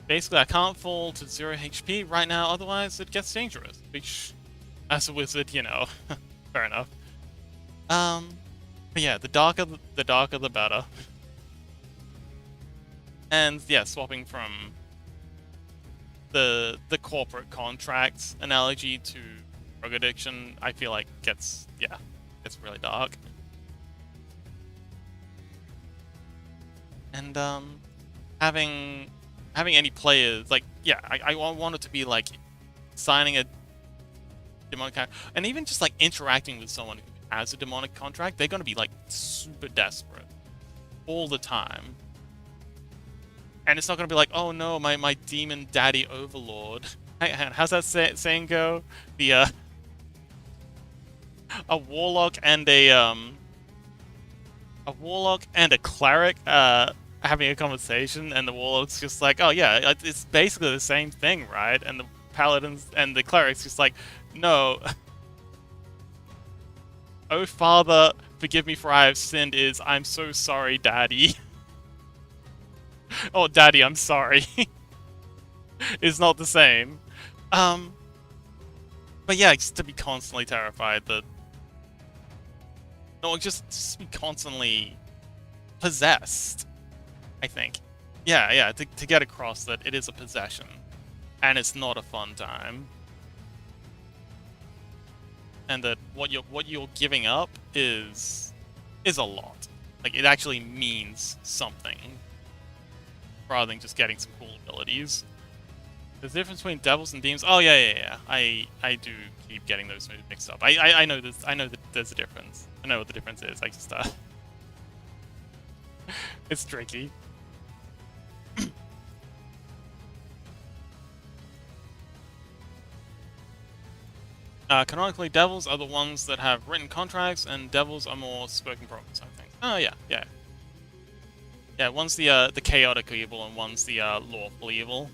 Basically, I can't fall to 0 HP right now, otherwise it gets dangerous. Which, as a wizard, fair enough. But yeah, the darker the better. And yeah, swapping from the corporate contracts analogy to drug addiction, I feel like gets really dark. And having any players, like, yeah, I want it to be like signing a demonic contract, and even just like interacting with someone who has a demonic contract, they're gonna be like super desperate all the time. And it's not going to be like, oh no, my demon daddy overlord. How's that saying go? The a warlock and a cleric having a conversation, and the warlock's just like, oh yeah, it's basically the same thing, right? And the paladins and the cleric's just like, no. Oh father, forgive me for I have sinned is, I'm so sorry, daddy. Oh, daddy, I'm sorry. It's not the same. But yeah, just to be constantly terrified that... No, just be constantly possessed, I think. Yeah, to get across that it is a possession. And it's not a fun time. And that what you're giving up is a lot. Like, it actually means something, rather than just getting some cool abilities. There's a difference between devils and demons. Oh yeah. I do keep getting those mixed up. I know this. I know that there's a difference. I know what the difference is. I just it's tricky. Canonically, devils are the ones that have written contracts, and devils are more spoken prophets, I think. Oh yeah. Yeah, one's the chaotic evil, and one's the lawful evil.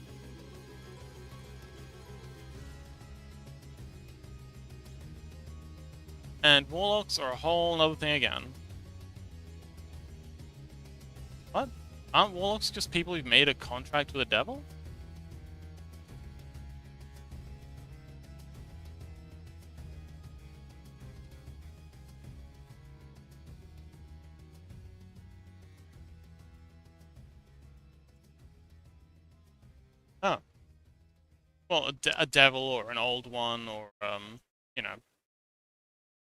And warlocks are a whole other thing again. What? Aren't warlocks just people who've made a contract with the devil? Oh. Well, a devil or an old one, or,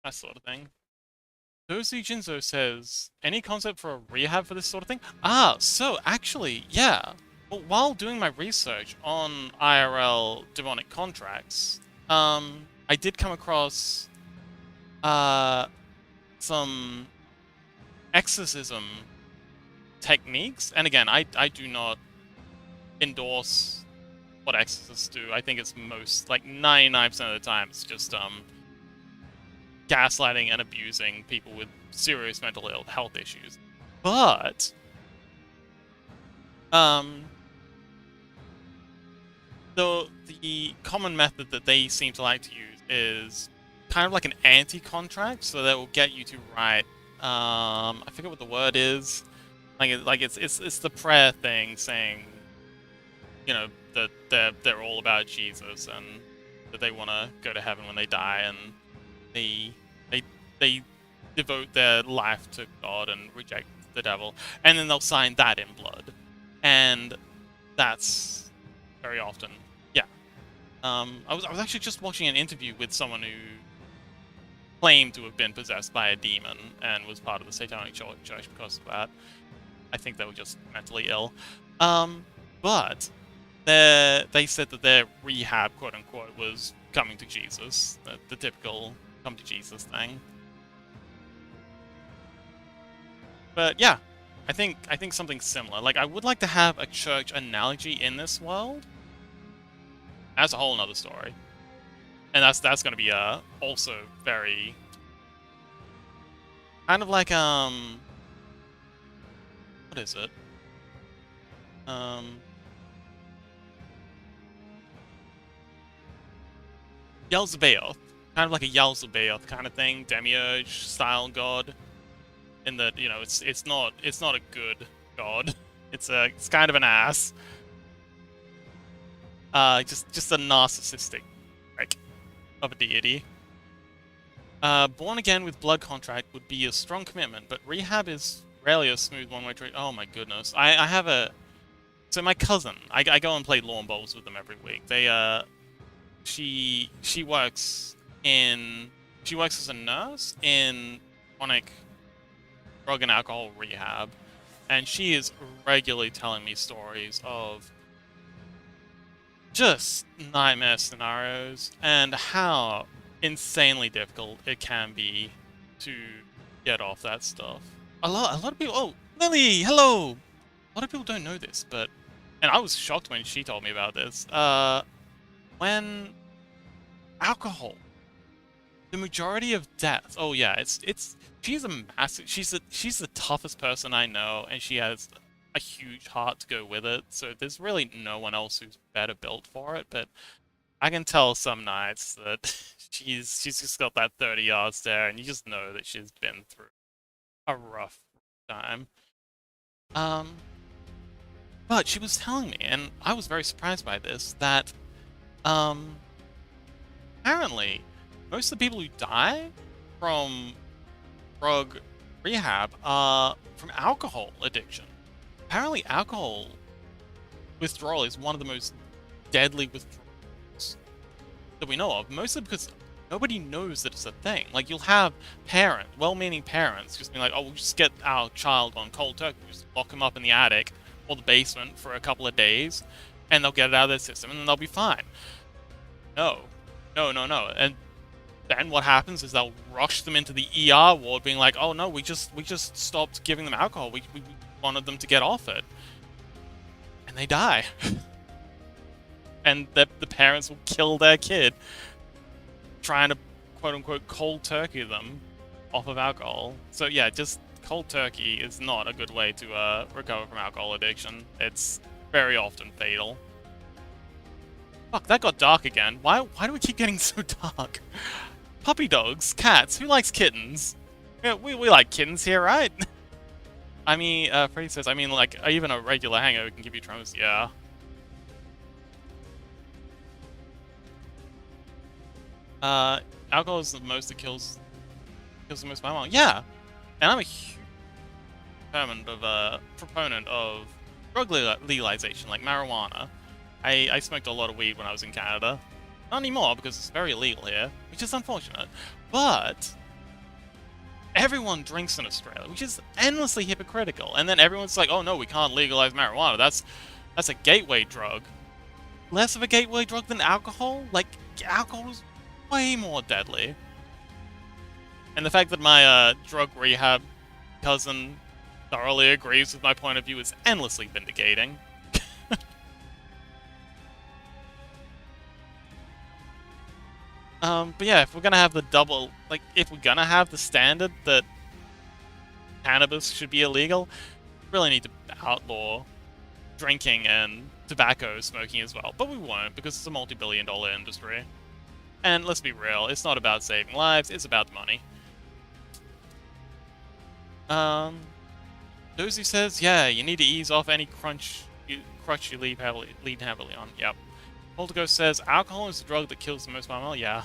that sort of thing. Dozy Jinzo says, any concept for a rehab for this sort of thing? Ah, so actually, yeah. Well, while doing my research on IRL demonic contracts, I did come across, some exorcism techniques. And again, I do not endorse what exorcists do. I think it's most, like 99% of the time, it's just gaslighting and abusing people with serious mental health issues. But the common method that they seem to like to use is kind of like an anti-contract, so that will get you to write. I forget what the word is. It's the prayer thing saying, you know, that they're all about Jesus and that they want to go to heaven when they die, and they they devote their life to God and reject the devil, and then they'll sign that in blood, and that's very often, yeah. I was actually just watching an interview with someone who claimed to have been possessed by a demon and was part of the Satanic Church because of that. I think they were just mentally ill. But they said that their rehab, quote unquote, was coming to Jesus, the typical come to Jesus thing. But yeah, I think something similar. Like, I would like to have a church analogy in this world. That's a whole nother story, and that's going to be also very kind of like what is it? Yalzabaoth, kind of like a Yalzabaoth kind of thing, demiurge style god. In that, you know, it's not a good god. It's kind of an ass. Just a narcissistic wreck of a deity. Born again with blood contract would be a strong commitment, but rehab is rarely a smooth one-way trip. Oh my goodness. I have a... So my cousin, I go and play lawn bowls with them every week. She works as a nurse in chronic drug and alcohol rehab, and she is regularly telling me stories of just nightmare scenarios and how insanely difficult it can be to get off that stuff. A lot of people... Oh, Lily, hello! A lot of people don't know this, but... And I was shocked when she told me about this. When alcohol, the majority of deaths... Oh yeah, she's a massive... She's the toughest person I know, and she has a huge heart to go with it, so there's really no one else who's better built for it, but I can tell some nights that she's just got that 30-yard stare, and you just know that she's been through a rough time. But she was telling me, and I was very surprised by this, that apparently most of the people who die from drug rehab are from alcohol addiction. Apparently alcohol withdrawal is one of the most deadly withdrawals that we know of, mostly because nobody knows that it's a thing. Like, you'll have well-meaning parents just being like, oh, we'll just get our child on cold turkey, just lock him up in the attic or the basement for a couple of days, and they'll get it out of their system, and then they'll be fine. No. And then what happens is they'll rush them into the ER ward being like, oh no, we just stopped giving them alcohol. We wanted them to get off it. And they die. And the parents will kill their kid trying to, quote-unquote, cold turkey them off of alcohol. So yeah, just cold turkey is not a good way to recover from alcohol addiction. It's very often fatal. Fuck, that got dark again. Why do we keep getting so dark? Puppy dogs, cats, who likes kittens? Yeah, we like kittens here, right? I mean, Freddy says, I mean, like, even a regular hangover can give you traumas. Yeah. Alcohol is the most that kills the most by yeah. And I'm a huge proponent of drug legalization, like marijuana. I smoked a lot of weed when I was in Canada. Not anymore, because it's very illegal here, which is unfortunate. But everyone drinks in Australia, which is endlessly hypocritical. And then everyone's like, oh no, we can't legalize marijuana. That's a gateway drug. Less of a gateway drug than alcohol? Like, alcohol is way more deadly. And the fact that my drug rehab cousin thoroughly agrees with my point of view is endlessly vindicating. But yeah, if we're gonna have the double, like, if we're gonna have the standard that cannabis should be illegal, we really need to outlaw drinking and tobacco smoking as well. But we won't, because it's a multi-billion-dollar industry. And let's be real, it's not about saving lives, it's about the money. Dozy says, yeah, you need to ease off any crutch you lean heavily on. Yep. Polterghost says, alcohol is the drug that kills the most mammal. Yeah.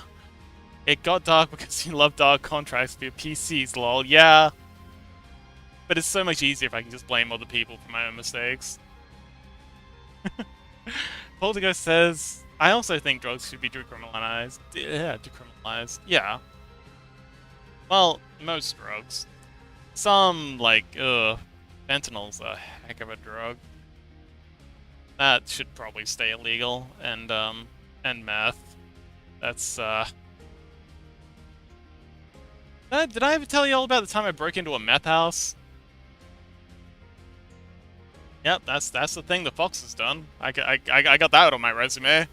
It got dark because you love dark contracts for your PCs, lol. Yeah. But it's so much easier if I can just blame other people for my own mistakes. Polterghost says, I also think drugs should be decriminalized. Yeah, decriminalized. Yeah. Well, most drugs. Some, like, fentanyl's a heck of a drug. That should probably stay illegal, and meth. That's, Did I ever tell you all about the time I broke into a meth house? Yep, that's the thing the Fox has done. I got that on my resume.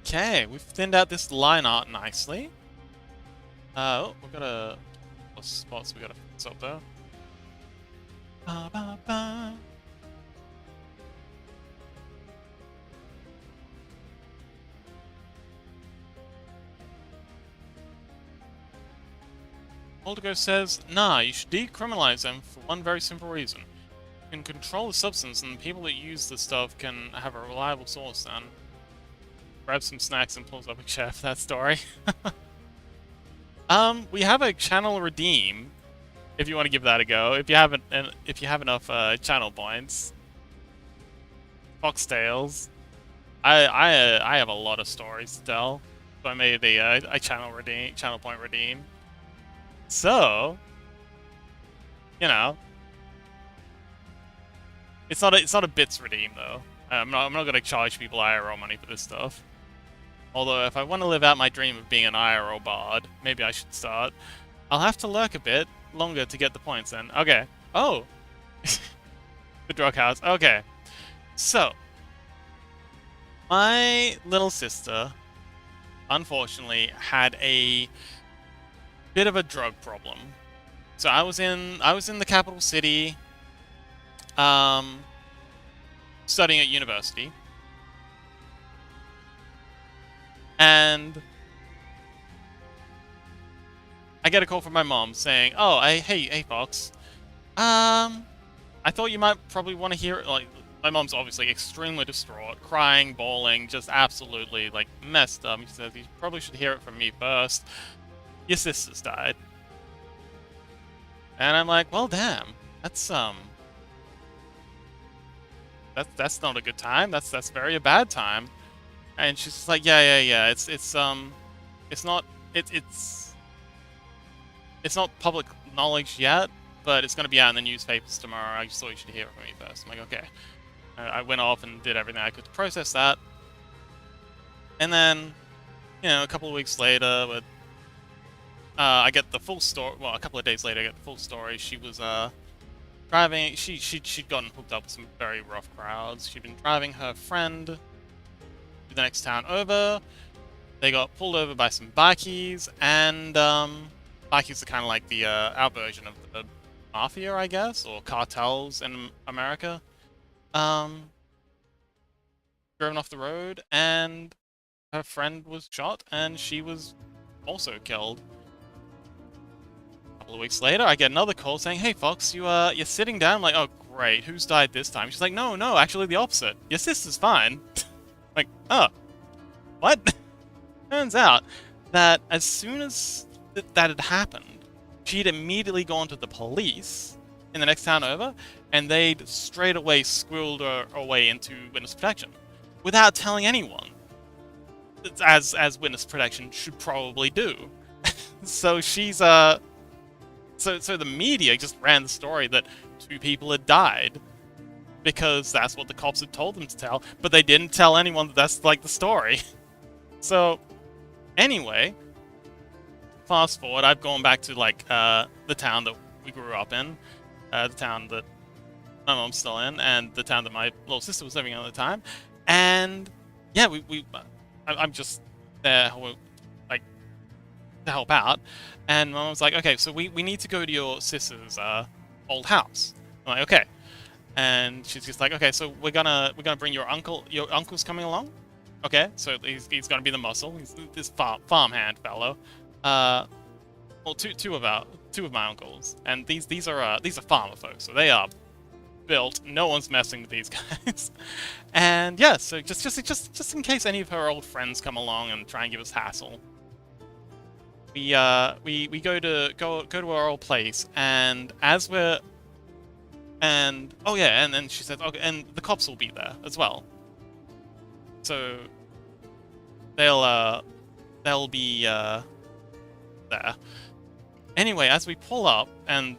Okay, we've thinned out this line art nicely. Oh, we've got a spots we gotta fix up though. Ba, ba, ba. Polterghost says, nah, you should decriminalize them for one very simple reason. You can control the substance and the people that use the stuff can have a reliable source then. Grabs some snacks and pulls up a chair for that story. We have a channel redeem, if you want to give that a go. If you have enough channel points. Foxtails. I have a lot of stories to tell, so I made a channel point redeem. So, you know, it's not a bits redeem though. I'm not gonna charge people IRL money for this stuff. Although, if I want to live out my dream of being an IRL bard, maybe I should start. I'll have to lurk a bit longer to get the points then. Okay. Oh! The drug house. Okay. So, my little sister, unfortunately, had a bit of a drug problem. So I was in the capital city, studying at university. And I get a call from my mom saying, "Oh, hey, Fox. I thought you might probably want to hear it." Like, my mom's obviously extremely distraught, crying, bawling, just absolutely like messed up. She says, "You probably should hear it from me first. Your sister's died." And I'm like, "Well, damn. That's not a good time. That's very a bad time." And she's just like, yeah. It's not public knowledge yet, but it's gonna be out in the newspapers tomorrow. I just thought you should hear it from me first. I'm like, okay. I went off and did everything I could to process that. And then, a couple of weeks later, with I get the full story. Well, a couple of days later, I get the full story. She was driving. She'd gotten hooked up with some very rough crowds. She'd been driving her friend to the next town over. They got pulled over by some bikies, and bikies are kind of like the our version of the mafia, I guess, or cartels in America. Driven off the road, and her friend was shot, and she was also killed. A couple of weeks later, I get another call saying, "Hey, Fox, you're sitting down." I'm like, "Oh, great. Who's died this time?" She's like, "No, actually the opposite. Your sister's fine." Like, oh, what? Turns out that as soon as that had happened, she'd immediately gone to the police in the next town over, and they'd straight away squirreled her away into witness protection without telling anyone, as witness protection should probably do. So she's so the media just ran the story that 2 people had died because that's what the cops had told them to tell, but they didn't tell anyone that that's like the story. So, anyway, fast forward, I've gone back to like the town that we grew up in, the town that my mom's still in, and the town that my little sister was living in at the time. And yeah, I'm just there, like, to help out. And my mom's like, okay, so we need to go to your sister's old house. I'm like, okay. And she's just like, okay, so we're gonna bring your uncle. Your uncle's coming along. Okay, so he's gonna be the muscle. He's this farmhand fellow. Well, two of my uncles, and these are farmer folks, so they are built. No one's messing with these guys. And yeah, so just in case any of her old friends come along and try and give us hassle, we go to our old place, and as we're oh yeah, and then she says, okay, and the cops will be there as well. So they'll be there. Anyway, as we pull up, and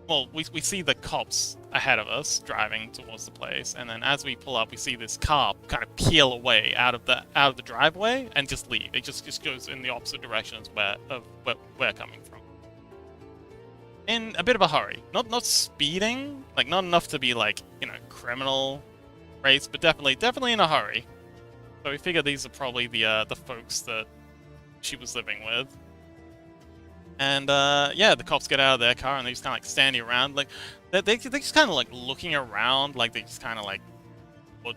well, we see the cops ahead of us driving towards the place, and then as we pull up, we see this car kind of peel away out of the driveway and just leave. It just goes in the opposite direction as where we're coming from. In a bit of a hurry, not speeding, like not enough to be like, you know, criminal race, but definitely in a hurry. So we figure these are probably the folks that she was living with. And yeah, the cops get out of their car and they just kind of like standing around, like they just kind of like looking around, like they just kind of like look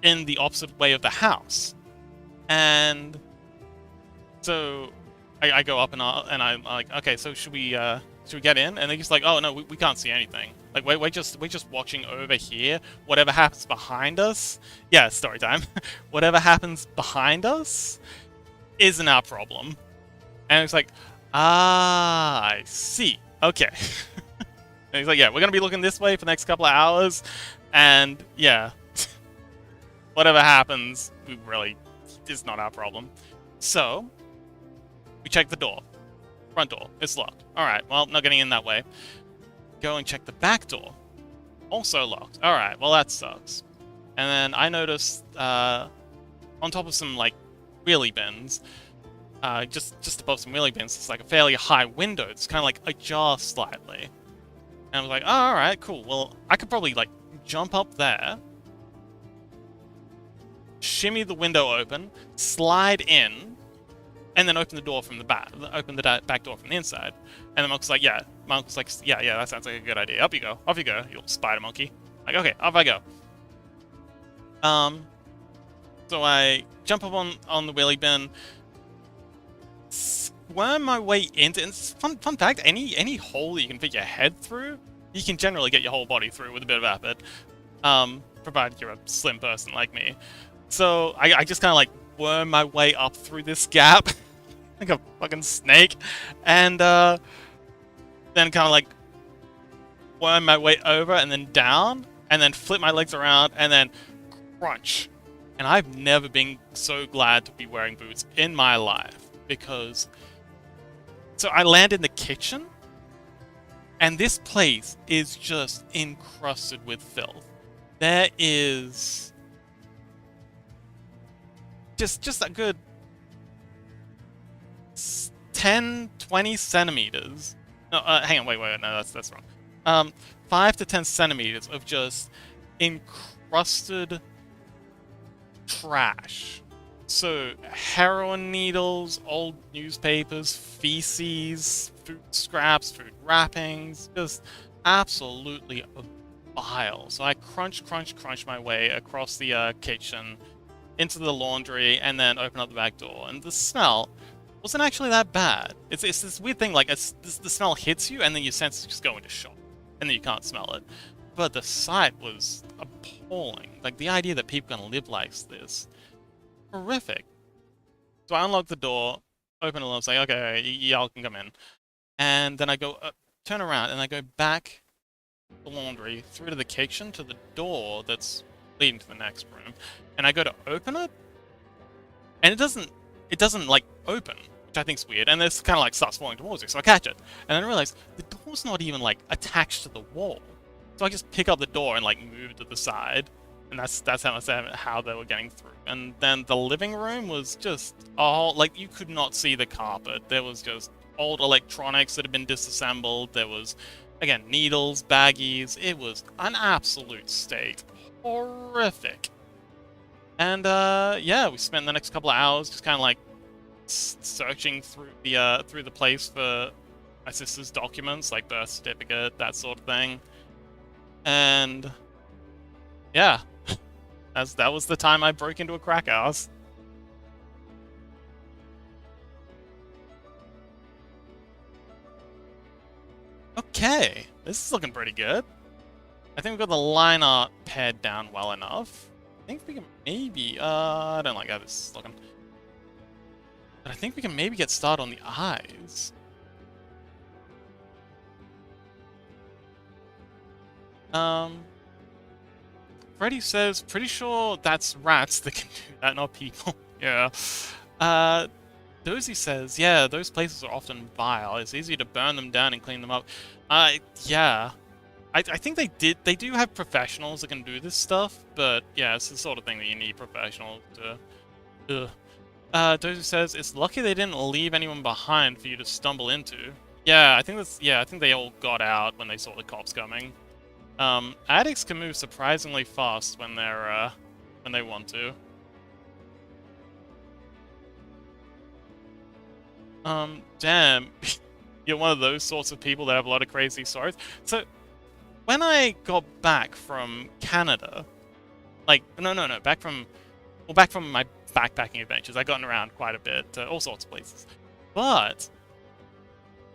in the opposite way of the house. And so I go up and I'm like, okay, so should we get in? And they're just like, oh no, we can't see anything. Like we're just watching over here. Whatever happens behind us, yeah, story time. Whatever happens behind us isn't our problem. And it's like, ah, I see. Okay. And he's like, yeah, we're gonna be looking this way for the next couple of hours, and yeah, whatever happens, it's not our problem. So we check the door, front door, it's locked. All right, well, not getting in that way. Go and check the back door, also locked. All right, well that sucks. And then I noticed on top of some like wheelie bins. Just above some wheelie bins, it's like a fairly high window. It's kind of like ajar slightly. And I was like, oh, alright, cool. Well, I could probably like jump up there, shimmy the window open, slide in, and then open the door from the back. Open the back door from the inside. And my uncle's like, yeah, that sounds like a good idea. Up you go, you little spider monkey. Like, okay, off I go. So I jump up on the wheelie bin, squirm my way into. And fun fact: any hole that you can fit your head through, you can generally get your whole body through with a bit of effort, provided you're a slim person like me. So I just kind of like worm my way up through this gap, like a fucking snake, and then kind of like worm my way over and then down, and then flip my legs around and then crunch. And I've never been so glad to be wearing boots in my life. Because, so I land in the kitchen, and this place is just encrusted with filth. There is just a good 10-20 centimeters. No, hang on, wait, no, that's wrong. 5 to 10 centimeters of just encrusted trash. So, heroin needles, old newspapers, feces, food scraps, food wrappings, just absolutely vile. So I crunch my way across the kitchen, into the laundry, and then open up the back door. And the smell wasn't actually that bad. It's this weird thing, like the smell hits you, and then your senses just go into shock, and then you can't smell it. But the sight was appalling. Like, the idea that people can live like this. Horrific. So I unlock the door, open it, and I was like, okay, y'all can come in. And then I go, turn around, and I go back the laundry, through to the kitchen, to the door that's leading to the next room. And I go to open it, and it doesn't like open, which I think's weird. And this kind of like starts falling towards me, so I catch it. And then I realize the door's not even like attached to the wall. So I just pick up the door and like move it to the side. And that's how they were getting through. And then the living room was just all like you could not see the carpet. There was just old electronics that had been disassembled. There was again needles, baggies. It was an absolute state. Horrific. And yeah, we spent the next couple of hours just kind of like searching through the place for my sister's documents, like birth certificate, that sort of thing. And yeah, that was the time I broke into a crack house. Okay, this is looking pretty good. I think we've got the line art pared down well enough. I think we can maybe, I don't like how this is looking. But I think we can maybe get started on the eyes. Freddy says, pretty sure that's rats that can do that, not people. Yeah. Dozy says, yeah, those places are often vile. It's easy to burn them down and clean them up. Yeah. I think they do have professionals that can do this stuff, but yeah, it's the sort of thing that you need professionals to. Dozy says, it's lucky they didn't leave anyone behind for you to stumble into. Yeah, I think they all got out when they saw the cops coming. Addicts can move surprisingly fast when when they want to. Damn, you're one of those sorts of people that have a lot of crazy stories. So, when I got back from Canada, like, no, back from my backpacking adventures, I've gotten around quite a bit to all sorts of places. But,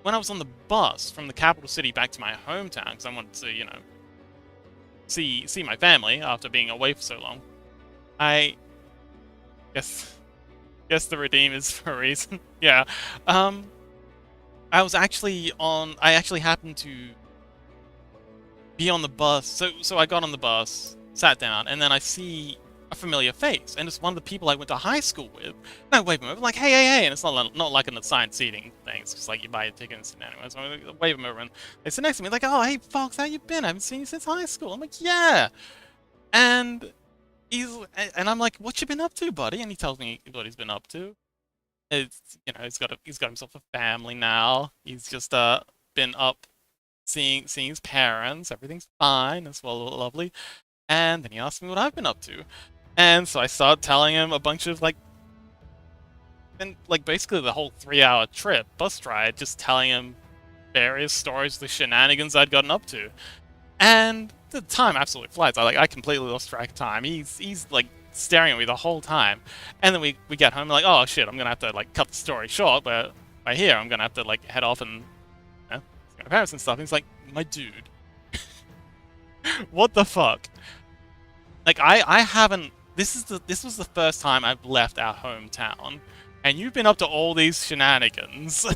when I was on the bus from the capital city back to my hometown, because I wanted to, you know, see my family after being away for so long, I guess the redeem is for a reason. Yeah. I actually happened to be on the bus. So I got on the bus, sat down, and then I see a familiar face, and it's one of the people I went to high school with. And I wave them over, like, hey, and it's not like an assigned seating thing. It's just like you buy a ticket and sit anyway. So I wave them over, and they sit next to me, like, oh, hey, Fox, how you been? I haven't seen you since high school. I'm like, yeah. And I'm like, what you been up to, buddy? And he tells me what he's been up to. It's, you know, he's got himself a family now. He's just been up seeing his parents. Everything's fine. It's well lovely. And then he asked me what I've been up to. And so I started telling him a bunch of basically the whole 3-hour trip, bus ride, just telling him various stories, the shenanigans I'd gotten up to. And the time absolutely flies. I completely lost track of time. He's like staring at me the whole time. And then we get home, like, oh shit, I'm gonna have to like cut the story short, but by here I'm gonna have to like head off and, you know, see my parents and stuff. And he's like, my dude, what the fuck? Like I haven't. This was the first time I've left our hometown, and you've been up to all these shenanigans. I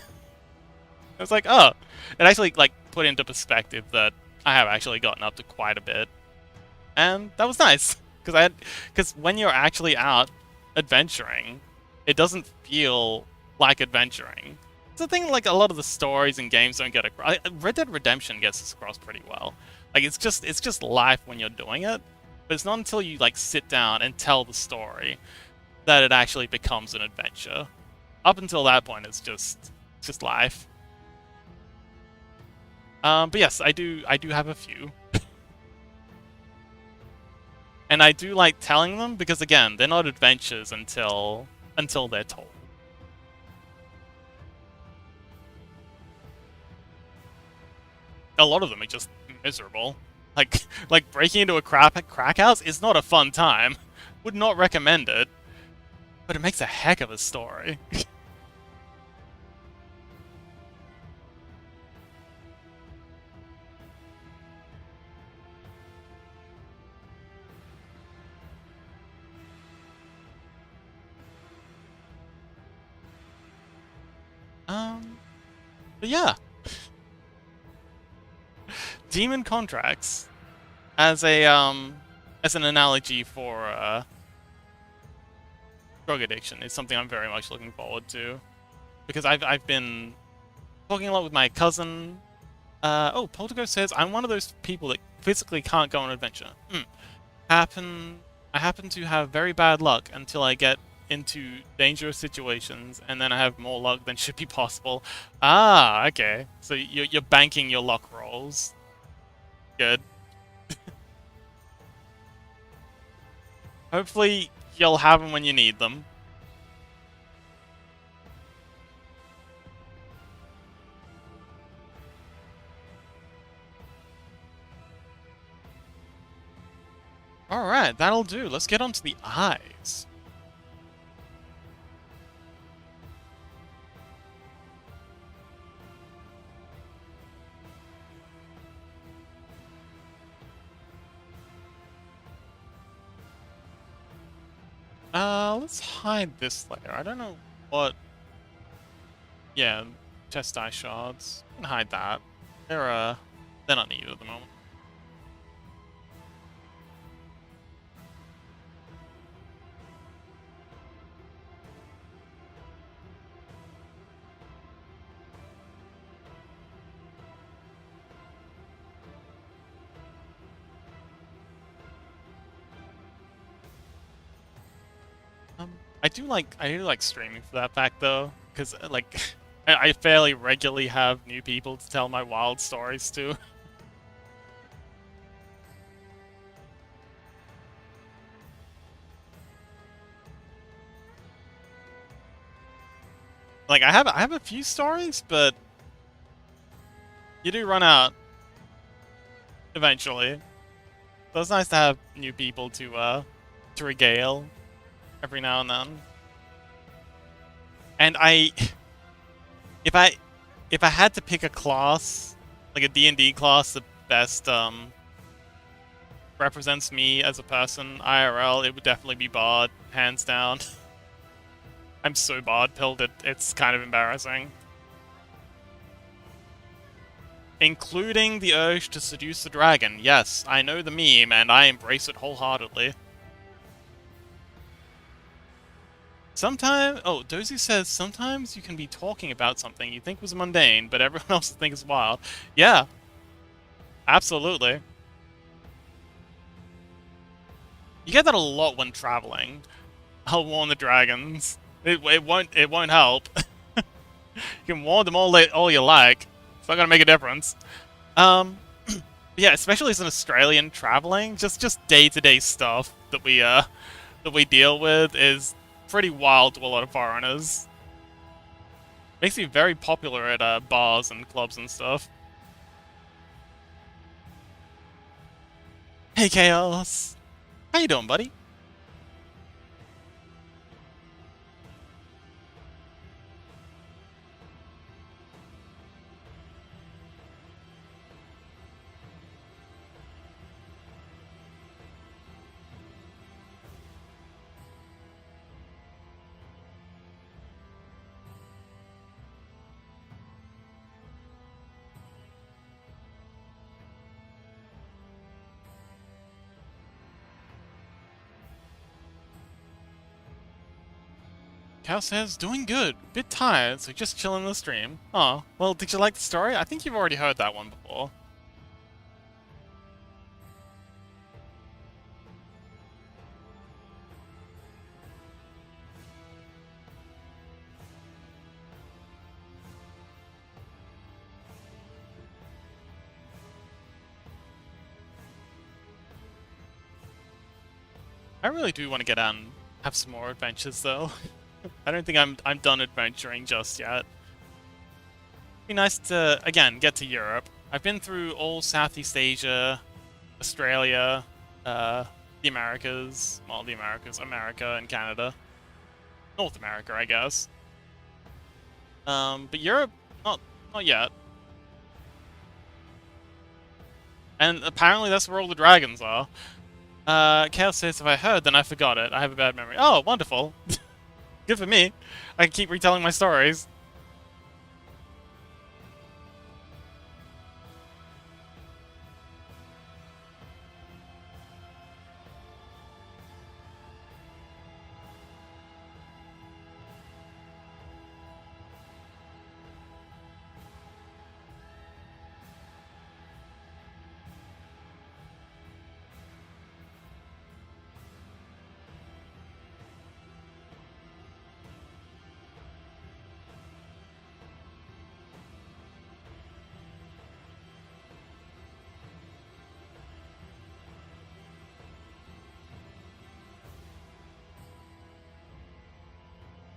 was like, oh, it actually like put into perspective that I have actually gotten up to quite a bit, and that was nice because when you're actually out adventuring, it doesn't feel like adventuring. It's the thing, like a lot of the stories and games don't get across. Red Dead Redemption gets this across pretty well. Like it's just life when you're doing it, but it's not until you like sit down and tell the story that it actually becomes an adventure. Up until that point, it's just life. But yes, I do have a few. And I do like telling them because again, they're not adventures until they're told. A lot of them are just miserable. Like breaking into a crack house is not a fun time. Would not recommend it. But it makes a heck of a story. But yeah. Demon contracts as an analogy for drug addiction is something I'm very much looking forward to, because I've been talking a lot with my cousin. Oh, Poltergeist says I'm one of those people that physically can't go on an adventure. happen I happen to have very bad luck until I get into dangerous situations, and then I have more luck than should be possible. Ah, okay. So you're banking your luck rolls. Good. Hopefully you'll have them when you need them. Alright, that'll do. Let's get on to the eyes. Let's hide this layer. I don't know what... Yeah, chest eye shards. We can hide that. They're not needed at the moment. I do like streaming for that fact though, because like I fairly regularly have new people to tell my wild stories to. Like I have a few stories, but you do run out eventually. So it's nice to have new people to regale every now and then. And if I if I had to pick a class, like a D&D class that best represents me as a person IRL, it would definitely be Bard, hands down. I'm so Bard pilled it's kind of embarrassing. Including the urge to seduce the dragon. Yes, I know the meme and I embrace it wholeheartedly. Sometimes, oh, Dozy says, sometimes you can be talking about something you think was mundane, but everyone else thinks is wild. Yeah, absolutely. You get that a lot when traveling. I'll warn the dragons. It won't help. You can warn them all you like. It's not gonna make a difference. Yeah, especially as an Australian traveling, just day-to-day stuff that we deal with is pretty wild to a lot of foreigners. Makes me very popular at bars and clubs and stuff. Hey Chaos, how you doing, buddy? Cal says, doing good. Bit tired, so just chilling the stream. Oh, well, did you like the story? I think you've already heard that one before. I really do want to get out and have some more adventures, though. I don't think I'm done adventuring just yet. Be nice to, again, get to Europe. I've been through all Southeast Asia, Australia, the Americas, well, the Americas, America and Canada. North America, I guess. But Europe, not yet. And apparently that's where all the dragons are. Chaos says, if I heard, then I forgot it. I have a bad memory. Oh, wonderful. Good for me. I can keep retelling my stories.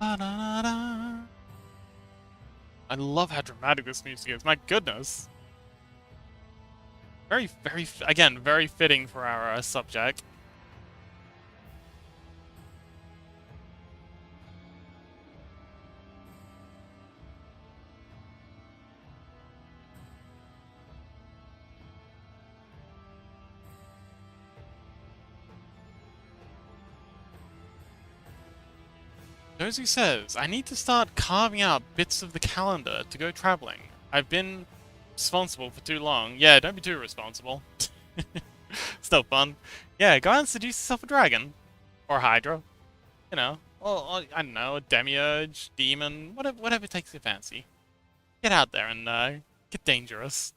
I love how dramatic this music is. My goodness. Again, very fitting for our subject. Josie says, I need to start carving out bits of the calendar to go traveling. I've been responsible for too long. Yeah, don't be too responsible. Still fun. Yeah, go out and seduce yourself a dragon. Or Hydra. You know. Or I don't know, a demiurge, demon, whatever takes your fancy. Get out there and get dangerous.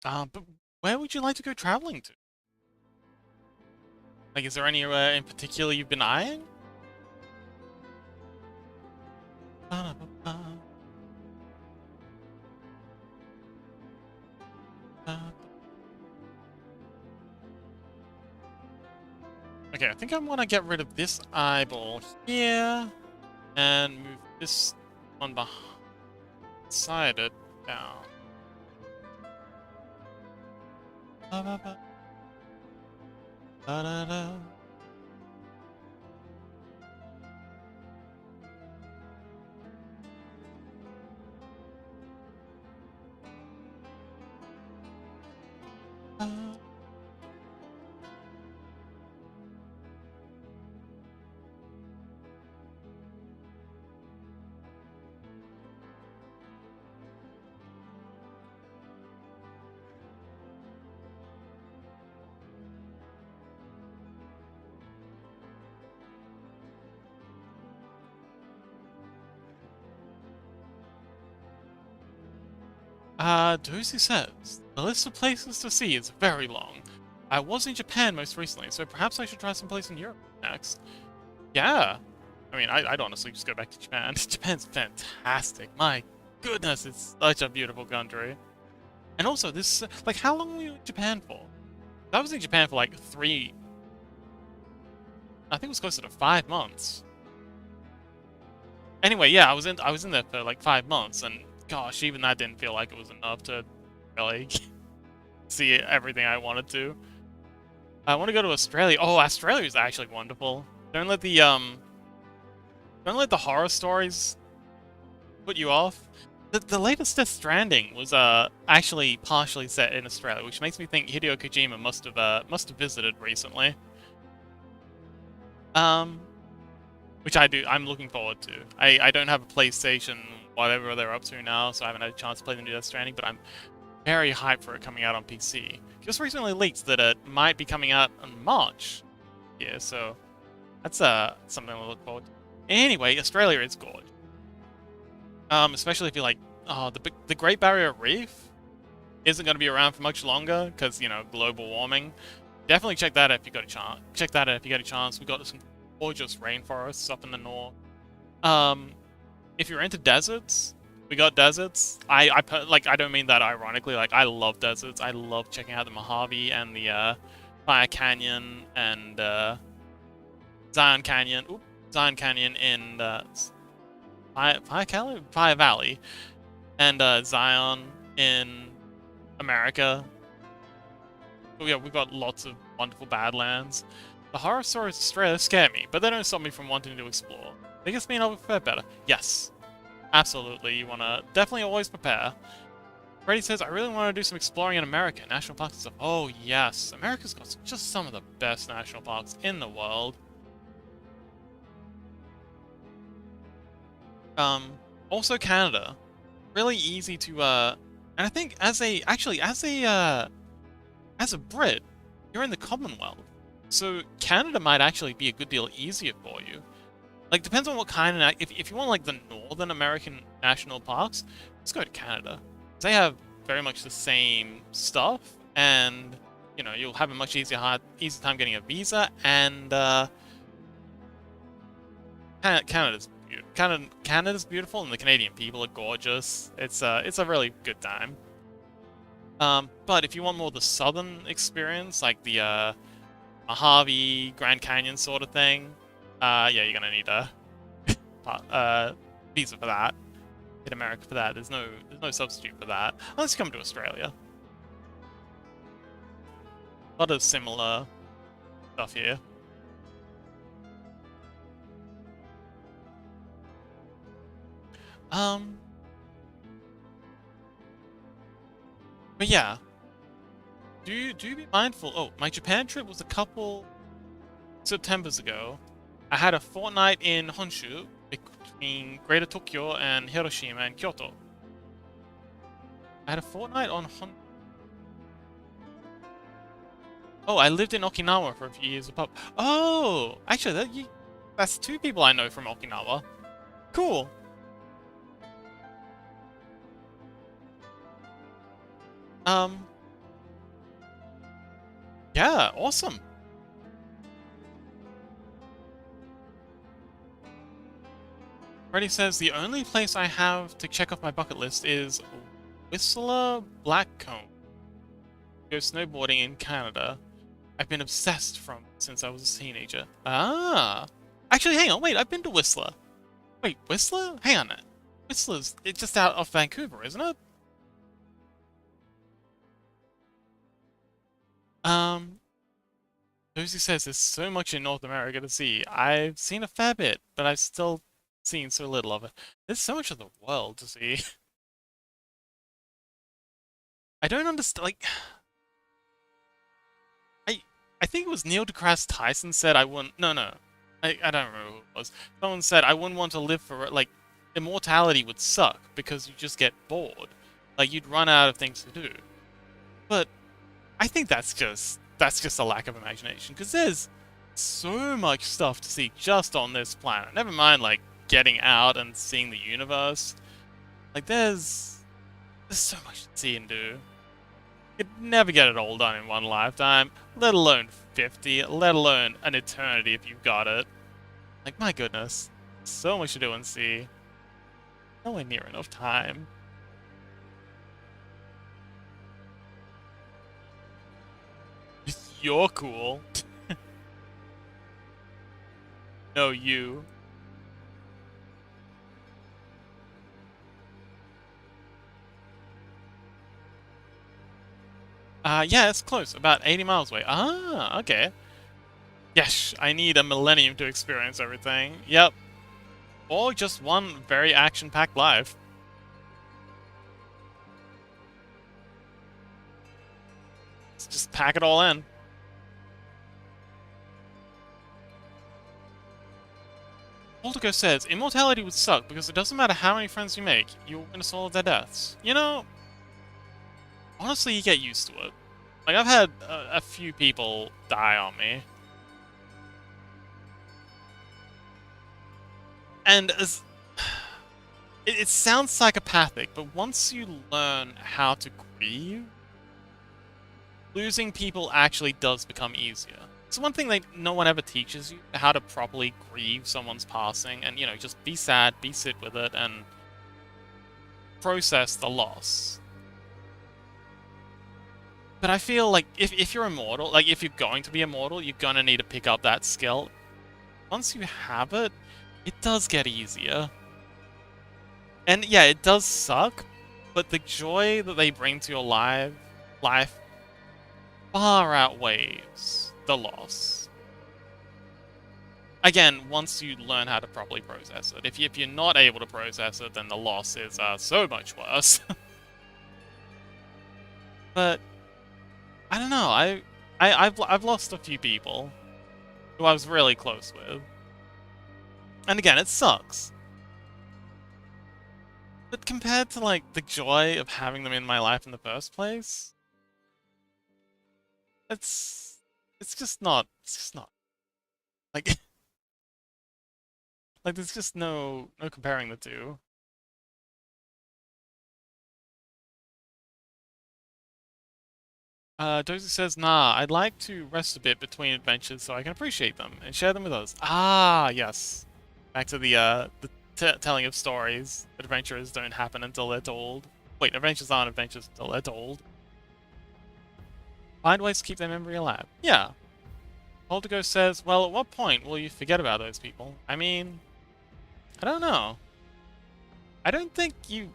But where would you like to go traveling to? Like, is there anywhere in particular you've been eyeing? Okay, I think I want to get rid of this eyeball here and move this one beside it down. Da-da-da. Dozy says, the list of places to see is very long. I was in Japan most recently, so perhaps I should try some place in Europe next. Yeah. I mean, I'd honestly just go back to Japan. Japan's fantastic. My goodness, it's such a beautiful country. And also, this, like, how long were you in Japan for? I was in Japan for, like, I think it was closer to 5 months. Anyway, yeah, I was in there for, like, 5 months, and gosh, even that didn't feel like it was enough to really see everything I wanted to. I want to go to Australia. Oh, Australia is actually wonderful. Don't let the horror stories put you off. The latest Death Stranding was actually partially set in Australia, which makes me think Hideo Kojima must have visited recently. Which I'm looking forward to. I don't have a PlayStation, whatever they're up to now, so I haven't had a chance to play the new Death Stranding, but I'm very hyped for it coming out on PC. Just recently leaked that it might be coming out in March. Yeah, so that's something to look forward to. Anyway, Australia is gorgeous. Especially if you like, the Great Barrier Reef isn't going to be around for much longer because, you know, global warming. Definitely check that out if you got a chance. Check that out if you get a chance. We got some gorgeous rainforests up in the north. If you're into deserts, we got deserts. I don't mean that ironically. Like, I love deserts. I love checking out the Mojave and the Fire Canyon and Zion Canyon. Zion Canyon in Fire Valley, and Zion in America. But yeah, we've got lots of wonderful badlands. The horror stories of Australia scare me, but they don't stop me from wanting to explore. They just mean I'll prepare better. Yes, absolutely. You want to definitely always prepare. Brady says, I really want to do some exploring in America, national parks and stuff. Oh yes, America's got just some of the best national parks in the world. Also Canada, really easy to and I think as a Brit, you're in the Commonwealth, so Canada might actually be a good deal easier for you. Like, depends on what kind of if you want like the Northern American national parks, just go to Canada. They have very much the same stuff, and you know you'll have a much easy time getting a visa, and Canada's beautiful. Canada's beautiful, and the Canadian people are gorgeous. It's a really good time. But if you want more of the southern experience, like the Mojave, Grand Canyon sort of thing, yeah, you're gonna need a visa for that. In America for that, there's no substitute for that unless you come to Australia. A lot of similar stuff here. But yeah, do be mindful. Oh, my Japan trip was a couple Septembers ago. I had a fortnight in Honshu between Greater Tokyo and Hiroshima and Kyoto. I had a fortnight on Honshu. Oh, I lived in Okinawa for a few years. Oh, actually, that's two people I know from Okinawa. Cool. Yeah, awesome. Freddy says the only place I have to check off my bucket list is Whistler Blackcomb. Go snowboarding in Canada. I've been obsessed since I was a teenager. Ah! Actually, hang on, wait, I've been to Whistler. Wait, Whistler? Hang on. It's just out of Vancouver, isn't it? Josie says there's so much in North America to see. I've seen a fair bit, but I've still seen so little of it. There's so much of the world to see. I don't understand, like... I think it was Neil deGrasse Tyson said I wouldn't... No. I don't remember who it was. Someone said I wouldn't want to live for... Like, immortality would suck because you just get bored. Like, you'd run out of things to do. But I think that's just a lack of imagination, because there's so much stuff to see just on this planet. Never mind, like, getting out and seeing the universe. Like, there's so much to see and do. You'd never get it all done in one lifetime, let alone 50, let alone an eternity if you've got it. Like, my goodness, so much to do and see. Nowhere near enough time. You're cool. No, you. Yeah, it's close. About 80 miles away. Ah, okay. Yes, I need a millennium to experience everything. Yep. Or just one very action-packed life. Let's just pack it all in. Poltergeist says, immortality would suck because it doesn't matter how many friends you make, you'll witness all of their deaths. You know, honestly, you get used to it. Like, I've had a few people die on me. And it sounds psychopathic, but once you learn how to grieve, losing people actually does become easier. It's one thing that no one ever teaches you, how to properly grieve someone's passing, and, you know, just be sad, sit with it, and process the loss. But I feel like if you're immortal, like if you're going to be immortal, you're gonna need to pick up that skill. Once you have it, it does get easier. And yeah, it does suck, but the joy that they bring to your life far outweighs the loss. Again, once you learn how to properly process it. If you're not able to process it, then the loss is so much worse. But I don't know. I've lost a few people who I was really close with, and again, it sucks. But compared to like the joy of having them in my life in the first place, it's just not. It's just not like like there's just no comparing the two. Dozy says, nah, I'd like to rest a bit between adventures so I can appreciate them and share them with others. Ah, yes. Back to the telling of stories. Adventures don't happen until they're told. Wait, adventures aren't adventures until they're told. Find ways to keep their memory alive. Yeah. Poltergeist says, well, at what point will you forget about those people? I mean, I don't know. I don't think you...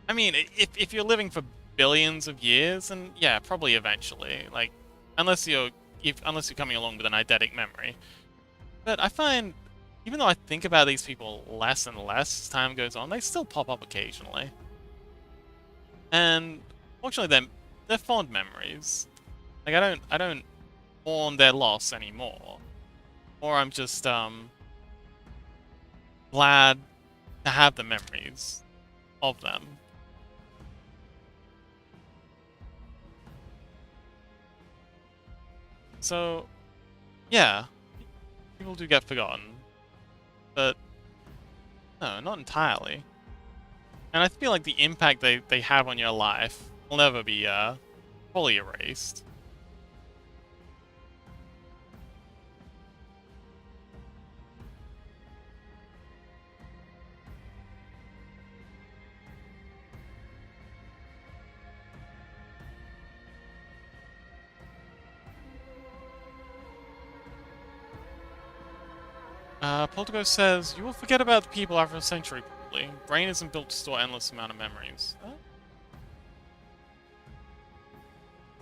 I mean, if you're living for billions of years, then yeah, probably eventually. Like, unless you're coming along with an eidetic memory. But I find, even though I think about these people less and less as time goes on, they still pop up occasionally. And fortunately, they're fond memories. Like I don't mourn their loss anymore, or I'm just glad to have the memories of them. So, yeah, people do get forgotten, but no, not entirely. And I feel like the impact they have on your life will never be fully erased. Poltergeist says, you will forget about the people after a century, probably. Brain isn't built to store endless amount of memories.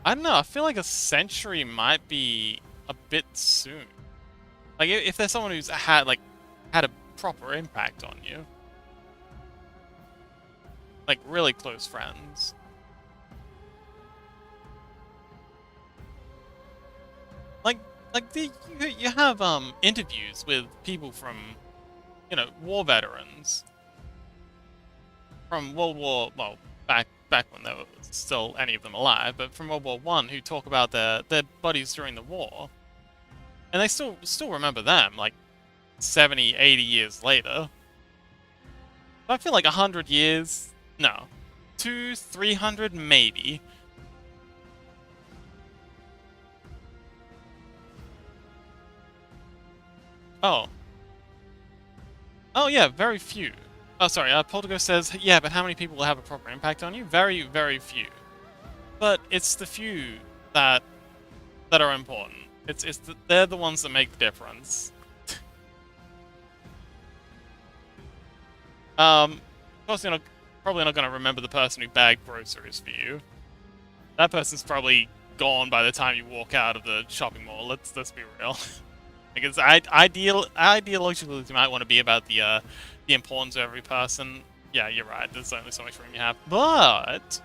I don't know, I feel like a century might be a bit soon. Like, if there's someone who's had a proper impact on you. Like, really close friends. You have interviews with people from, you know, war veterans from World War, well, back when there was still any of them alive, but from World War I who talk about their buddies during the war, and they still remember them like 70, 80 years later. I feel like 100 years, no, 200, 300 maybe. Oh. Oh yeah, very few. Oh, sorry, Poltergeist says, yeah, but how many people will have a proper impact on you? Very, very few. But it's the few that are important. They're the ones that make the difference. Of course, you're probably not going to remember the person who bagged groceries for you. That person's probably gone by the time you walk out of the shopping mall. Let's be real. Because ideologically, you might want to be about the importance of every person. Yeah, you're right. There's only so much room you have. But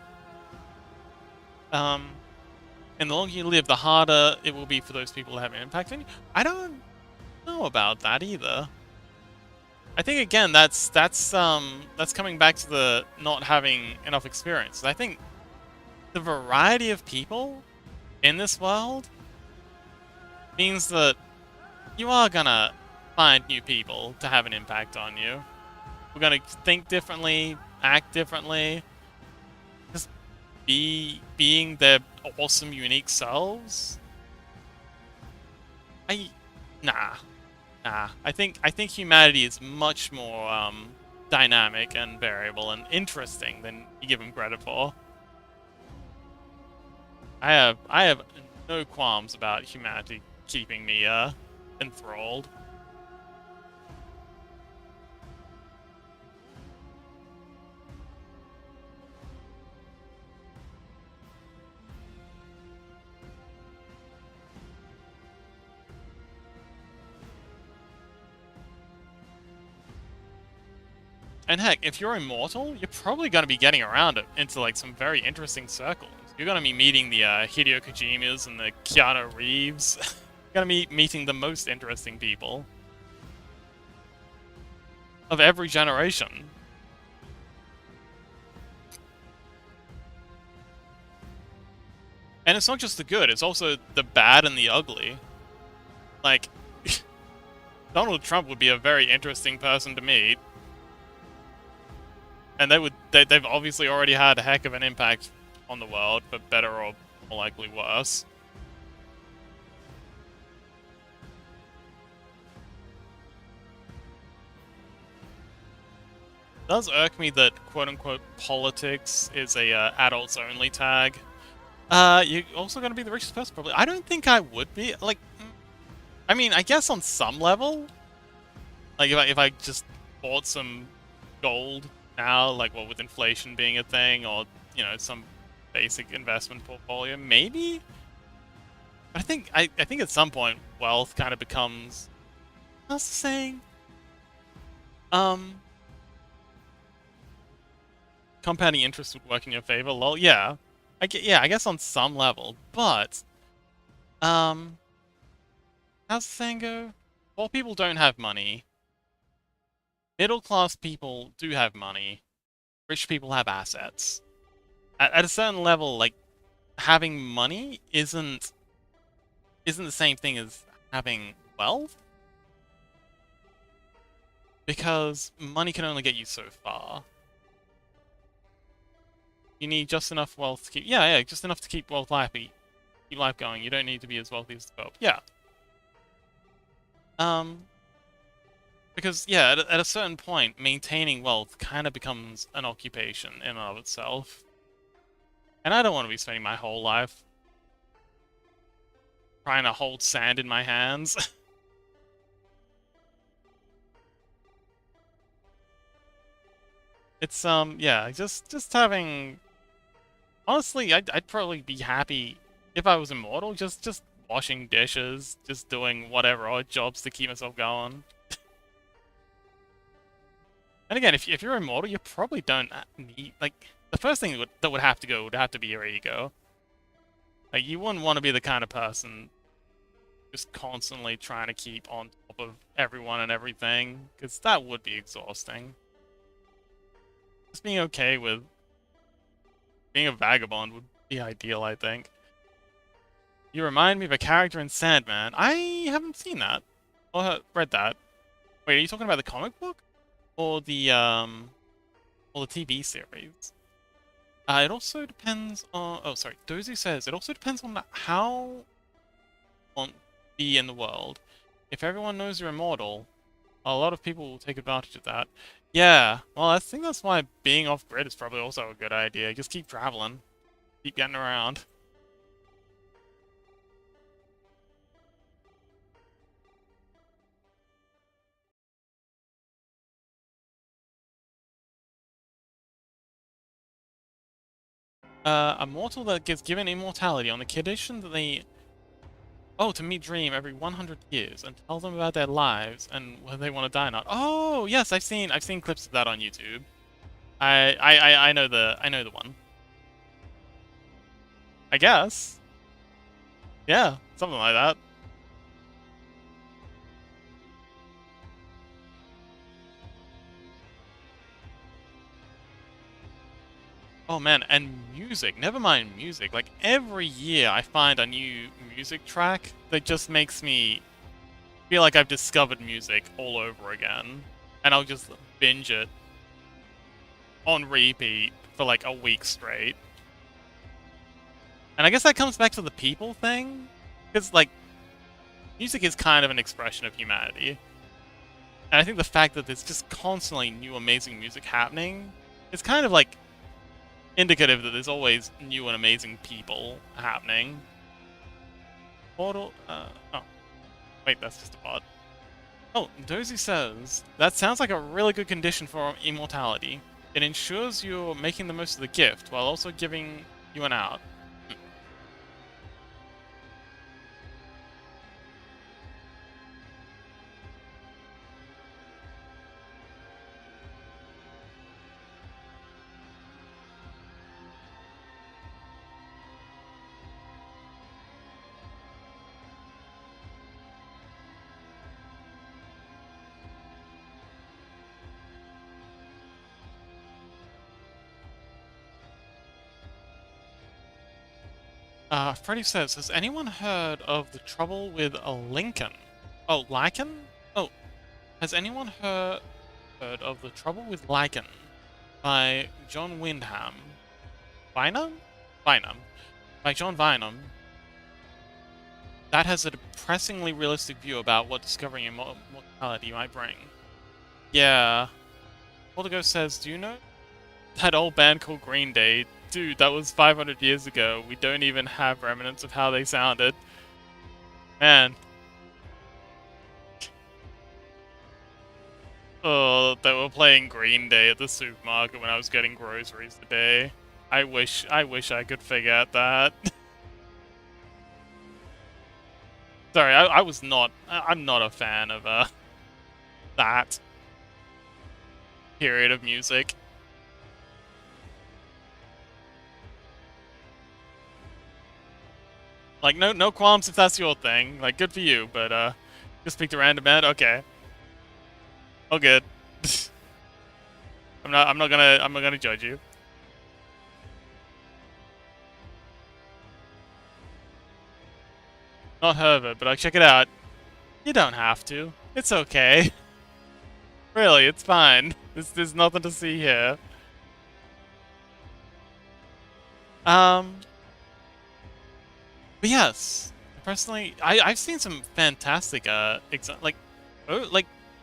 and the longer you live, the harder it will be for those people to have an impact on you. I don't know about that either. I think again, that's coming back to the not having enough experience. I think the variety of people in this world means that you are gonna find new people to have an impact on you. We're gonna think differently, act differently, just being their awesome, unique selves. Nah. I think humanity is much more dynamic and variable and interesting than you give them credit for. I have no qualms about humanity keeping me enthralled. And heck, if you're immortal, you're probably going to be getting around into like some very interesting circles. You're going to be meeting the Hideo Kojimas and the Keanu Reeves. You're going to be meeting the most interesting people of every generation. And it's not just the good, it's also the bad and the ugly. Like, Donald Trump would be a very interesting person to meet. And they've obviously already had a heck of an impact on the world, but better or more likely worse. does irk me that quote-unquote politics is a adults-only tag. You're also gonna be the richest person, probably. I don't think I would be. Like, I mean, I guess on some level, like if I just bought some gold now, like what with inflation being a thing, or you know some basic investment portfolio, maybe. But I think at some point wealth kind of becomes, how's the saying? Um, compounding interest would work in your favor. Lol. Yeah, I guess on some level, but um, how's the saying go? Poor people don't have money. Middle class people do have money. Rich people have assets. At a certain level, like having money isn't the same thing as having wealth, because money can only get you so far. You need just enough wealth to keep, yeah, just enough to keep keep life going. You don't need to be as wealthy as the Pope. Yeah. Because yeah, at a certain point, maintaining wealth kind of becomes an occupation in and of itself. And I don't want to be spending my whole life trying to hold sand in my hands. It's yeah, just having, honestly, I'd probably be happy if I was immortal, just washing dishes, just doing whatever odd jobs to keep myself going. And again, if you're immortal, you probably don't need, like, the first thing that would have to go would have to be your ego. Like, you wouldn't want to be the kind of person just constantly trying to keep on top of everyone and everything, because that would be exhausting. Just being okay with being a vagabond would be ideal, I think. You remind me of a character in Sandman. I haven't seen that. Or read that. Wait, are you talking about the comic book? Or the TV series? It also depends on, oh sorry, Dozy says, it also depends on how you want to be in the world. If everyone knows you're immortal, a lot of people will take advantage of that. Yeah, well, I think that's why being off-grid is probably also a good idea. Just keep traveling. Keep getting around. A mortal that gets given immortality on the condition that they... Oh, to meet Dream every 100 years and tell them about their lives and whether they want to die or not. Oh, yes, I've seen clips of that on YouTube. I know the one. I guess. Yeah, something like that. Oh man, and music. Never mind music. Like every year I find a new music track that just makes me feel like I've discovered music all over again. And I'll just binge it on repeat for like a week straight. And I guess that comes back to the people thing, because like music is kind of an expression of humanity. And I think the fact that there's just constantly new amazing music happening is kind of like indicative that there's always new and amazing people happening. Portal, oh. Wait, that's just a bot. Oh, Dozy says, that sounds like a really good condition for immortality. It ensures you're making the most of the gift, while also giving you an out. Freddy says, has anyone heard of the trouble with a Lincoln? Oh, Lycan? Oh, has anyone heard of the trouble with Lycan by John Wyndham? Bynum? Bynum. By John Bynum. That has a depressingly realistic view about what discovering immortality might bring. Yeah. Portigo says, do you know that old band called Green Day? Dude, that was 500 years ago. We don't even have remnants of how they sounded. Man. Oh, they were playing Green Day at the supermarket when I was getting groceries today. I wish I could figure out that. Sorry, I'm not a fan of that period of music. Like no qualms if that's your thing. Like good for you, but just speak to random man. Okay. All good. I'm not gonna judge you. Not Herbert, but I'll check it out. You don't have to. It's okay. Really, it's fine. There's nothing to see here. But yes, personally, I've seen some fantastic like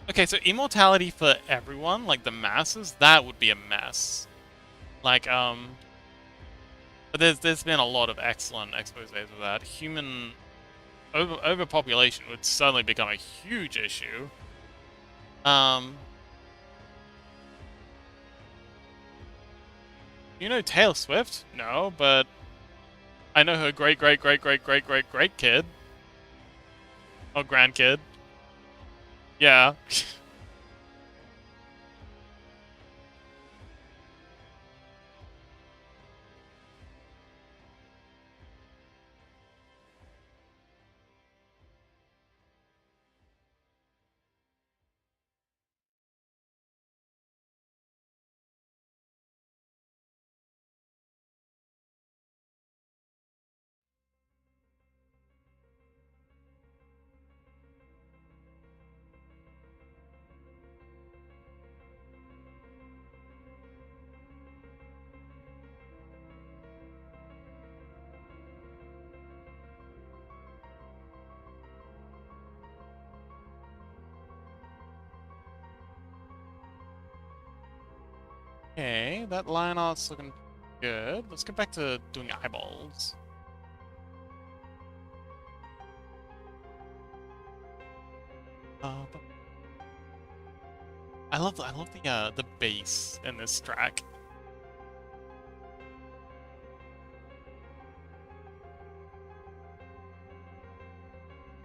okay, so immortality for everyone, like the masses, that would be a mess. Like but there's been a lot of excellent exposés of that. Human overpopulation would suddenly become a huge issue. You know Taylor Swift? No, but I know her great great great great great great great kid. Or grandkid. Yeah. Okay, that line art's looking good. Let's get back to doing eyeballs. But I love the bass in this track.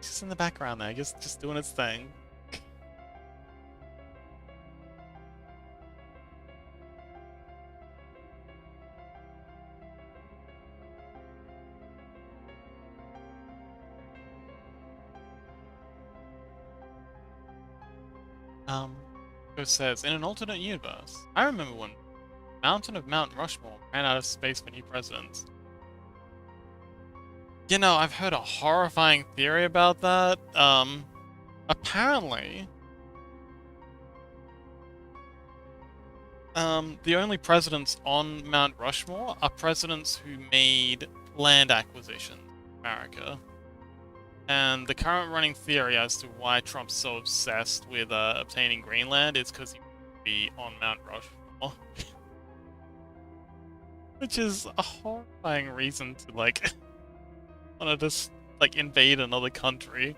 Just in the background there, just doing its thing. It says, in an alternate universe, I remember when Mountain of Mount Rushmore ran out of space for new presidents. You know, I've heard a horrifying theory about that. Apparently, the only presidents on Mount Rushmore are presidents who made land acquisitions in America. And the current running theory as to why Trump's so obsessed with obtaining Greenland is because he wants to be on Mount Rushmore. Which is a horrifying reason to, like, want to just, like, invade another country.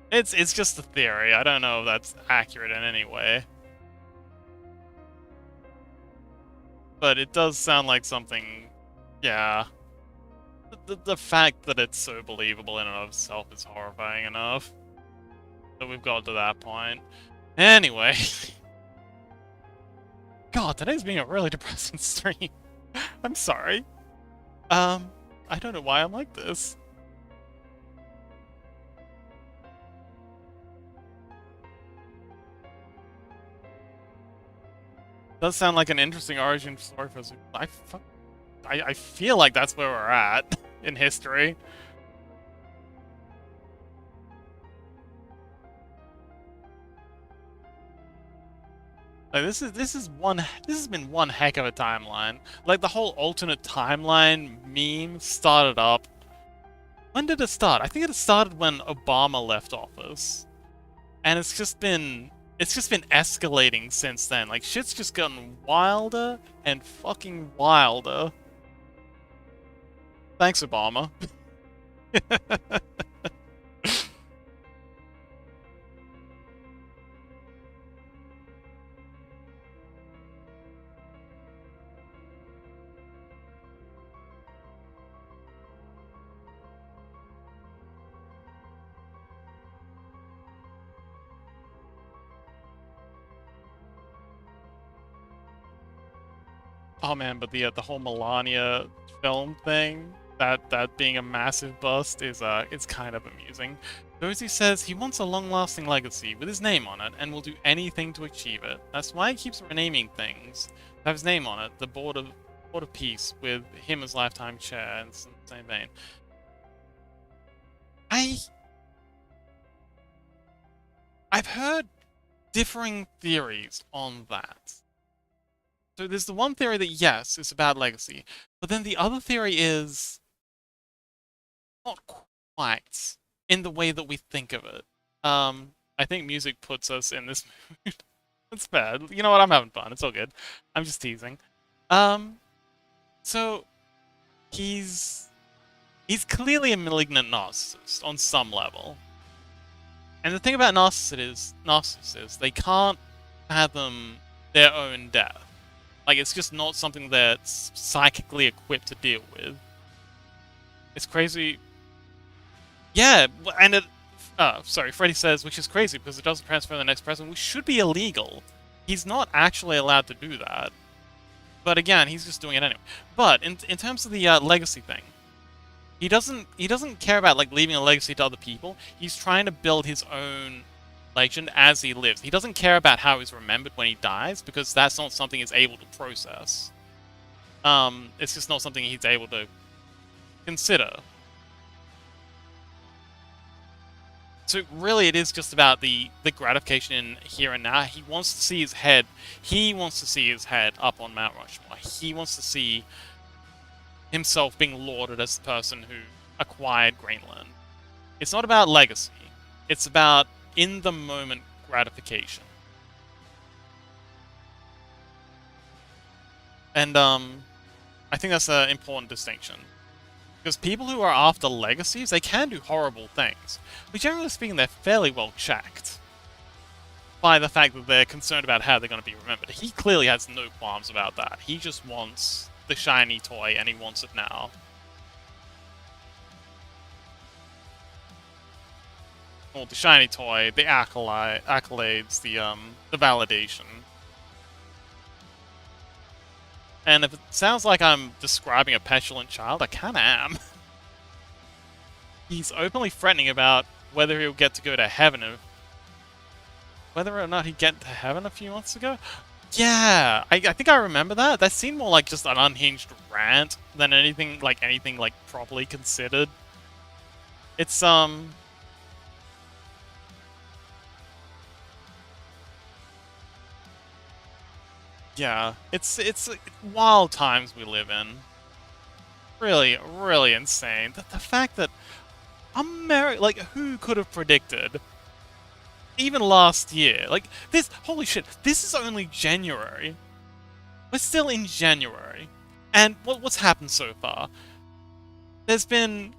It's just a theory. I don't know if that's accurate in any way. But it does sound like something, yeah. The fact that it's so believable in and of itself is horrifying enough. So we've got to that point. Anyway. God, today's been a really depressing stream. I'm sorry. I don't know why I'm like this. Does sound like an interesting origin story for Zoom. I feel like that's where we're at in history. Like this has been one heck of a timeline. Like the whole alternate timeline meme started up. When did it start? I think it started when Obama left office. And it's just been escalating since then. Like, shit's just gotten wilder and fucking wilder. Thanks, Obama. Oh man, but the whole Melania film thing, that being a massive bust is it's kind of amusing. Dozy says he wants a long-lasting legacy with his name on it and will do anything to achieve it. That's why he keeps renaming things to have his name on it. The Board of Peace with him as lifetime chair in the same vein. I've heard differing theories on that. So there's the one theory that yes, it's about legacy, but then the other theory is not quite in the way that we think of it. I think music puts us in this mood. It's bad. You know what? I'm having fun. It's all good. I'm just teasing. So he's clearly a malignant narcissist on some level. And the thing about narcissists is they can't fathom their own death. Like, it's just not something that's psychically equipped to deal with. It's crazy. Yeah, and sorry, Freddy says, which is crazy because it doesn't transfer to the next president, which should be illegal. He's not actually allowed to do that. But again, he's just doing it anyway. But in terms of the legacy thing, he doesn't care about like leaving a legacy to other people. He's trying to build his own legend as he lives. He doesn't care about how he's remembered when he dies because that's not something he's able to process. It's just not something he's able to consider. So really, it is just about the gratification in here and now. He wants to see his head. He wants to see his head up on Mount Rushmore. He wants to see himself being lauded as the person who acquired Greenland. It's not about legacy. It's about in-the-moment gratification. And I think that's an important distinction. Because people who are after legacies, they can do horrible things. But generally speaking, they're fairly well checked by the fact that they're concerned about how they're going to be remembered. He clearly has no qualms about that. He just wants the shiny toy, and he wants it now. Well, the shiny toy, the accolades, the validation. And if it sounds like I'm describing a petulant child, I kinda am. He's openly threatening about whether he'll get to go to heaven, whether or not he'd get to heaven a few months ago. Yeah, I think I remember that. That seemed more like just an unhinged rant than anything like properly considered. It's yeah, it's wild times we live in. Really, really insane. The fact that America, like, who could have predicted? Even last year, like this. Holy shit! This is only January. We're still in January, and what's happened so far? There's been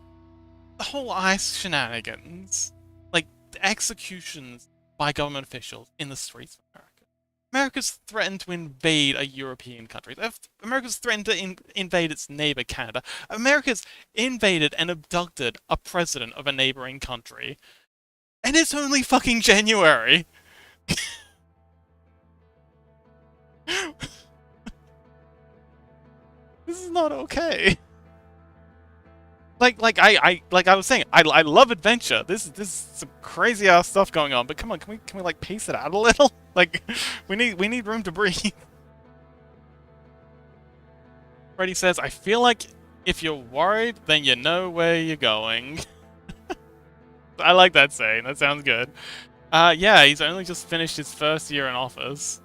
the whole ICE shenanigans, like executions by government officials in the streets of America. America's threatened to invade a European country. America's threatened to invade its neighbor, Canada. America's invaded and abducted a president of a neighboring country. And it's only fucking January! This is not okay. Like I was saying, I love adventure. This is some crazy ass stuff going on. But come on, can we like pace it out a little? Like, we need room to breathe. Freddy says, I feel like if you're worried, then you know where you're going. I like that saying. That sounds good. Yeah, he's only just finished his first year in office.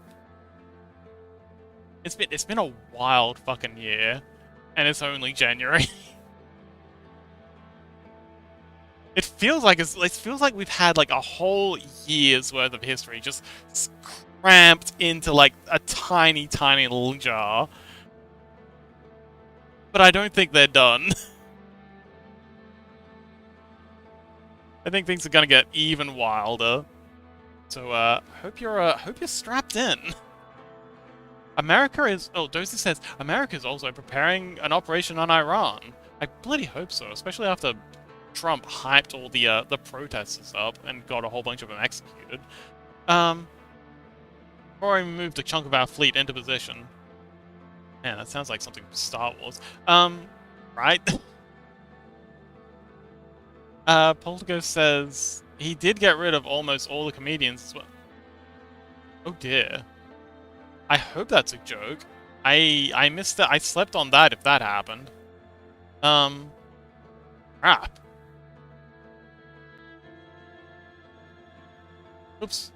It's been a wild fucking year, and it's only January. feels like it feels like we've had like a whole year's worth of history just cramped into like a tiny, tiny little jar. But I don't think they're done. I think things are gonna get even wilder. So hope you're strapped in. America is. Oh, Dozy says America is also preparing an operation on Iran. I bloody hope so, especially after Trump hyped all the protesters up and got a whole bunch of them executed. Or we moved a chunk of our fleet into position. Man, that sounds like something from Star Wars. Right? Poltergeist says he did get rid of almost all the comedians as well. Oh dear. I hope that's a joke. I missed it. I slept on that if that happened. Crap. Oops.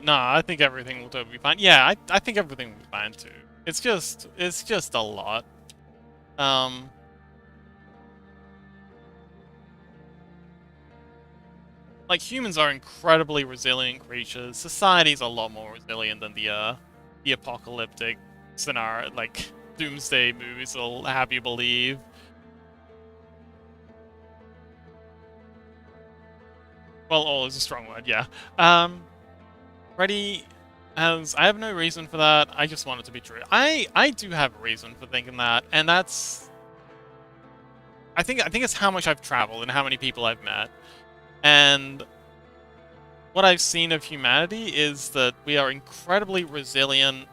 No, I think everything will totally be fine. Yeah, I think everything will be fine too. It's just a lot. Like humans are incredibly resilient creatures. Society's a lot more resilient than the apocalyptic scenario, like doomsday movies will have you believe. Well, all is a strong word, yeah. Freddy has. I have no reason for that. I just want it to be true. I do have a reason for thinking that, and that's. I think it's how much I've traveled and how many people I've met, and what I've seen of humanity is that we are incredibly resilient,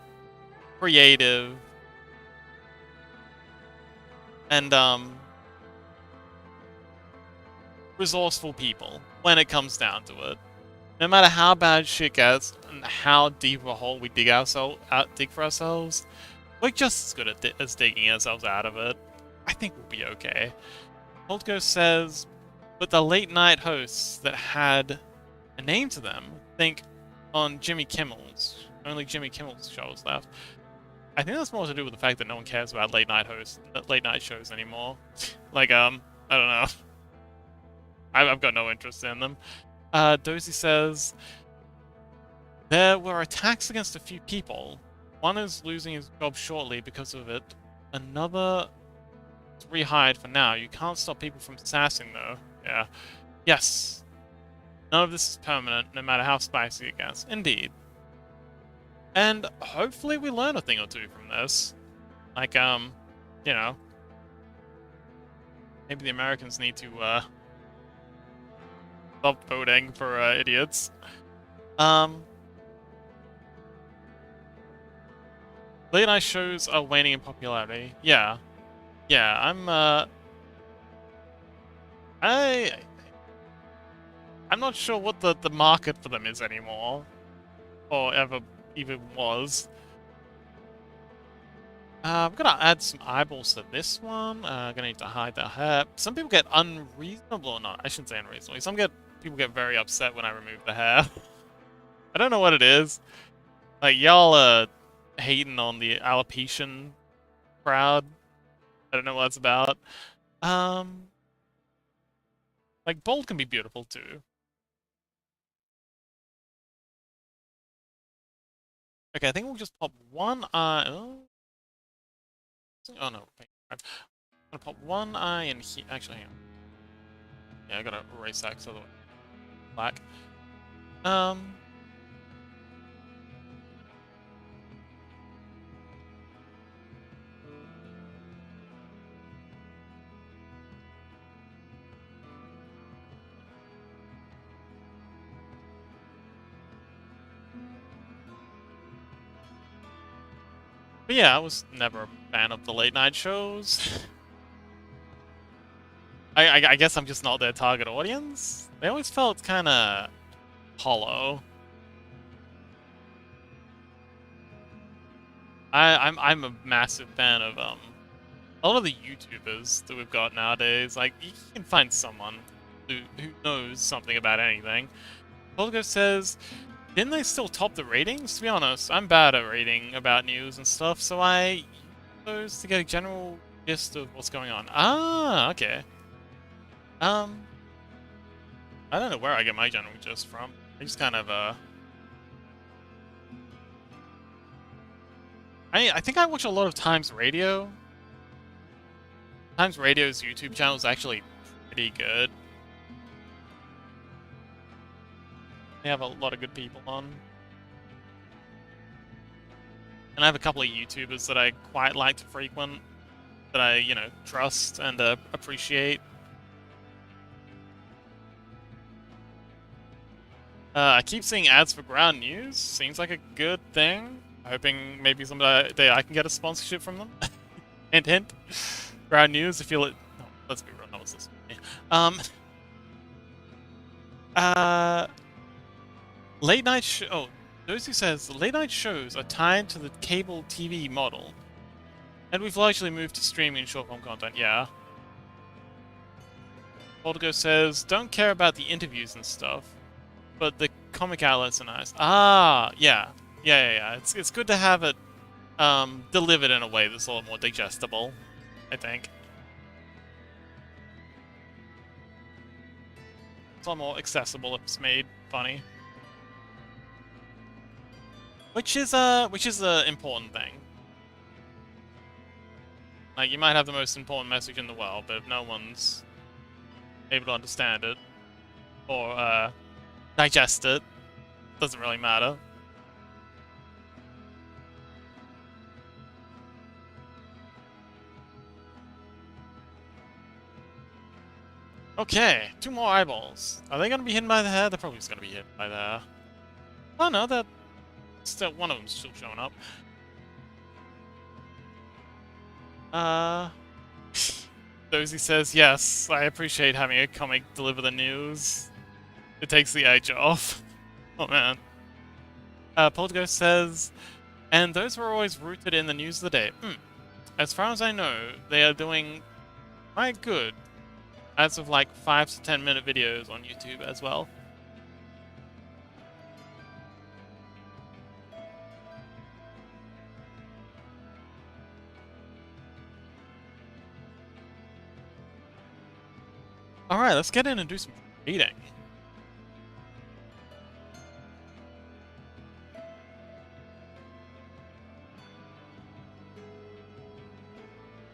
creative, and resourceful people when it comes down to it. No matter how bad shit gets and how deep a hole we dig for ourselves, we're just as good as digging ourselves out of it. I think we'll be okay. Holdghost says, but the late night hosts that had a name to them, think on Jimmy Kimmel's. Only Jimmy Kimmel's shows left. I think that's more to do with the fact that no one cares about late night shows anymore. Like, I don't know. I've got no interest in them. Dozy says, there were attacks against a few people. One is losing his job shortly because of it. Another is rehired for now. You can't stop people from sassing, though. Yeah. Yes. None of this is permanent, no matter how spicy it gets. Indeed. And hopefully we learn a thing or two from this. Like, you know. Maybe the Americans need to, stop voting for, idiots. Late night shows are waning in popularity. Yeah. Yeah, I'm not sure what the market for them is anymore. Or ever even was. I'm gonna add some eyeballs to this one. Gonna need to hide the hair. Some people get unreasonable, or not, I shouldn't say unreasonably. People get very upset when I remove the hair. I don't know what it is. Like, y'all are hating on the alopecia crowd. I don't know what that's about. Like, bald can be beautiful too. Okay, I think we'll just pop one eye. Oh no, wait. I'm gonna pop one eye in here. Actually, hang on. Yeah, I gotta erase that because otherwise black. But yeah, I was never a fan of the late night shows. I guess I'm just not their target audience. They always felt kind of hollow. I'm a massive fan of a lot of the YouTubers that we've got nowadays. Like, you can find someone who knows something about anything. Polgo says, didn't they still top the ratings? To be honest, I'm bad at reading about news and stuff, so I use those to get a general gist of what's going on. Ah, okay. I don't know where I get my general gist from. I just kind of, I think I watch a lot of Times Radio. Times Radio's YouTube channel is actually pretty good. They have a lot of good people on. And I have a couple of YouTubers that I quite like to frequent, that I, you know, trust and appreciate. I keep seeing ads for Ground News. Seems like a good thing. Hoping maybe someday I can get a sponsorship from them. Hint, hint. Ground News, if you'll... No, let's be real, no one's listening to me. Late night oh, Dozy says, late night shows are tied to the cable TV model. And we've largely moved to streaming short-form content, yeah. Polgo says, don't care about the interviews and stuff, but the comic outlets are nice. Ah, yeah. Yeah. It's good to have it delivered in a way that's a lot more digestible, I think. It's a lot more accessible if it's made funny. Which is a important thing. Like, you might have the most important message in the world, but if no one's able to understand it or digest it, doesn't really matter. Okay, 2 more eyeballs. Are they gonna be hidden by the hair? They're probably just gonna be hidden by the hair. Oh no, that still one of them's still showing up. Dozy says, yes, I appreciate having a comic deliver the news. It takes the edge off. Oh man. Poltergeist says, and those were always rooted in the news of the day. As far as I know, they are doing quite good as of like 5 to 10 minute videos on YouTube as well. Alright, let's get in and do some reading.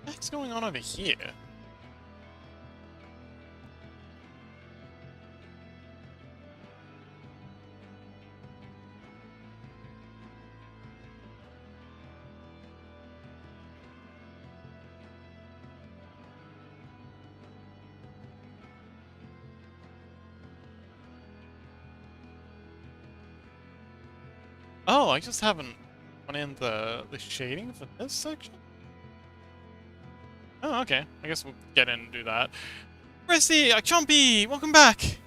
What's going on over here? Oh, I just haven't put in the shading for this section? Oh, okay. I guess we'll get in and do that. Chrissy, Chompy, welcome back!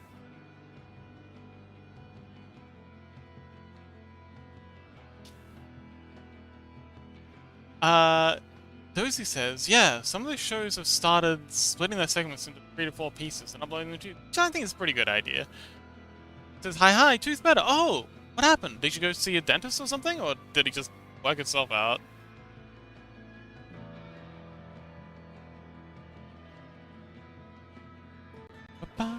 Dozy says, yeah, some of the shows have started splitting their segments into 3 to 4 pieces and uploading them to YouTube, which I think is a pretty good idea. Says, hi, tooth better. Oh, what happened? Did you go see a dentist or something? Or did he just work itself out? Ba-ba.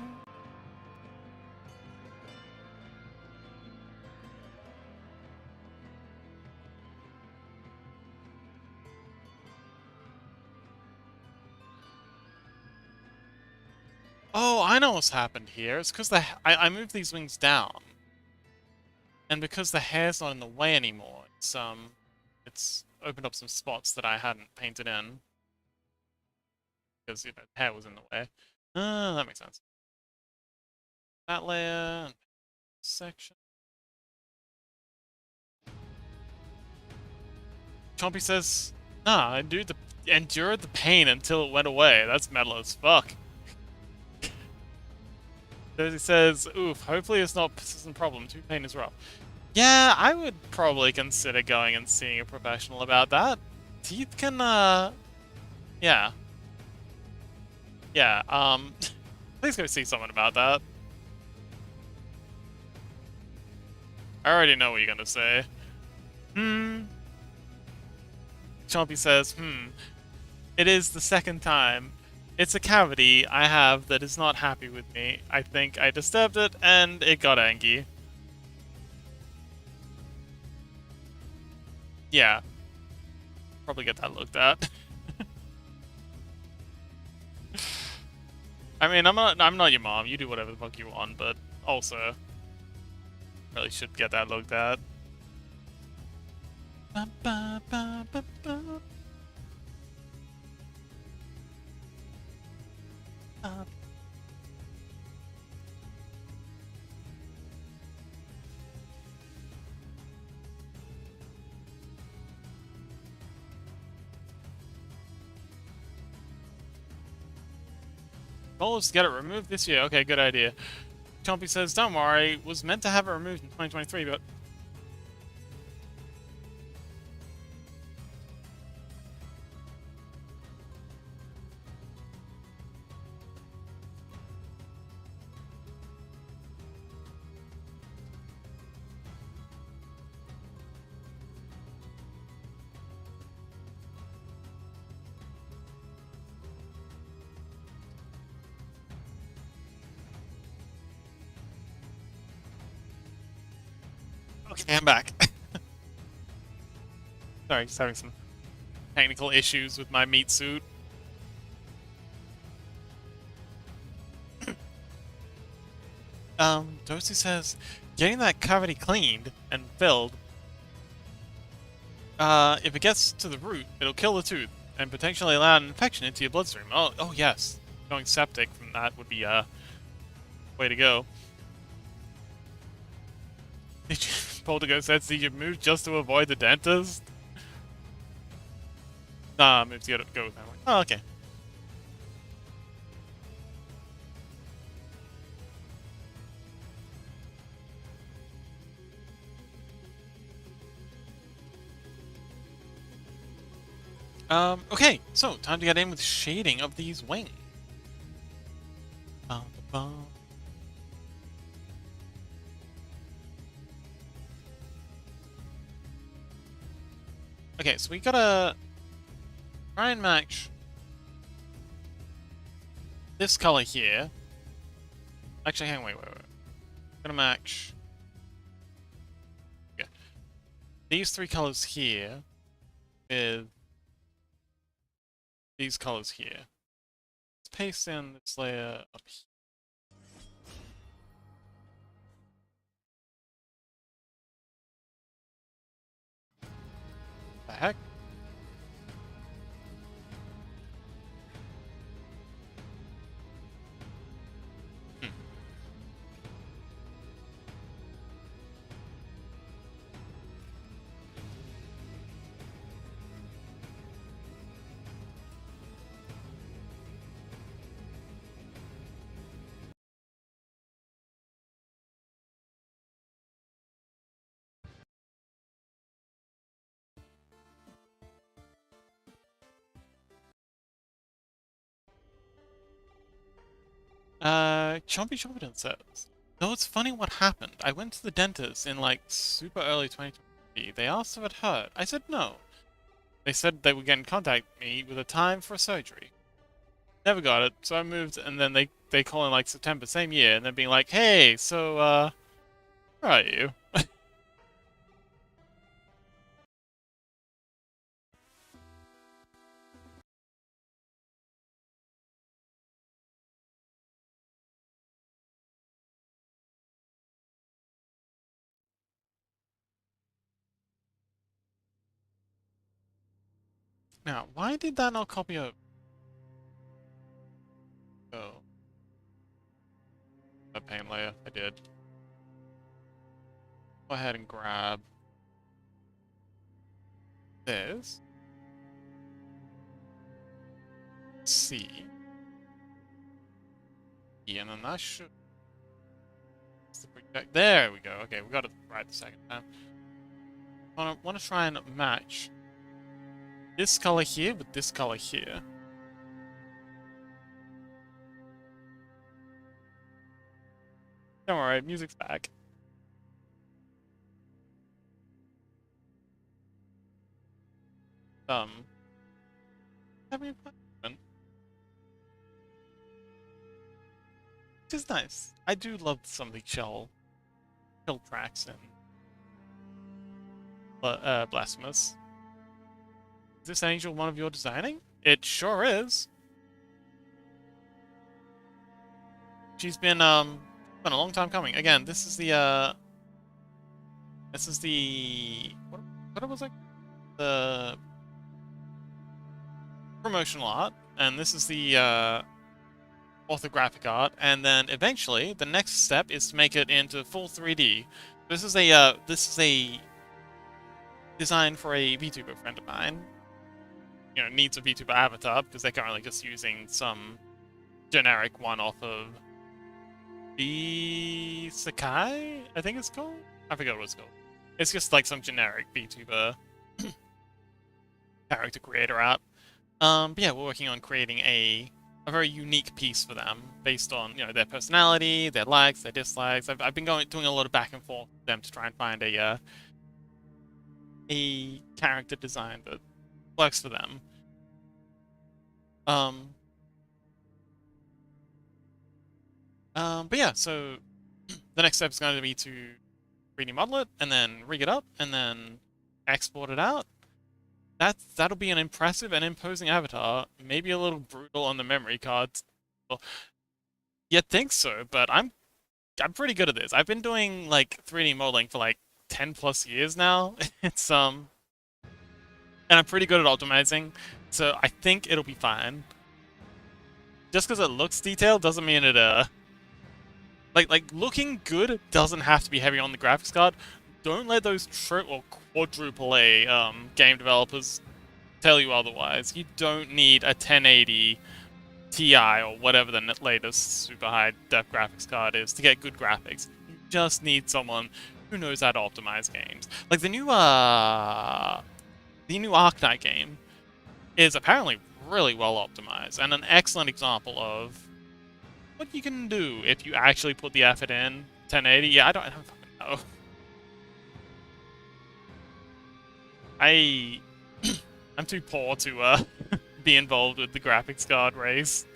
Oh, I know what's happened here. It's because I moved these wings down. And because the hair's not in the way anymore, it's opened up some spots that I hadn't painted in. Because, you know, hair was in the way. That makes sense. That layer, section. Chompy says, nah, I endured the pain until it went away. That's metal as fuck. He says, oof, hopefully it's not a persistent problem. Tooth pain is rough. Yeah, I would probably consider going and seeing a professional about that. Teeth can, yeah. Yeah, Please go see someone about that. I already know what you're gonna say. Chompy says, it is the second time. It's a cavity I have that is not happy with me. I think I disturbed it and it got angry. Yeah. Probably get that looked at. I mean, I'm not your mom. You do whatever the fuck you want, but also really should get that looked at. Ba, ba, ba, ba, ba. Goal is to get it removed this year. Okay, good idea. Chompy says, don't worry, was meant to have it removed in 2023, but... Okay, I'm back. Sorry, just having some technical issues with my meat suit. Dorsey says, getting that cavity cleaned and filled, if it gets to the root, it'll kill the tooth and potentially allow an infection into your bloodstream. Oh yes. Going septic from that would be, way to go. Poltergeist says, did you move just to avoid the dentist? Nah, I moved to go with family. Oh, okay. Okay, so time to get in with shading of these wings. Bum, bum. Okay, so we gotta try and match this color here. Actually, hang on, wait. Gonna match these three colors here with these colors here. Let's paste in this layer up here. The heck? Chompy says, though it's funny what happened. I went to the dentist in like super early 2023. They asked if it hurt. I said no. They said they would get in contact with me with a time for surgery. Never got it, so I moved, and then they call in like September, same year, and then being like, hey, so, where are you? Now, why did that not copy over? Oh. A paint layer, I did. Go ahead and grab this. C. Yeah, and then that should... There we go. Okay, we got it right the second time. I want to try and match this color here with this color here. Don't worry, music's back. Having fun. Which is nice. I do love some of the chill tracks and Blasphemous. Is this angel one of your designing? It sure is. She's been a long time coming. Again, this is the what was it? The promotional art, and this is the orthographic art, and then eventually the next step is to make it into full 3D. This is a design for a VTuber friend of mine. You know, needs a VTuber avatar because they're currently just using some generic one off of the Sakai, I think it's called. I forget what it's called. It's just like some generic VTuber character creator app. But yeah, we're working on creating a very unique piece for them based on, you know, their personality, their likes, their dislikes. I've been doing a lot of back and forth with them to try and find a character design that works for them. But yeah, so the next step is going to be to 3D model it, and then rig it up, and then export it out. That'll be an impressive and imposing avatar. Maybe a little brutal on the memory cards. Well, you'd think so, but I'm pretty good at this. I've been doing like 3D modeling for like 10 plus years now. It's and I'm pretty good at optimizing, so I think it'll be fine. Just because it looks detailed doesn't mean it like looking good doesn't have to be heavy on the graphics card. Don't let those or quadruple A game developers tell you otherwise. You don't need a 1080 Ti or whatever the latest super high def graphics card is to get good graphics. You just need someone who knows how to optimize games. Like the new Arknight game is apparently really well optimized and an excellent example of what you can do if you actually put the effort in. 1080, yeah, I don't fucking know. I'm too poor to be involved with the graphics card race.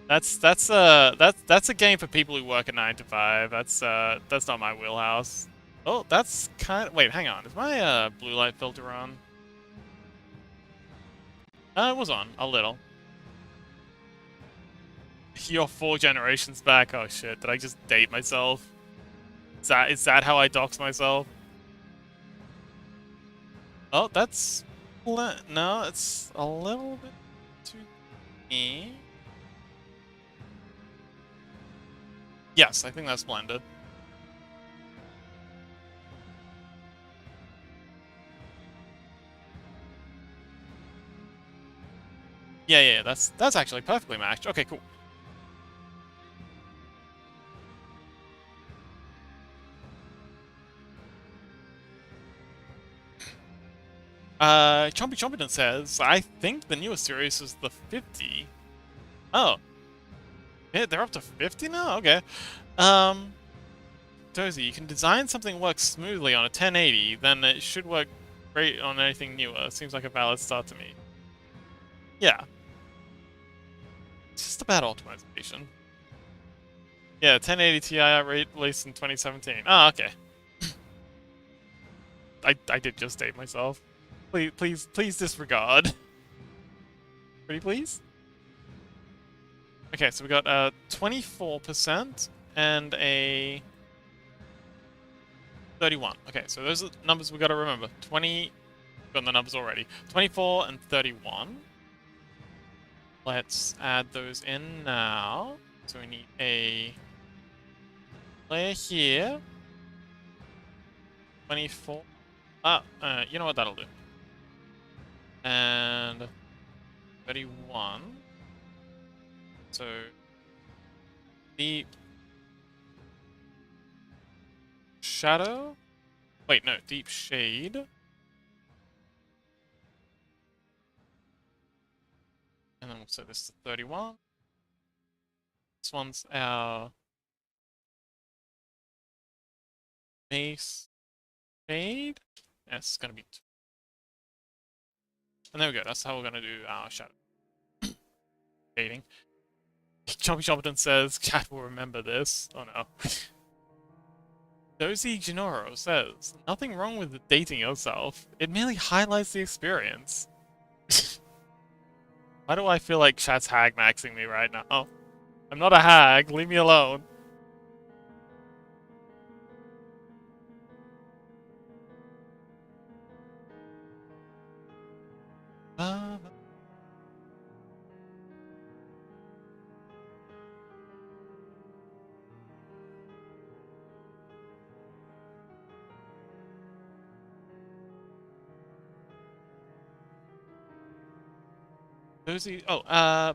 That's a game for people who work a 9 to 5. That's not my wheelhouse. Oh, that's kind of... Wait, hang on. Is my blue light filter on? It was on, a little. You're 4 generations back. Oh shit, did I just date myself? Is that how I dox myself? Oh, that's... No, it's a little bit too... Yes, I think that's blended. Yeah, that's actually perfectly matched. Okay, cool. Chompy Chompington says, I think the newest series is the 50. Oh. Yeah, they're up to 50 now? Okay. Dozy, you can design something that works smoothly on a 1080, then it should work great on anything newer. Seems like a valid start to me. Yeah. It's just about optimization. Yeah, 1080 Ti released in 2017. Oh, okay. I did just date myself. Please disregard. Pretty please? Okay, so we got 24% and a 31. Okay, so those are the numbers we gotta remember. 20, got the numbers already. 24 and 31. Let's add those in now. So we need a layer here. 24. You know what, that'll do. And 31. So deep shadow. Wait, no, deep shade. And then we'll set this to 31. This one's our base fade. Yeah, it's gonna be and there we go, that's how we're gonna do our shadow fading. Choppy Chopperton says, Cat will remember this. Oh no. Dozy Genoro says, nothing wrong with dating yourself. It merely highlights the experience. Why do I feel like chat's hag maxing me right now? I'm not a hag, leave me alone.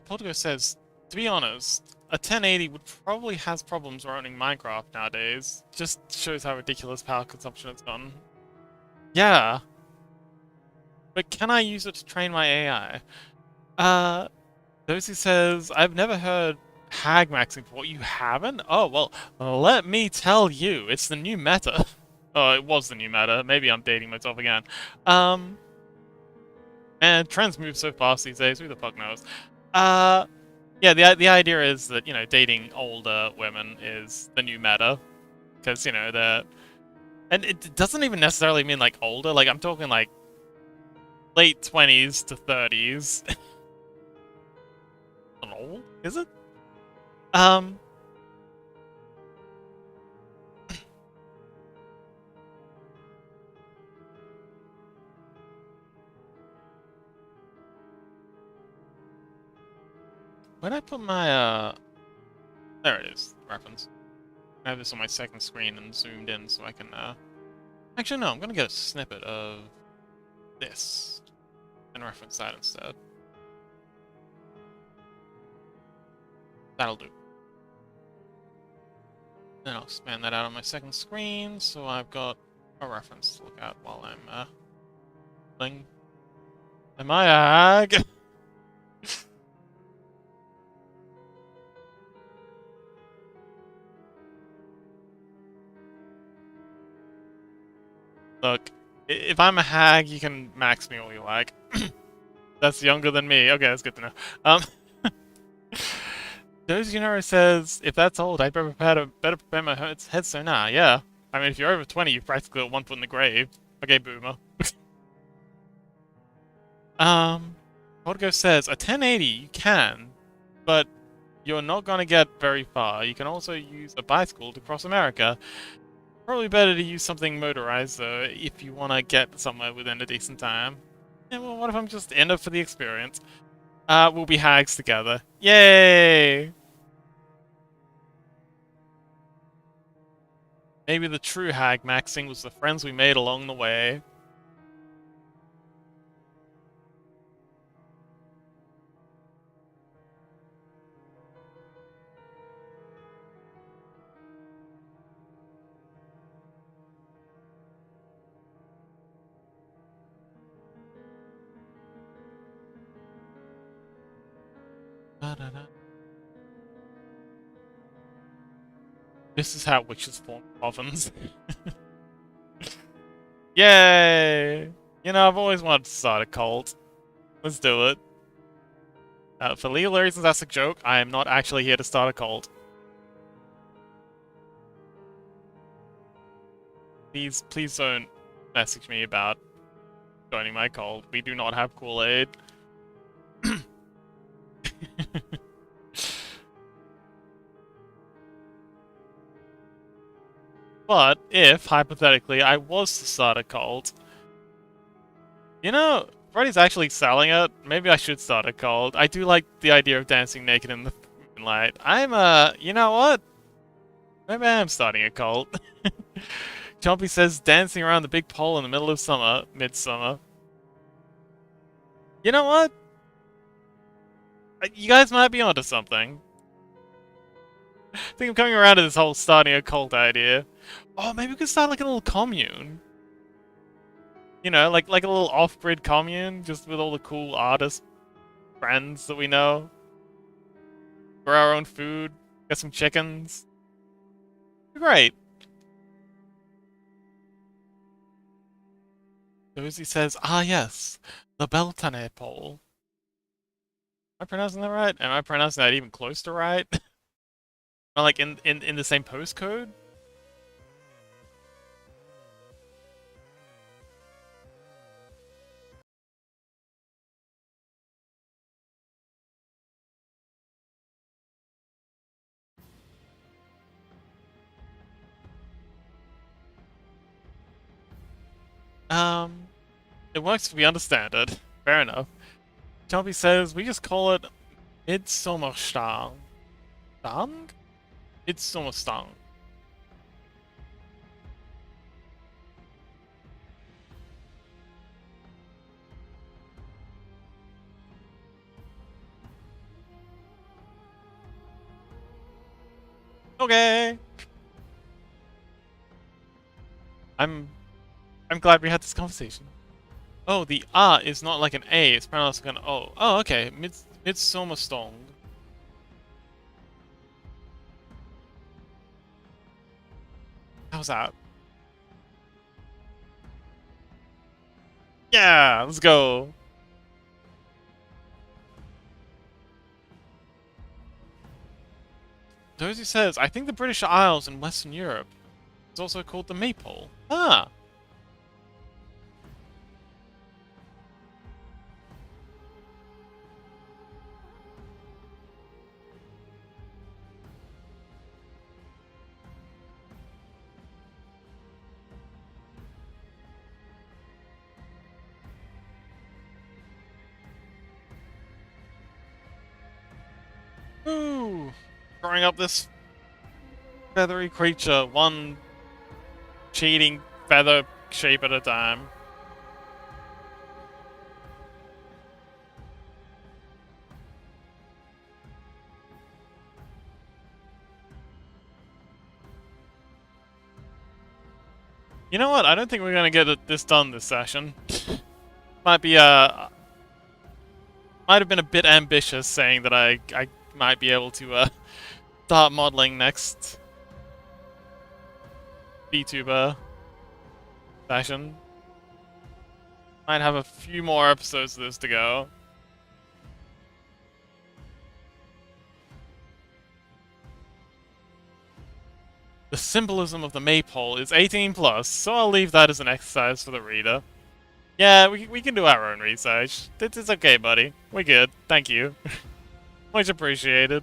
Portugal says, to be honest, a 1080 would probably has problems running Minecraft nowadays. Just shows how ridiculous power consumption has gotten. Yeah. But can I use it to train my AI? Dozy says, I've never heard hag maxing before. You haven't? Oh, well, let me tell you, it's the new meta. Oh, it was the new meta. Maybe I'm dating myself again. And trends move so fast these days, who the fuck knows? Yeah, the idea is that, you know, dating older women is the new meta. Because, you know, they're... And it doesn't even necessarily mean, like, older. Like, I'm talking, like, late 20s to 30s. Not old? Is it? Where'd I put my, There it is, reference. I have this on my second screen and zoomed in so I can, Actually, no, I'm gonna get a snippet of this and reference that instead. That'll do. Then I'll expand that out on my second screen so I've got a reference to look at while I'm, playing. Am I a hag? Look, if I'm a hag, you can max me all you like. That's younger than me. Okay, that's good to know. Dozinaro says, if that's old, I'd better prepare my headstone now. Yeah. I mean, if you're over 20, you've practically got 1 foot in the grave. Okay, boomer. Podgo says, a 1080 you can, but you're not gonna get very far. You can also use a bicycle to cross America. Probably better to use something motorized, though, if you want to get somewhere within a decent time. Yeah, well, what if I'm just in it for the experience? We'll be hags together. Yay! Maybe the true hag maxing was the friends we made along the way. Da-da-da. This is how witches form ovens. Yay! You know, I've always wanted to start a cult. Let's do it. For legal reasons, that's a joke. I am not actually here to start a cult. Please don't message me about joining my cult. We do not have Kool-Aid. But if, hypothetically, I was to start a cult, you know, Freddy's actually selling it. Maybe I should start a cult. I do like the idea of dancing naked in the moonlight. You know what? Maybe I am starting a cult. Chompy says dancing around the big pole in the middle of summer, midsummer. You know what? You guys might be onto something. I think I'm coming around to this whole starting a cult idea. Oh, maybe we could start like a little commune. You know, like a little off-grid commune, just with all the cool artist friends that we know. For our own food. Got some chickens. Great. Dozy says, ah yes, the Beltane pole. Am I pronouncing that right? Am I pronouncing that even close to right? Or like in the same postcode? It works if we understand it. Fair enough. Shelby says, we just call it Midsommerstang. Stang? Midsommerstang. Okay. I'm glad we had this conversation. Oh, the A is not like an A, it's pronounced like an O. Oh, okay. Midsommerstang. How's that? Yeah, let's go. Dozy says, I think the British Isles in Western Europe is also called the Maypole. Ah. Ooh. Growing up this feathery creature, one cheating feather shape at a time. You know what? I don't think we're gonna get this done this session. Might be might have been a bit ambitious saying that I might be able to start modeling next vtuber session. Might have a few more episodes of this to go. The symbolism of the maypole is 18 plus, so I'll leave that as an exercise for the reader. Yeah, we can do our own research. It's okay, buddy. We're good. Thank you. Much appreciated.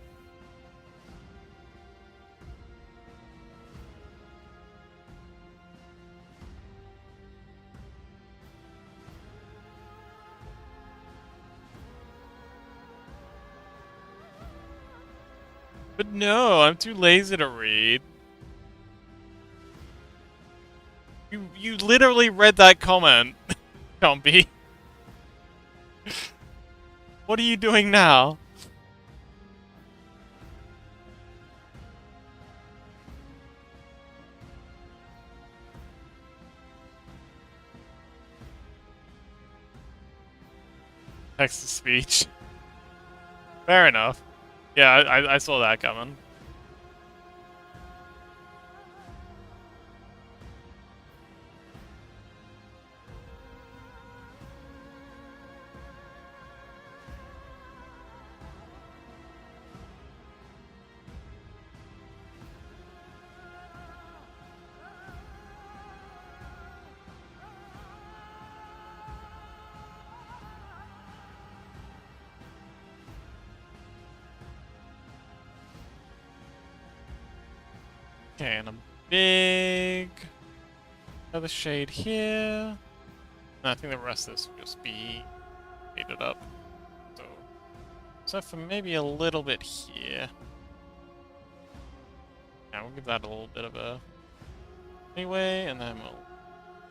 But no, I'm too lazy to read. You literally read that comment, Chompy. What are you doing now? Text to speech. Fair enough. Yeah, I saw that coming. Okay, and a big other shade here. I think the rest of this will just be faded up. So, except for maybe a little bit here. Yeah, we'll give that a little bit of a anyway, and then we'll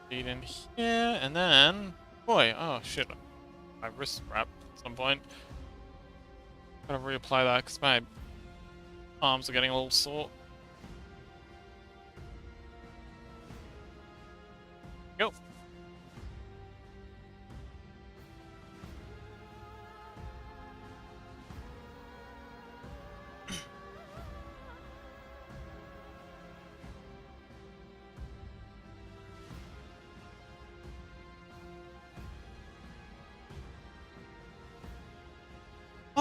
feed in here, and then boy, oh shit, my wrist wrapped at some point. Gotta reapply that because my arms are getting a little sore. Go.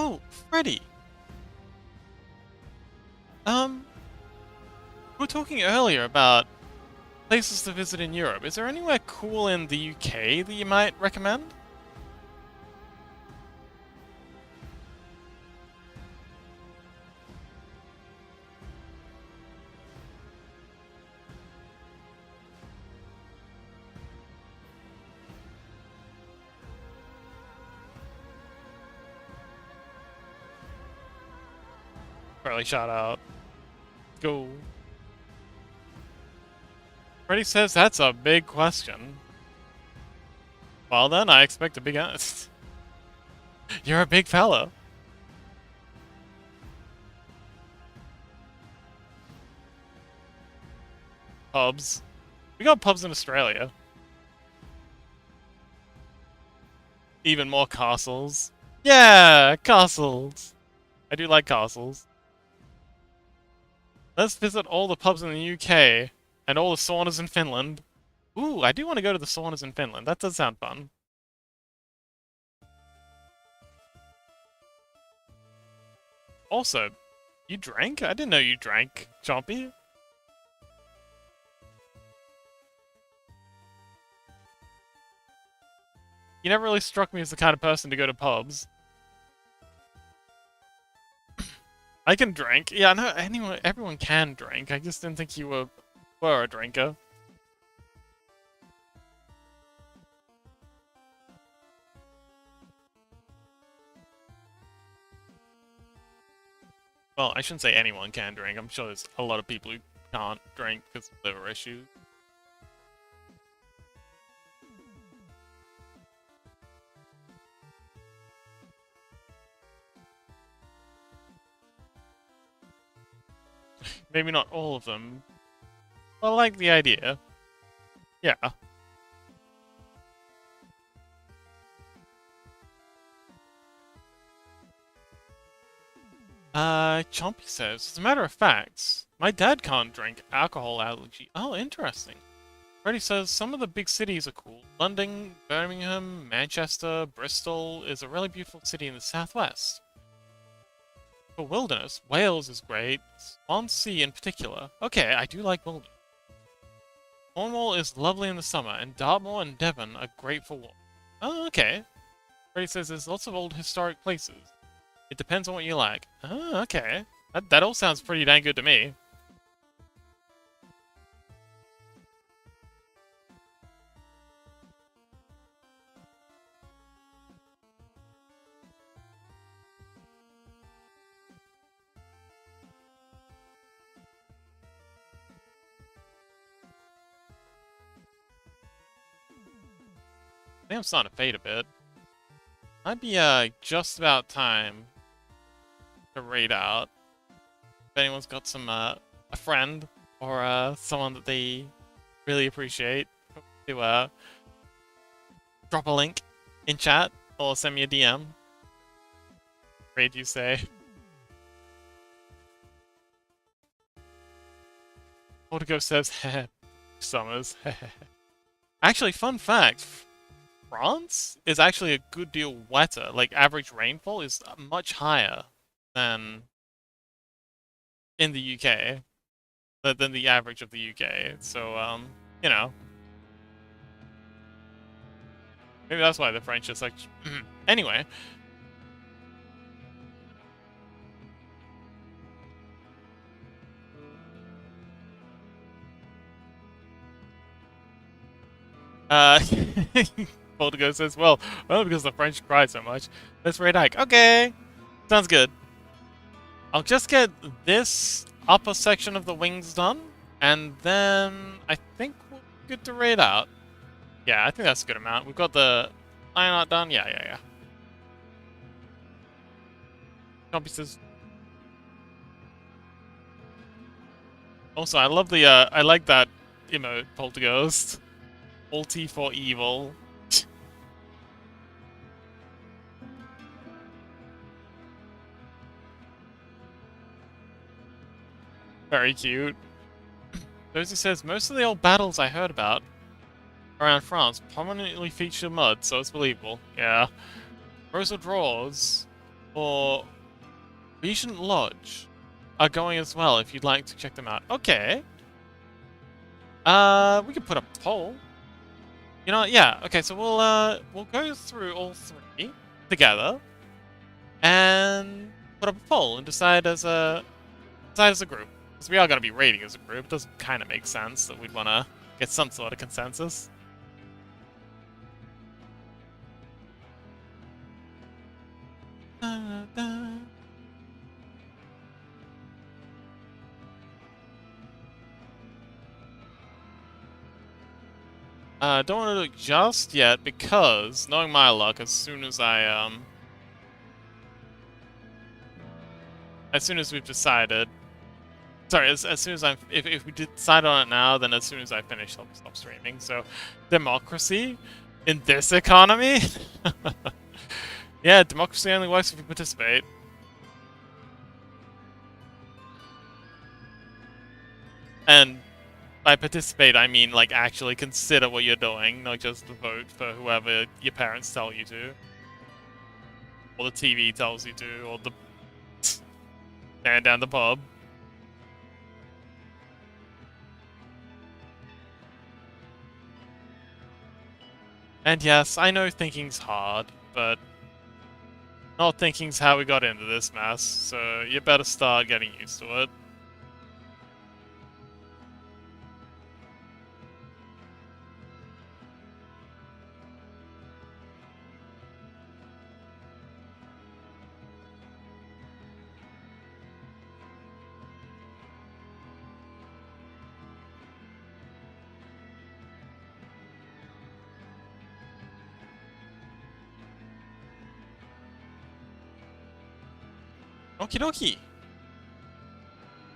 Oh, Freddy. We were talking earlier about places to visit in Europe. Is there anywhere cool in the UK that you might recommend? Barely shout out. Go. Freddy says that's a big question. Well then, I expect a big answer. You're a big fellow. Pubs. We got pubs in Australia. Even more castles. Yeah, castles. I do like castles. Let's visit all the pubs in the UK and all the saunas in Finland. Ooh, I do want to go to the saunas in Finland. That does sound fun. Also, you drank? I didn't know you drank, Chompy. You never really struck me as the kind of person to go to pubs. I can drink. Yeah, no, everyone can drink. I just didn't think you were a drinker. Well, I shouldn't say anyone can drink. I'm sure there's a lot of people who can't drink because of liver issues. Maybe not all of them. But I like the idea. Yeah. Chompy says, as a matter of fact, my dad can't drink, alcohol allergy. Oh, interesting. Freddy says, some of the big cities are cool. London, Birmingham, Manchester, Bristol is a really beautiful city in the southwest. For wilderness, Wales is great. Swansea in particular. Okay, I do like wilderness. Cornwall is lovely in the summer, and Dartmoor and Devon are great for walk. Oh, okay. Freddy says there's lots of old historic places. It depends on what you like. Oh, okay. That all sounds pretty dang good to me. I think I'm starting to fade a bit. Might be just about time to raid out. If anyone's got some a friend or someone that they really appreciate, to drop a link in chat or send me a DM. Raid, you say? Portico says, heh, summers. Actually, fun fact. France is actually a good deal wetter. Like, average rainfall is much higher than in the UK. Than the average of the UK. So, you know. Maybe that's why the French is like... Anyway. Poltergo says, well, because the French cried so much. Let's raid Ike. Okay! Sounds good. I'll just get this upper section of the wings done, and then I think we're good to raid out. Yeah, I think that's a good amount. We've got the iron art done. Yeah. Chompy says... Also, I love the, I like that emote, Polterghost. Ulti for evil. Very cute. Josie says, most of the old battles I heard about around France prominently feature mud, so it's believable. Yeah. Pros or draws? or Regent Lodge are going as well if you'd like to check them out. Okay. We could put a poll. You know what? Yeah. Okay, so we'll go through all three together and put up a poll and decide as a group. Because we are going to be rating as a group. It does kind of make sense that we'd want to get some sort of consensus. Da, da. Don't want to do it just yet because, knowing my luck, as soon as we've decided, sorry, as soon as if we decide on it now, then as soon as I finish, I'll stop streaming. So, democracy in this economy? Yeah, democracy only works if you participate. And by participate, I mean, like, actually consider what you're doing, not just vote for whoever your parents tell you to. Or the TV tells you to, or the stand down the pub. And yes, I know thinking's hard, but not thinking's how we got into this mess, so you better start getting used to it. Okie dokie.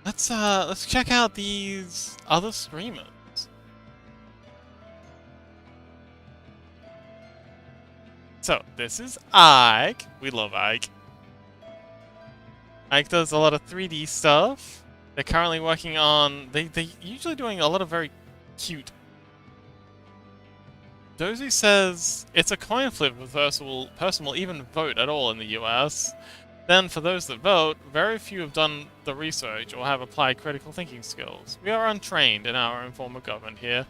Let's check out these other streamers. So, this is Ike. We love Ike. Ike does a lot of 3D stuff. They're currently working on... They're usually doing a lot of very cute... Dozy says, it's a coin flip if a person will even vote at all in the US. Then, for those that vote, very few have done the research or have applied critical thinking skills. We are untrained in our own form of government here.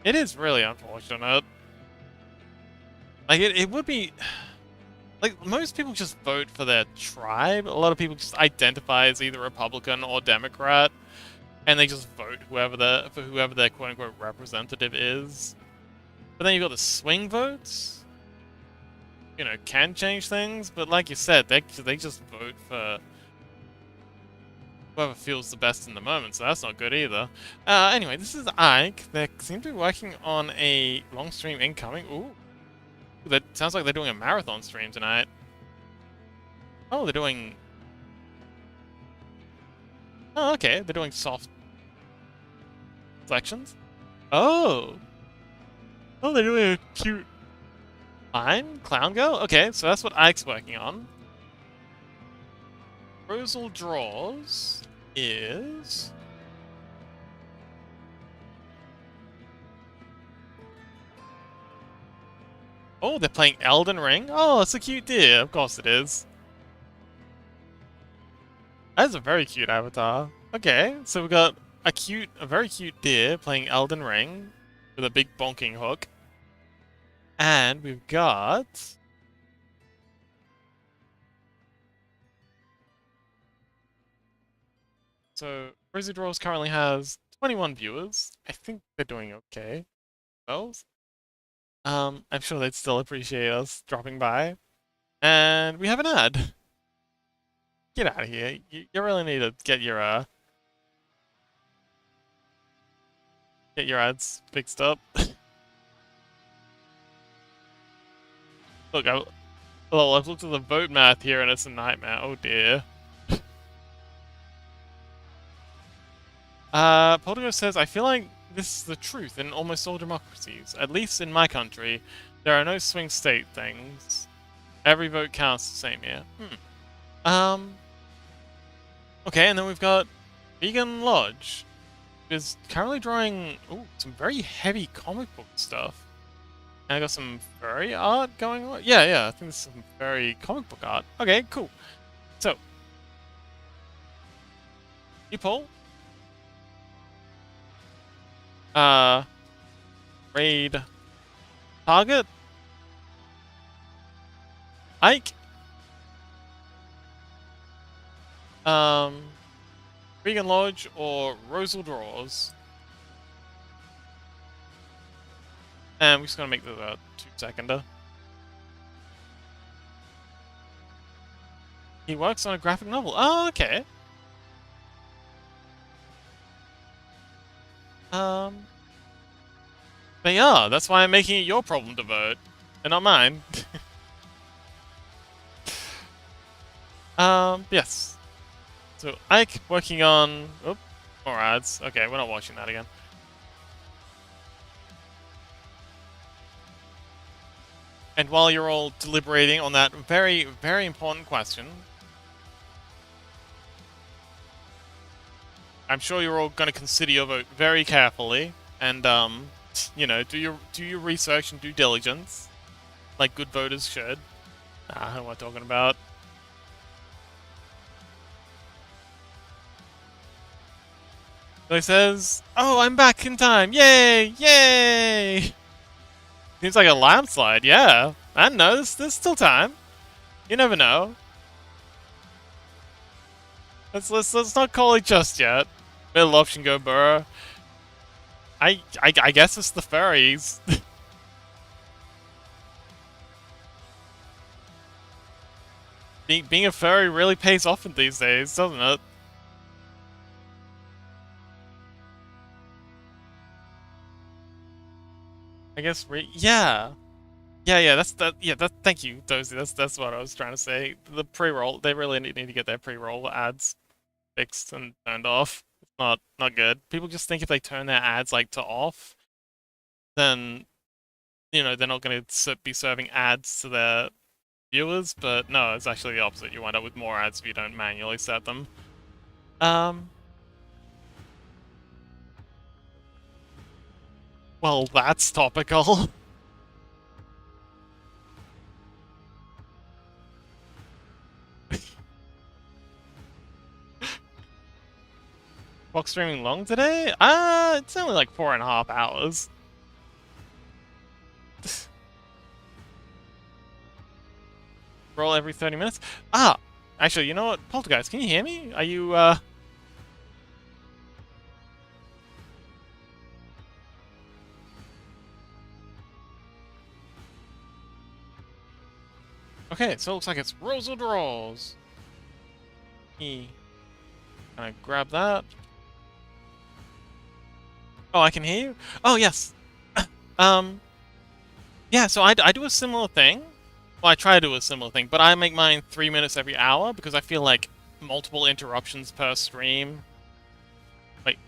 It is really unfortunate. Like, it would be... Like, most people just vote for their tribe. A lot of people just identify as either Republican or Democrat. And they just vote for whoever their quote-unquote representative is. But then you've got the swing votes. You know, can change things. But like you said, they just vote for whoever feels the best in the moment. So that's not good either. Anyway, this is Ike. They seem to be working on a long stream incoming. Ooh. That sounds like they're doing a marathon stream tonight. Oh, they're doing... Oh, okay. They're doing soft selections. Oh! Oh, they're doing a cute... Clown girl? Okay, so that's what Ike's working on. Rosal Draws is... Oh, they're playing Elden Ring? Oh, it's a cute deer. Of course it is. That is a very cute avatar. Okay, so we've got a very cute deer playing Elden Ring with a big bonking hook. And we've got... So, Rosie Draws currently has 21 viewers. I think they're doing okay. Well, I'm sure they'd still appreciate us dropping by. And we have an ad. Get out of here. You really need to get your ads fixed up. Look, I've looked at the vote math here and it's a nightmare. Oh dear. Poltergeist says, I feel like this is the truth in almost all democracies. At least in my country, there are no swing state things. Every vote counts the same here. Okay, and then we've got Vegan Lodge, who is currently drawing some very heavy comic book stuff. And I got some furry art going on. Yeah, I think this is some furry comic book art. Okay, cool. So, you pull. Raid target. Ike. Vegan Lodge or Rosal Draws. And we're just gonna make this a 2-seconder. He works on a graphic novel. Oh, okay. But yeah, that's why I'm making it your problem to vote, and not mine. Yes. So Ike working on. Oh, more ads. Okay, we're not watching that again. And while you're all deliberating on that very, very important question, I'm sure you're all going to consider your vote very carefully, and you know, do your research and due diligence, like good voters should. I don't know what I'm talking about. So he says, "Oh, I'm back in time! Yay! Yay!" Seems like a landslide. Yeah, I don't know. There's still time. You never know. Let's not call it just yet. Middle option go burr. I guess it's the furries. Being a furry really pays off in these days, doesn't it? I guess yeah. Yeah, that's that. Yeah, that. Thank you, Dozy. That's what I was trying to say. The pre-roll, they really need to get their pre-roll ads fixed and turned off. It's not good. People just think if they turn their ads like to off, then you know they're not going to be serving ads to their viewers. But no, it's actually the opposite. You wind up with more ads if you don't manually set them. Well, that's topical. Box streaming long today? It's only like 4.5 hours. Roll every 30 minutes? Actually, you know what? Poltergeist, can you hear me? Are you, Okay, so it looks like it's rolls or draws. Can I grab that? Oh, I can hear you? Oh, yes. Yeah, so I do a similar thing. Well, I try to do a similar thing, but I make mine 3 minutes every hour because I feel like multiple interruptions per stream. Wait.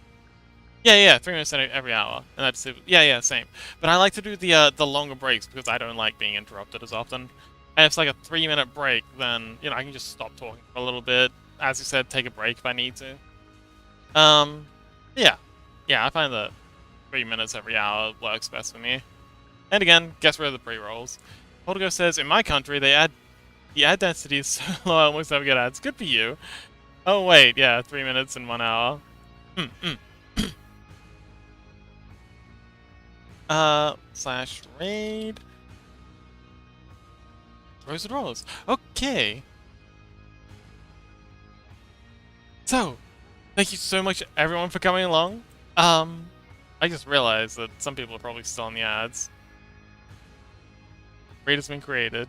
Yeah, 3 minutes every hour. And that's it. Yeah, same. But I like to do the longer breaks because I don't like being interrupted as often. And if it's like a 3-minute break, then, you know, I can just stop talking for a little bit. As you said, take a break if I need to. Yeah. Yeah, I find that 3 minutes every hour works best for me. And again, guess where the pre-rolls. Poltergeist says, in my country, the ad density is so low I almost never get ads. Good for you. Oh, wait, yeah, 3 minutes and 1 hour. Slash raid. Rose and Rolls. Okay. So, thank you so much, everyone, for coming along. I just realized that some people are probably still on the ads. Raid has been created.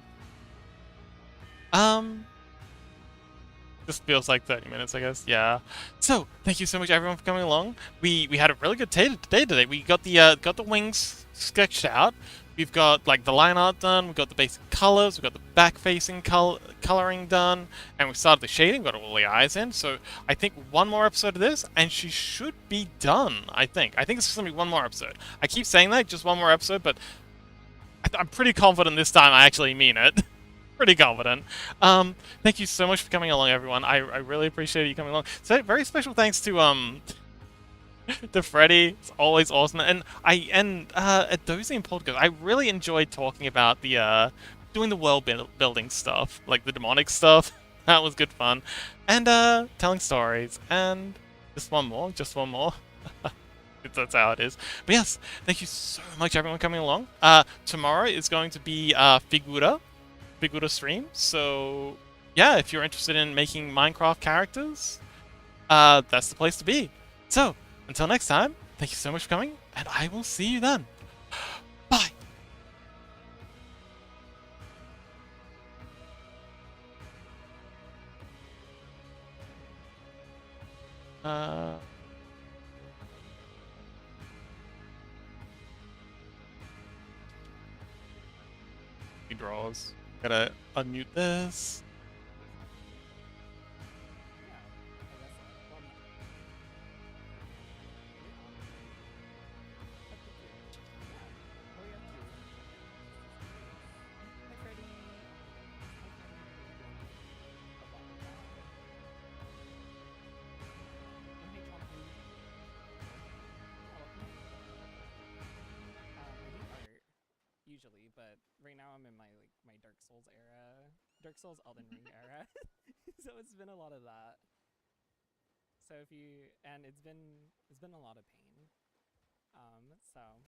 This feels like 30 minutes, I guess. Yeah. So, thank you so much, everyone, for coming along. We had a really good day today. We got the wings sketched out. We've got like the line art done. We've got the basic colors. We've got the back-facing coloring done, and we started the shading. Got all the eyes in. So I think one more episode of this, and she should be done. I think it's just gonna be one more episode. I keep saying that, just one more episode, but I'm pretty confident this time I actually mean it. Pretty confident. Thank you so much for coming along, everyone. I really appreciate you coming along. So very special thanks to to Freddy. It's always awesome. And at Dozing Podcast, I really enjoyed talking about the doing the building stuff, like the demonic stuff. That was good fun. And telling stories. And just one more. That's how it is. But yes, thank you so much everyone coming along. Tomorrow is going to be Figura stream. So yeah, if you're interested in making Minecraft characters, that's the place to be. So, until next time, thank you so much for coming, and I will see you then. Bye! Uh, he draws. Gotta unmute this. Usually, but right now I'm in my Dark Souls era, Dark Souls Elden Ring era. So it's been a lot of that. So if you and it's been a lot of pain. So